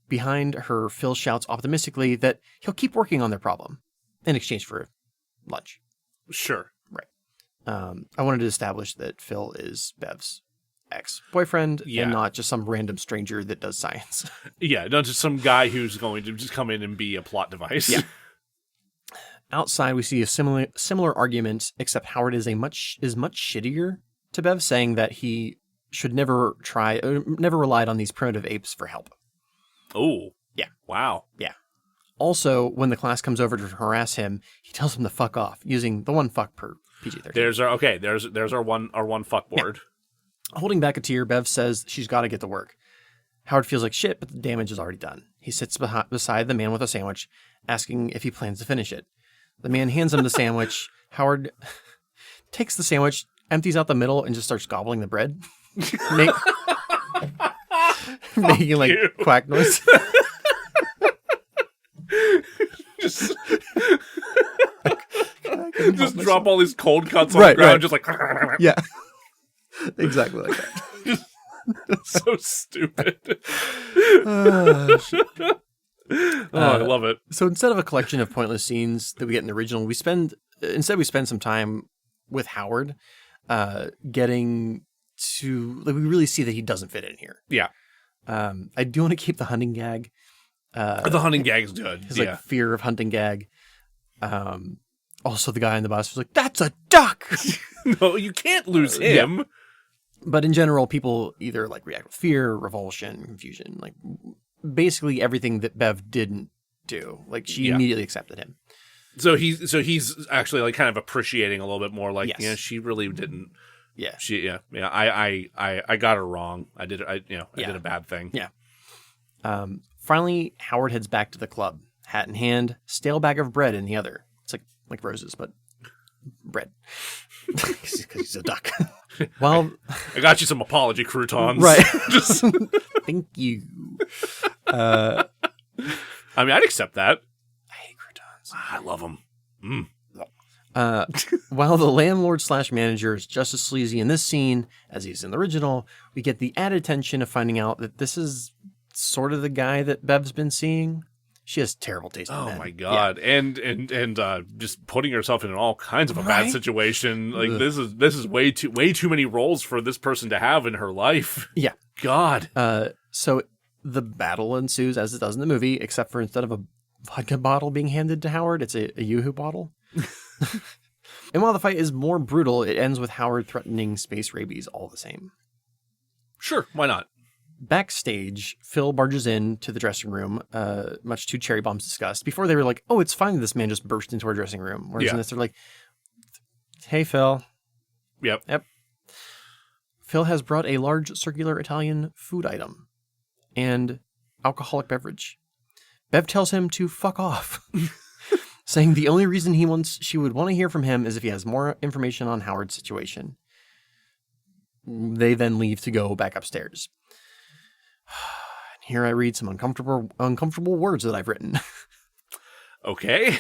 Behind her, Phil shouts optimistically that he'll keep working on their problem in exchange for lunch. Sure. Right. I wanted to establish that Phil is Bev's ex-boyfriend and not just some random stranger that does science. Yeah, not just some guy who's going to just come in and be a plot device. Yeah. Outside, we see a similar argument, except Howard is much shittier to Bev, saying that he should never relied on these primitive apes for help. Oh. Yeah. Wow. Yeah. Also, when the class comes over to harass him, he tells them to fuck off, using the one fuck per PG-13. There's our one fuck board. Yeah. Holding back a tear, Bev says she's got to get to work. Howard feels like shit, but the damage is already done. He sits beside the man with a sandwich, asking if he plans to finish it. The man hands him the sandwich. Howard takes the sandwich, empties out the middle, and just starts gobbling the bread. Making like quack noise. Just drop all these cold cuts on the ground, just like yeah, exactly like that. So stupid. I love it. So instead of a collection of pointless scenes that we get in the original, we spend some time with Howard, getting to like we really see that he doesn't fit in here. Yeah. I do want to keep the hunting gag. The hunting gag's good. His like fear of hunting gag. Also, the guy on the bus was like, "That's a duck." No, you can't lose him. Yeah. But in general, people either like react with fear, revulsion, confusion, like basically everything that Bev didn't do. Like she immediately accepted him. So he's actually like kind of appreciating a little bit more. Like, yes. Yeah, she really didn't. Yeah. I got her wrong. I did a bad thing. Yeah. Finally, Howard heads back to the club, hat in hand, stale bag of bread in the other. It's like roses, but bread. Because he's a duck. Well, I got you some apology croutons. Right. Just thank you. I mean, I'd accept that. I hate croutons. I love them. Mm. While the landlord/manager is just as sleazy in this scene as he's in the original, we get the added tension of finding out that this is sort of the guy that Bev's been seeing. She has terrible taste in men. Oh my god! Yeah. And just putting herself in all kinds of a bad situation. Like this is way too many roles for this person to have in her life. Yeah. God. So the battle ensues as it does in the movie, except for instead of a vodka bottle being handed to Howard, it's a Yoo-hoo bottle. And while the fight is more brutal, it ends with Howard threatening space rabies all the same. Sure, why not? Backstage, Phil barges in to the dressing room, much to Cherry Bomb's disgust. Before they were like, oh, it's fine that this man just burst into our dressing room. Whereas in this, they're like, hey, Phil. Yep. Phil has brought a large circular Italian food item and alcoholic beverage. Bev tells him to fuck off, saying the only reason she would want to hear from him is if he has more information on Howard's situation. They then leave to go back upstairs. Here I read some uncomfortable words that I've written. Okay.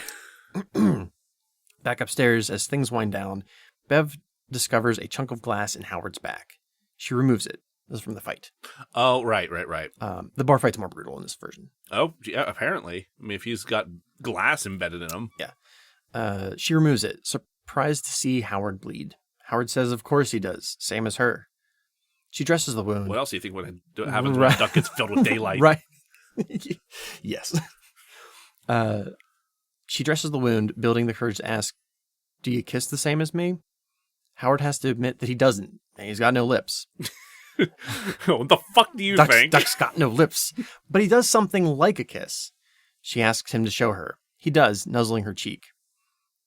Back upstairs, as things wind down, Bev discovers a chunk of glass in Howard's back. She removes it. This is from the fight. Oh, right. The bar fight's more brutal in this version. Oh, yeah, apparently. I mean, if he's got glass embedded in him. Yeah. She removes it, surprised to see Howard bleed. Howard says of course he does, same as her. She dresses the wound. What else do you think would happen when a duck gets filled with daylight? Right. Yes. She dresses the wound, building the courage to ask, do you kiss the same as me? Howard has to admit that he doesn't, and he's got no lips. What the fuck do you think? Duck's got no lips. But he does something like a kiss. She asks him to show her. He does, nuzzling her cheek.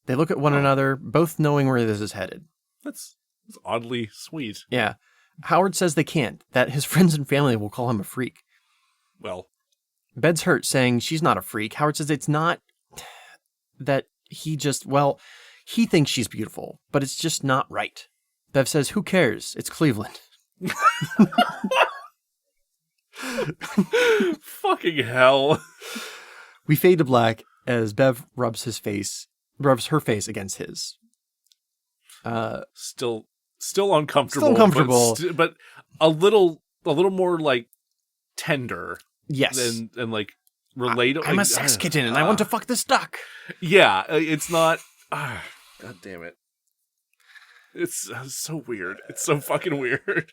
They look at one another, both knowing where this is headed. That's oddly sweet. Yeah. Howard says they can't, that his friends and family will call him a freak. Well, Bed's hurt, saying she's not a freak. Howard says it's not that he just, he thinks she's beautiful, but it's just not right. Bev says, who cares? It's Cleveland. Fucking hell. We fade to black as Bev rubs her face against his. Still uncomfortable. Still uncomfortable. But a little more like tender. Yes. And like relatable. I'm a sex kitten and I want to fuck this duck. Yeah, it's not. God damn it. It's so weird. It's so fucking weird.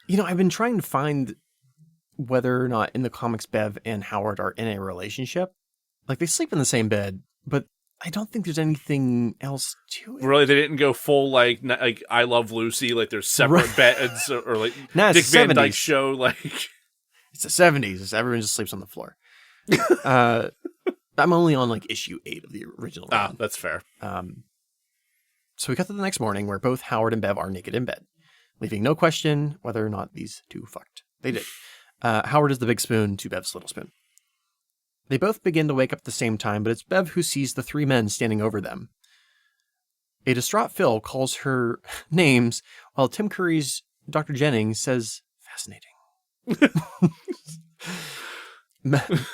You know, I've been trying to find whether or not in the comics Bev and Howard are in a relationship. Like, they sleep in the same bed, but I don't think there's anything else to it. Really, they didn't go full, like I Love Lucy, like there's separate beds, or like Dick Van Dyke Show, like... It's the 70s. Everyone just sleeps on the floor. I'm only on, like, issue 8 of the original run. That's fair. So we cut to the next morning where both Howard and Bev are naked in bed, leaving no question whether or not these two fucked. They did. Howard is the big spoon to Bev's little spoon. They both begin to wake up at the same time, but it's Bev who sees the three men standing over them. A distraught Phil calls her names, while Tim Curry's Dr. Jennings says, fascinating.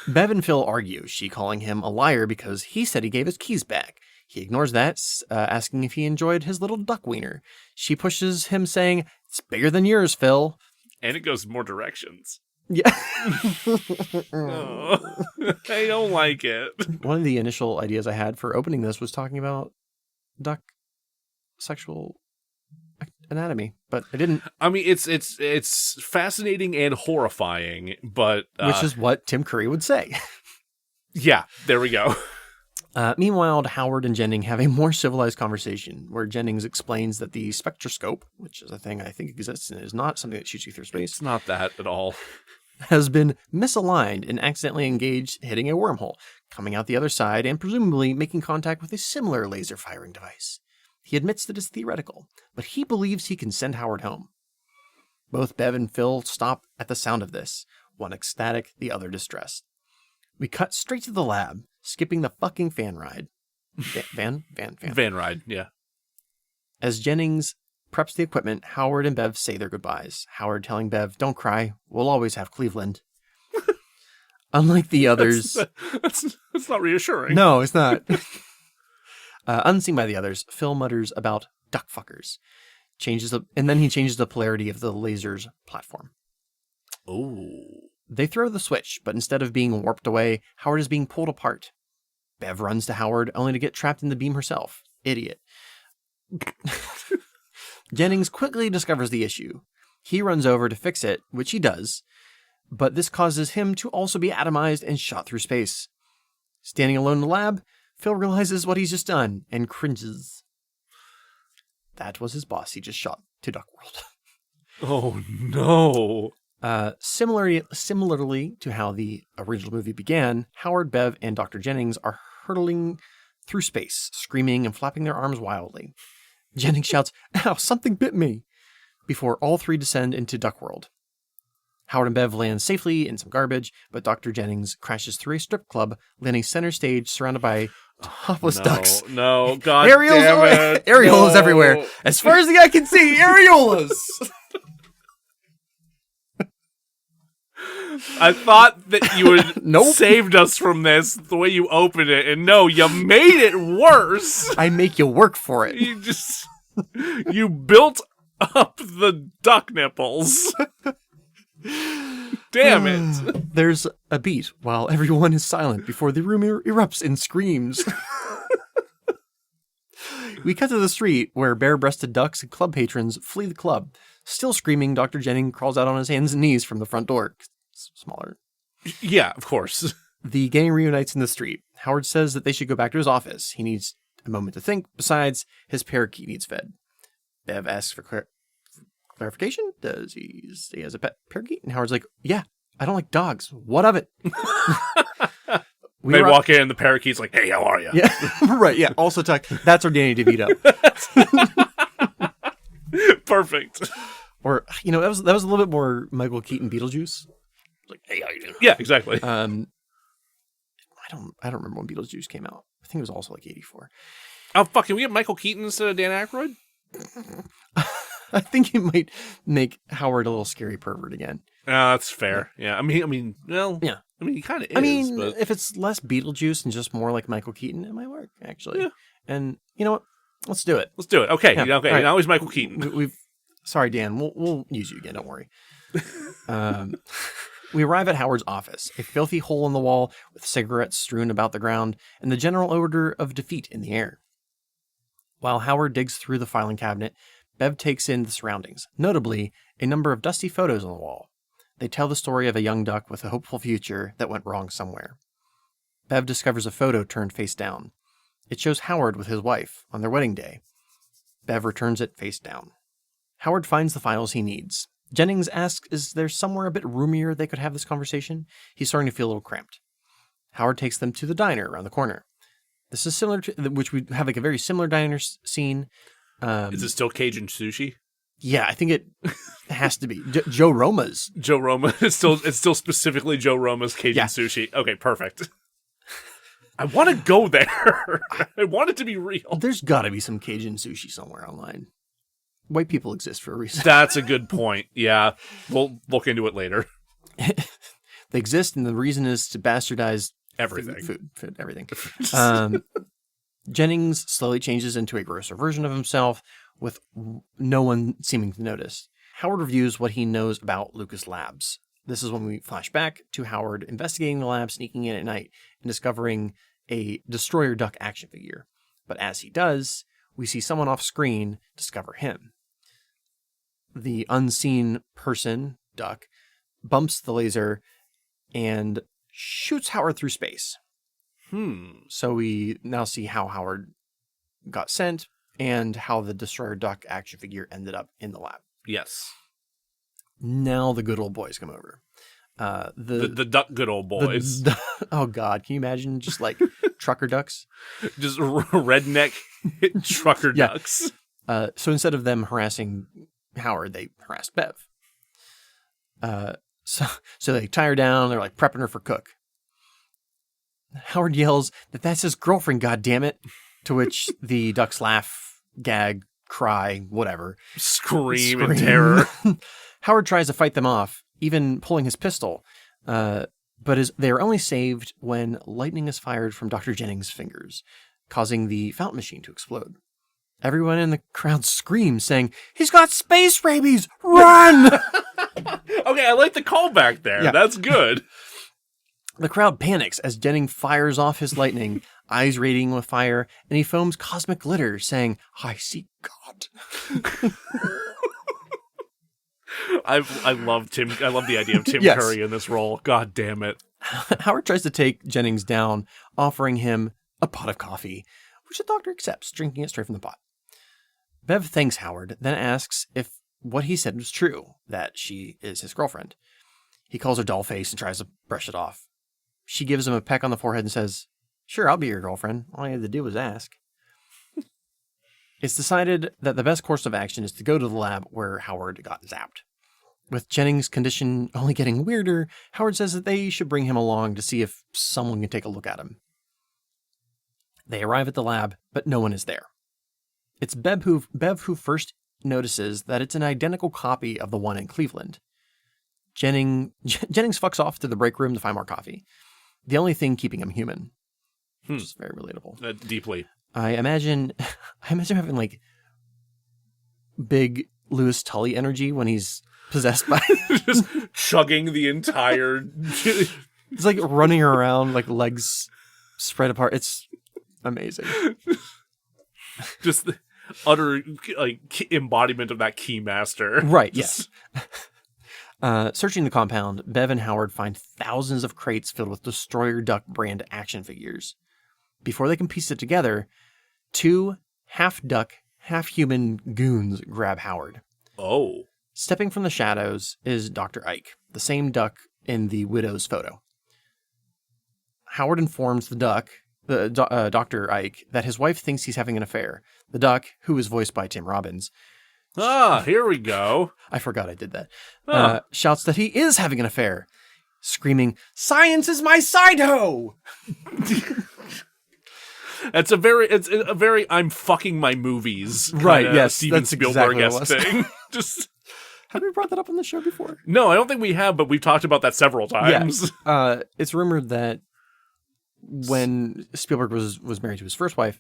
Bev and Phil argue, she calling him a liar because he said he gave his keys back. He ignores that, asking if he enjoyed his little duck wiener. She pushes him, saying, it's bigger than yours, Phil. And it goes more directions. Yeah. Oh, I don't like it. One of the initial ideas I had for opening this was talking about duck sexual anatomy, but I didn't. I mean, it's fascinating and horrifying, but... which is what Tim Curry would say. Yeah, there we go. Meanwhile, Howard and Jennings have a more civilized conversation where Jennings explains that the spectroscope, which is a thing I think exists and is not something that shoots you through space. It's not that at all. Has been misaligned and accidentally engaged, hitting a wormhole, coming out the other side, and presumably making contact with a similar laser firing device. He admits that it's theoretical, but he believes he can send Howard home. Both Bev and Phil stop at the sound of this, one ecstatic, the other distressed. We cut straight to the lab, skipping the fucking fan ride. Van ride, yeah. As Jennings preps the equipment, Howard and Bev say their goodbyes. Howard telling Bev, don't cry, we'll always have Cleveland. Unlike the others... That's not reassuring. No, it's not. Unseen by the others, Phil mutters about duck fuckers. And then he changes the polarity of the laser's platform. Ooh. They throw the switch, but instead of being warped away, Howard is being pulled apart. Bev runs to Howard, only to get trapped in the beam herself. Idiot. Jennings quickly discovers the issue. He runs over to fix it, which he does, but this causes him to also be atomized and shot through space. Standing alone in the lab, Phil realizes what he's just done and cringes. That was his boss he just shot to Duckworld. Oh, no. Similarly to how the original movie began, Howard, Bev, and Dr. Jennings are hurtling through space, screaming and flapping their arms wildly. Jennings shouts, ow, something bit me, before all three descend into Duckworld. Howard and Bev land safely in some garbage, but Dr. Jennings crashes through a strip club, landing center stage surrounded by topless ducks. No, God damn it. Areolas everywhere. As far as the eye can see, areolas! I thought that you had Nope. saved us from this the way you opened it, and no, you made it worse. I make you work for it. You built up the duck nipples. Damn it. There's a beat while everyone is silent before the room erupts in screams. We cut to the street where bare-breasted ducks and club patrons flee the club. Still screaming, Dr. Jennings crawls out on his hands and knees from the front door. It's smaller. Yeah, of course. The gang reunites in the street. Howard says that they should go back to his office. He needs a moment to think. Besides, his parakeet needs fed. Bev asks for clarification. Does he say he has a pet parakeet? And Howard's like, yeah, I don't like dogs. What of it? They walk in and the parakeet's like, hey, how are you? Yeah, right. Yeah. Also, that's our Danny DeVito. Perfect. Or, that was a little bit more Michael Keaton Beetlejuice. Like, hey, how you doing? Yeah, exactly. I don't remember when Beetlejuice came out. I think it was also like 84. Oh, fuck, can we get Michael Keaton instead of Dan Aykroyd? I think he might make Howard a little scary pervert again. That's fair. Yeah. I mean, well, yeah. I mean, he kind of is. But... if it's less Beetlejuice and just more like Michael Keaton, it might work, actually. Yeah. And you know what? Let's do it. Let's do it. Okay. Yeah. Okay. Right. Now he's Michael Keaton. Sorry, Dan. We'll use you again. Don't worry. We arrive at Howard's office, a filthy hole in the wall with cigarettes strewn about the ground and the general odor of defeat in the air. While Howard digs through the filing cabinet, Bev takes in the surroundings, notably a number of dusty photos on the wall. They tell the story of a young duck with a hopeful future that went wrong somewhere. Bev discovers a photo turned face down. It shows Howard with his wife on their wedding day. Bev returns it face down. Howard finds the files he needs. Jennings asks, is there somewhere a bit roomier they could have this conversation? He's starting to feel a little cramped. Howard takes them to the diner around the corner. This is similar to, which we have like a very similar diner scene. Is it still Cajun sushi? Yeah, I think it has to be. Joe Roma's. Joe Roma. It's still specifically Joe Roma's Cajun sushi. Okay, perfect. I want to go there. I want it to be real. There's got to be some Cajun sushi somewhere online. White people exist for a reason. That's a good point. Yeah, we'll look into it later. They exist, and the reason is to bastardize everything. Food, everything. Jennings slowly changes into a grosser version of himself, with no one seeming to notice. Howard reviews what he knows about Lucas Labs. This is when we flash back to Howard investigating the lab, sneaking in at night, and discovering a destroyer duck action figure. But as he does, we see someone off screen discover him. The unseen person, duck, bumps the laser and shoots Howard through space. So we now see how Howard got sent and how the destroyer duck action figure ended up in the lab. Yes. Now the good old boys come over. The duck good old boys. Oh, God. Can you imagine just like trucker ducks? Just redneck trucker ducks. So instead of them harassing Howard, they harassed Bev. So they tie her down. They're like prepping her for cook. Howard yells that that's his girlfriend, goddammit. To which the ducks laugh, gag, cry, whatever. Scream in terror. Howard tries to fight them off, even pulling his pistol. But they are only saved when lightning is fired from Dr. Jennings' fingers, causing the fountain machine to explode. Everyone in the crowd screams, saying, "He's got space rabies! Run!" Okay, I like the callback there. Yeah. That's good. The crowd panics as Jennings fires off his lightning, eyes radiating with fire, and he foams cosmic glitter, saying, "I see God." I love Tim. I love the idea of Tim Curry in this role. God damn it. Howard tries to take Jennings down, offering him a pot of coffee, which the doctor accepts, drinking it straight from the pot. Bev thanks Howard, then asks if what he said was true, that she is his girlfriend. He calls her doll face and tries to brush it off. She gives him a peck on the forehead and says, "Sure, I'll be your girlfriend. All you had to do was ask." It's decided that the best course of action is to go to the lab where Howard got zapped. With Jennings' condition only getting weirder, Howard says that they should bring him along to see if someone can take a look at him. They arrive at the lab, but no one is there. It's Bev who first notices that it's an identical copy of the one in Cleveland. Jennings fucks off to the break room to find more coffee. The only thing keeping him human. Which is very relatable. Deeply. I imagine having like big Louis Tully energy when he's possessed by just chugging the entire it's like running around like legs spread apart. It's amazing. Just the utter like embodiment of that keymaster. Right, yes. Searching the compound, Bev and Howard find thousands of crates filled with Destroyer Duck brand action figures. Before they can piece it together, 2 half-duck, half-human goons grab Howard. Oh. Stepping from the shadows is Dr. Ike, the same duck in the widow's photo. Howard informs the duck, Dr. Ike, that his wife thinks he's having an affair. The duck, who is voiced by Tim Robbins. Here we go. I forgot I did that. Shouts that he is having an affair, screaming, "Science is my side hoe!" It's a very I'm fucking my movies right, yes, Steven that's exactly Spielberg-esque thing. Just have we brought that up on the show before? No, I don't think we have, but we've talked about that several times. Yeah. It's rumored that when Spielberg was married to his first wife,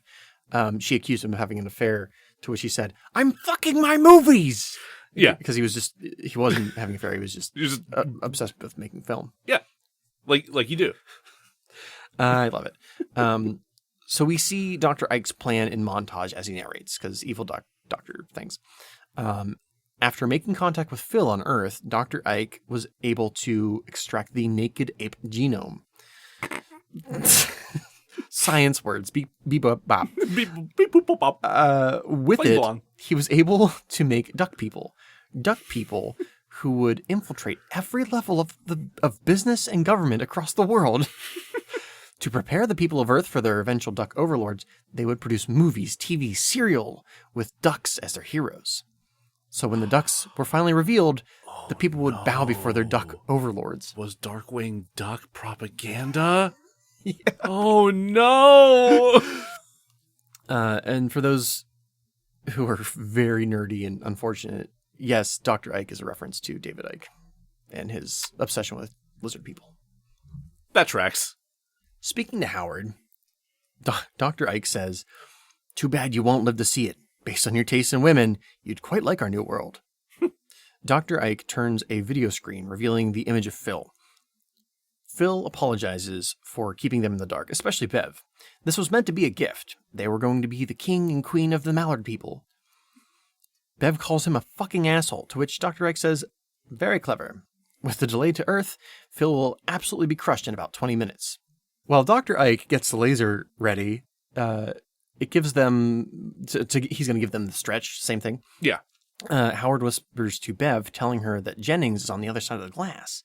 she accused him of having an affair, to which he said, "I'm fucking my movies!" Yeah. Because he wasn't having an affair, he was just obsessed with making film. Yeah. Like you do. I love it. So we see Dr. Ike's plan in montage as he narrates, because evil doctor things. After making contact with Phil on Earth, Dr. Ike was able to extract the naked ape genome. Science words. Beep, beep, bop, bop. Beep, beep, boop, boop, bop. With Play it, along. he was able to make duck people. Duck people who would infiltrate every level of business and government across the world. To prepare the people of Earth for their eventual duck overlords, they would produce movies, TV, cereal with ducks as their heroes. So when the ducks were finally revealed, the people would bow before their duck overlords. Was Darkwing Duck propaganda? Yeah. Oh no! And for those who are very nerdy and unfortunate, yes, Dr. Ike is a reference to David Icke and his obsession with lizard people. That tracks. Speaking to Howard, Dr. Ike says, "Too bad you won't live to see it. Based on your taste in women, you'd quite like our new world." Dr. Ike turns a video screen revealing the image of Phil. Phil apologizes for keeping them in the dark, especially Bev. This was meant to be a gift. They were going to be the king and queen of the Mallard people. Bev calls him a fucking asshole, to which Dr. Ike says, "Very clever. With the delay to Earth, Phil will absolutely be crushed in about 20 minutes. While Dr. Ike gets the laser ready, it gives them, he's going to give them the stretch, same thing. Yeah. Howard whispers to Bev, telling her that Jennings is on the other side of the glass.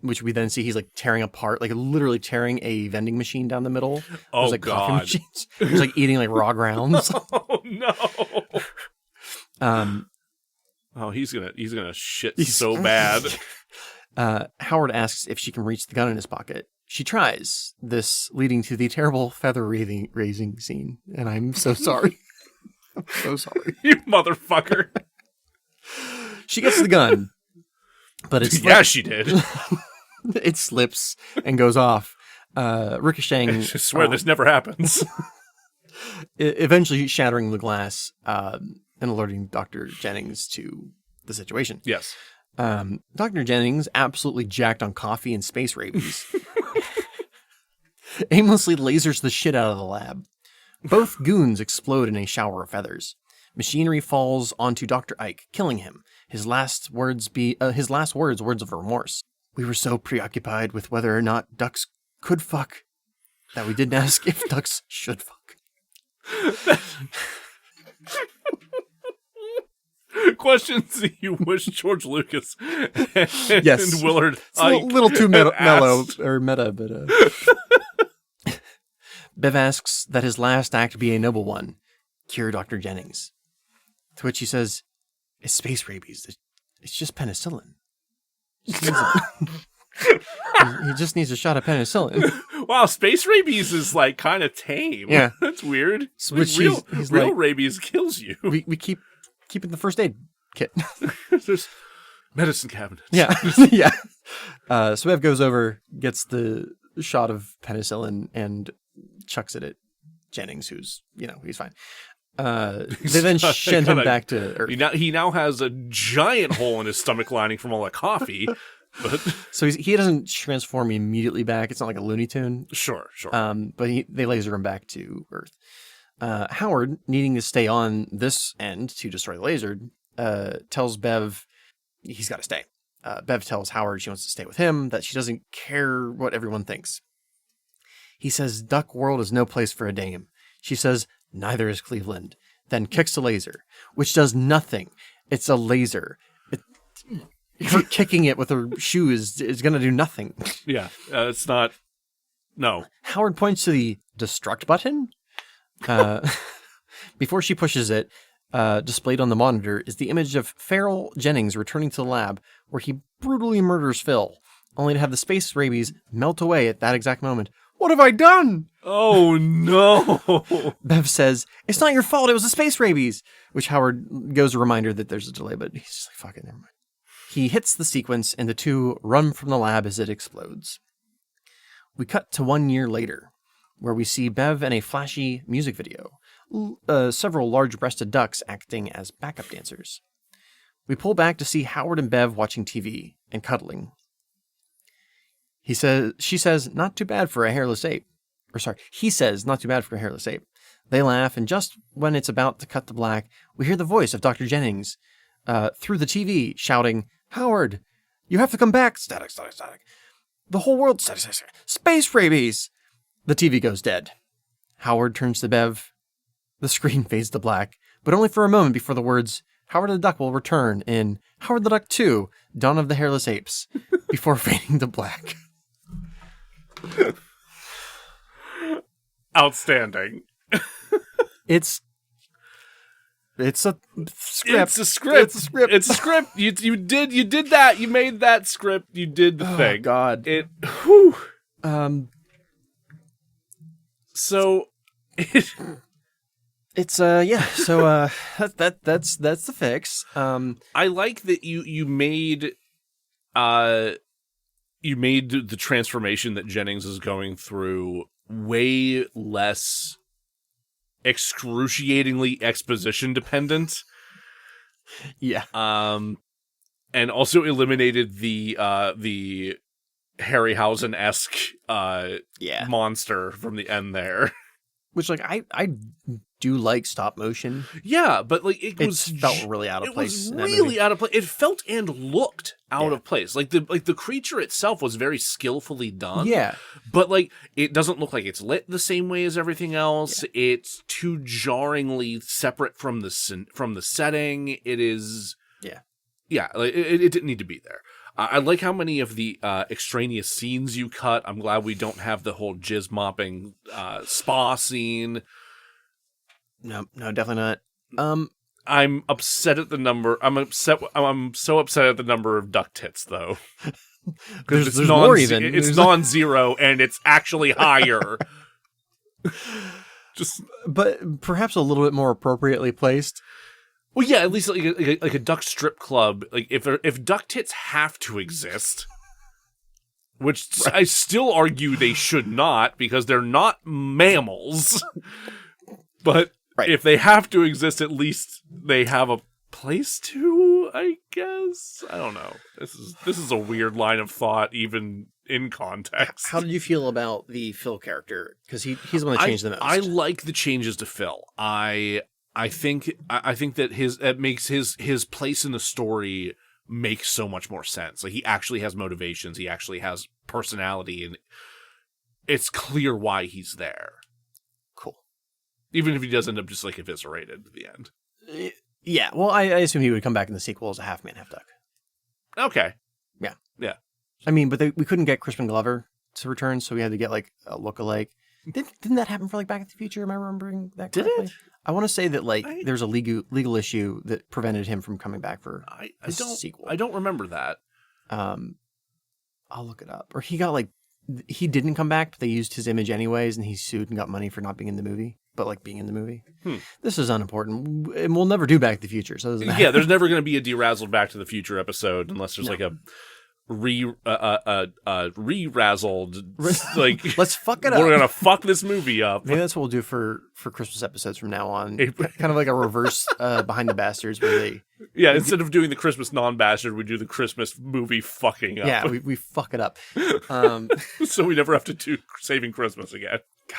Which we then see he's like tearing apart, like literally tearing a vending machine down the middle. Oh, There's like God. coffee machines. He's like eating like raw grounds. Oh no. He's gonna shit so bad. Howard asks if she can reach the gun in his pocket. She tries, this leading to the terrible feather raising scene. And I'm so sorry. I'm so sorry. You motherfucker. She gets the gun, but it's yeah, she did. It slips and goes off, ricocheting. I swear this never happens. Eventually shattering the glass and alerting Dr. Jennings to the situation. Yes. Dr. Jennings, absolutely jacked on coffee and space rabies, aimlessly lasers the shit out of the lab. Both goons explode in a shower of feathers. Machinery falls onto Dr. Ike, killing him. His last words words of remorse. "We were so preoccupied with whether or not ducks could fuck that we didn't ask if ducks should fuck." Questions that you wish George Lucas and Yes. Willard It's a little too mellow asked. or meta, but Bev asks that his last act be a noble one, cure Dr. Jennings. To which he says, "It's space rabies. It's just penicillin. He just needs a shot of penicillin." Wow, space rabies is like kind of tame. Yeah. That's weird. So Like, he's real like- rabies kills you. We keep keeping the first aid kit. There's Medicine cabinet. Yeah. Yeah. So Bev goes over, gets the shot of penicillin, and chucks it at Jennings, who's, he's fine. They then send him back to Earth. He now has a giant hole in his stomach lining from all that coffee. But So he doesn't transform immediately back. It's not like a Looney Tune. Sure. But they laser him back to Earth. Howard, needing to stay on this end to destroy the laser, tells Bev he's got to stay. Bev tells Howard she wants to stay with him, that she doesn't care what everyone thinks. He says Duck World is no place for a dame. She says neither is Cleveland. Then kicks the laser, which does nothing. It's a laser. Her kicking it with her shoe is going to do nothing. Yeah, it's not. No. Howard points to the destruct button. Before she pushes it, displayed on the monitor is the image of feral Jennings returning to the lab where he brutally murders Phil, only to have the space rabies melt away at that exact moment. What have I done? Oh, no. Bev says, it's not your fault, it was the space rabies, which Howard goes a reminder that there's a delay, but he's just like, fuck it, never mind. He hits the sequence, and the two run from the lab as it explodes. We cut to 1 year later, where we see Bev in a flashy music video, several large-breasted ducks acting as backup dancers. We pull back to see Howard and Bev watching TV and cuddling. She says, not too bad for a hairless ape. He says, not too bad for a hairless ape. They laugh, and just when it's about to cut to black, we hear the voice of Dr. Jennings through the TV shouting, Howard, you have to come back. Static, static, static. The whole world, static, static, static. Space rabies. The TV goes dead. Howard turns to Bev. The screen fades to black, but only for a moment before the words, Howard the Duck will return in Howard the Duck 2, Dawn of the Hairless Apes, before fading to black. Outstanding. It's a script. It's a script. You did that. You made that script. You did the thing. God. Whew. So it's yeah. So that's the fix. I like that you made the transformation that Jennings is going through way less excruciatingly exposition dependent. Yeah. And also eliminated the Harryhausen-esque monster from the end there. Which, like, I do like stop motion. Yeah, but like it felt really out of place. It was really out of place. It felt and looked out of place. Like the creature itself was very skillfully done. Yeah, but like it doesn't look like it's lit the same way as everything else. Yeah. It's too jarringly separate from the setting. It is. Yeah. Like it didn't need to be there. I like how many of the extraneous scenes you cut. I'm glad we don't have the whole jizz mopping spa scene. No, definitely not. I'm upset at the number. I'm so upset at the number of duck tits, though. There's more even. It's non-zero, and it's actually higher. But perhaps a little bit more appropriately placed. Well, yeah, at least like a duck strip club. Like if duck tits have to exist, which right. I still argue they should not because they're not mammals. But right. If they have to exist, at least they have a place to. I guess I don't know. This is a weird line of thought, even in context. How did you feel about the Phil character? Because he's the one that changed the most. I like the changes to Phil. I think that it makes his place in the story make so much more sense. Like he actually has motivations, he actually has personality, and it's clear why he's there. Cool. Even if he does end up just like eviscerated at the end. Yeah, well, I assume he would come back in the sequel as a half man, half duck. Okay. Yeah. I mean, but we couldn't get Crispin Glover to return, so we had to get like a lookalike. Didn't that happen for like Back to the Future? Am I remembering that correctly? Did it? I want to say that like there's a legal issue that prevented him from coming back for the sequel. I don't remember that. I'll look it up. Or he got like he didn't come back, but they used his image anyways, and he sued and got money for not being in the movie, but like being in the movie. This is unimportant, and we'll never do Back to the Future, so it doesn't matter. Yeah, there's never going to be a DeRazzled Back to the Future episode unless there's like a re-razzled, like Let's fuck it up. We're gonna fuck this movie up. Maybe that's what we'll do for Christmas episodes from now on. Kind of like a reverse Behind the Bastards, where they instead of doing the Christmas non-bastard, we do the Christmas movie fucking up. Yeah, we fuck it up. So we never have to do Saving Christmas again. God.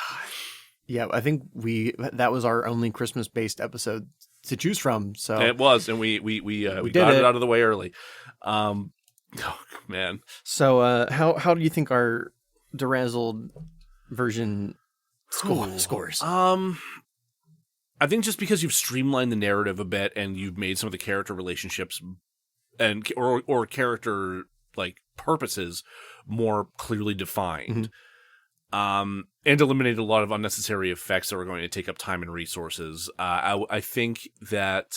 Yeah, I think that was our only Christmas based episode to choose from. So it was, and we got it out of the way early. Oh man! So how do you think our DeRazzled version scores? I think just because you've streamlined the narrative a bit and you've made some of the character relationships and or character like purposes more clearly defined, and eliminated a lot of unnecessary effects that were going to take up time and resources. I think that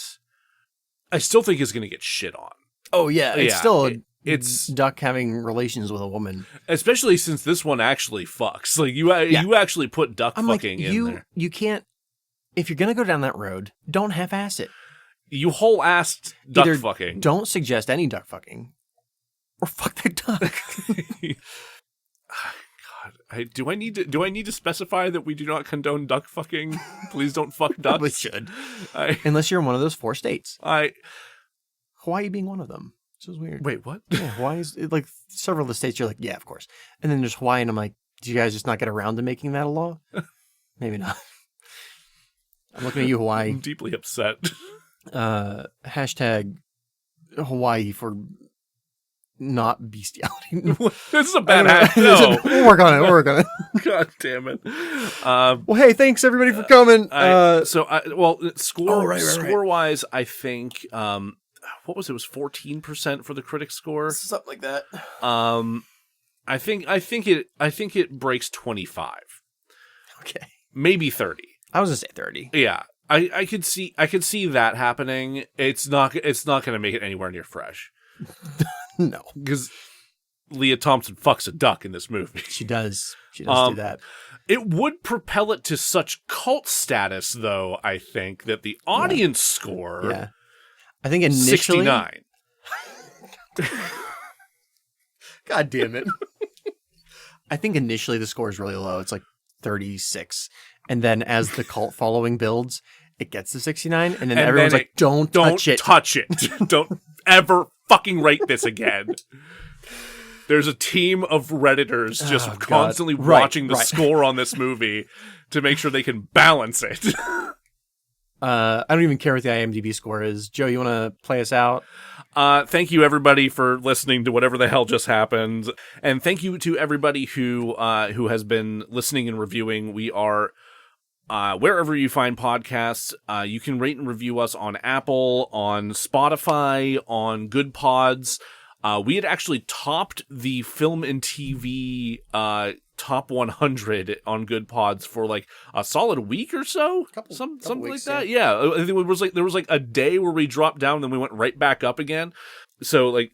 I still think it's going to get shit on. Oh yeah, it's still. It's Duck having relations with a woman, especially since this one actually fucks. Like you actually put duck fucking in there. You can't. If you're gonna go down that road, don't half-ass it. You whole-assed duck fucking. Don't suggest any duck fucking, or fuck that duck. God, do I need to specify that we do not condone duck fucking? Please don't fuck ducks. We should, unless you're in one of those 4 states. Hawaii being one of them. Which is weird. Wait, what? Yeah, Hawaii's like several of the states. You're like, yeah, of course. And then there's Hawaii, and I'm like, do you guys just not get around to making that a law? Maybe not. I'm looking at you, Hawaii. I'm deeply upset. Hashtag Hawaii for not bestiality. This is a bad hat. No. We'll work on it. God damn it. Well, hey, thanks everybody for coming. Score-wise, I think. What was it? It was 14% for the critic score, something like that. I think it breaks 25. Okay, maybe 30. I was gonna say 30. Yeah, I could see that happening. It's not going to make it anywhere near fresh. No, because Leah Thompson fucks a duck in this movie. She does do that. It would propel it to such cult status, though. I think that the audience score. Yeah. I think initially 69. God damn it. I think initially the score is really low. It's like 36. And then as the cult following builds, it gets to 69. And then everyone's like, don't touch it. Don't ever fucking rate this again. There's a team of Redditors just constantly watching the score on this movie to make sure they can balance it. I don't even care what the IMDb score is. Joe, you want to play us out? Thank you, everybody, for listening to whatever the hell just happened. And thank you to everybody who has been listening and reviewing. We are, wherever you find podcasts, you can rate and review us on Apple, on Spotify, on Good Pods. We had actually topped the film and TV top 100 on Good Pods for like a solid week or so, something weeks, like that. Yeah, I think it was like there was like a day where we dropped down, and then we went right back up again. So like,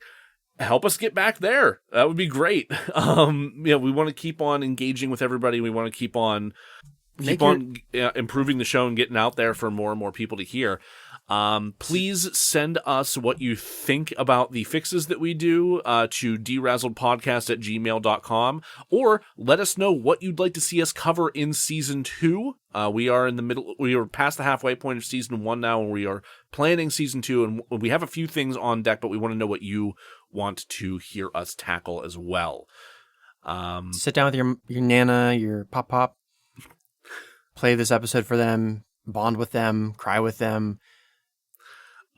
help us get back there. That would be great. We want to keep on engaging with everybody. We want to keep on improving the show and getting out there for more and more people to hear. Please send us what you think about the fixes that we do to derazzledpodcast@gmail.com, or let us know what you'd like to see us cover in season 2. We are in the middle. We are past the halfway point of season 1 now, and we are planning season 2, and we have a few things on deck, but we want to know what you want to hear us tackle as well. Sit down with your nana, your pop, play this episode for them, bond with them, cry with them.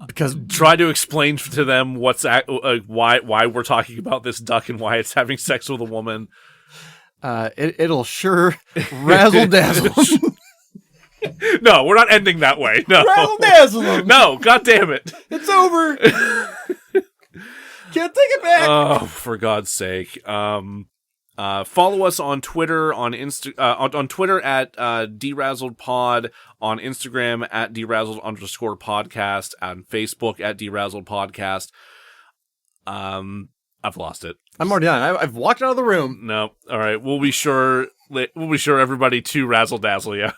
Because try to explain to them why we're talking about this duck and why it's having sex with a woman. It'll sure razzle dazzle. No, we're not ending that way. No, razzle dazzle them. No, God damn it, it's over. Can't take it back. Oh, for God's sake. Follow us on Twitter, on Twitter at DeRazzledPod, on Instagram at DeRazzled_podcast, on Facebook at DeRazzledPodcast. I've lost it. I'm already done. I've walked out of the room. No. All right. We'll be sure everybody to razzle dazzle you.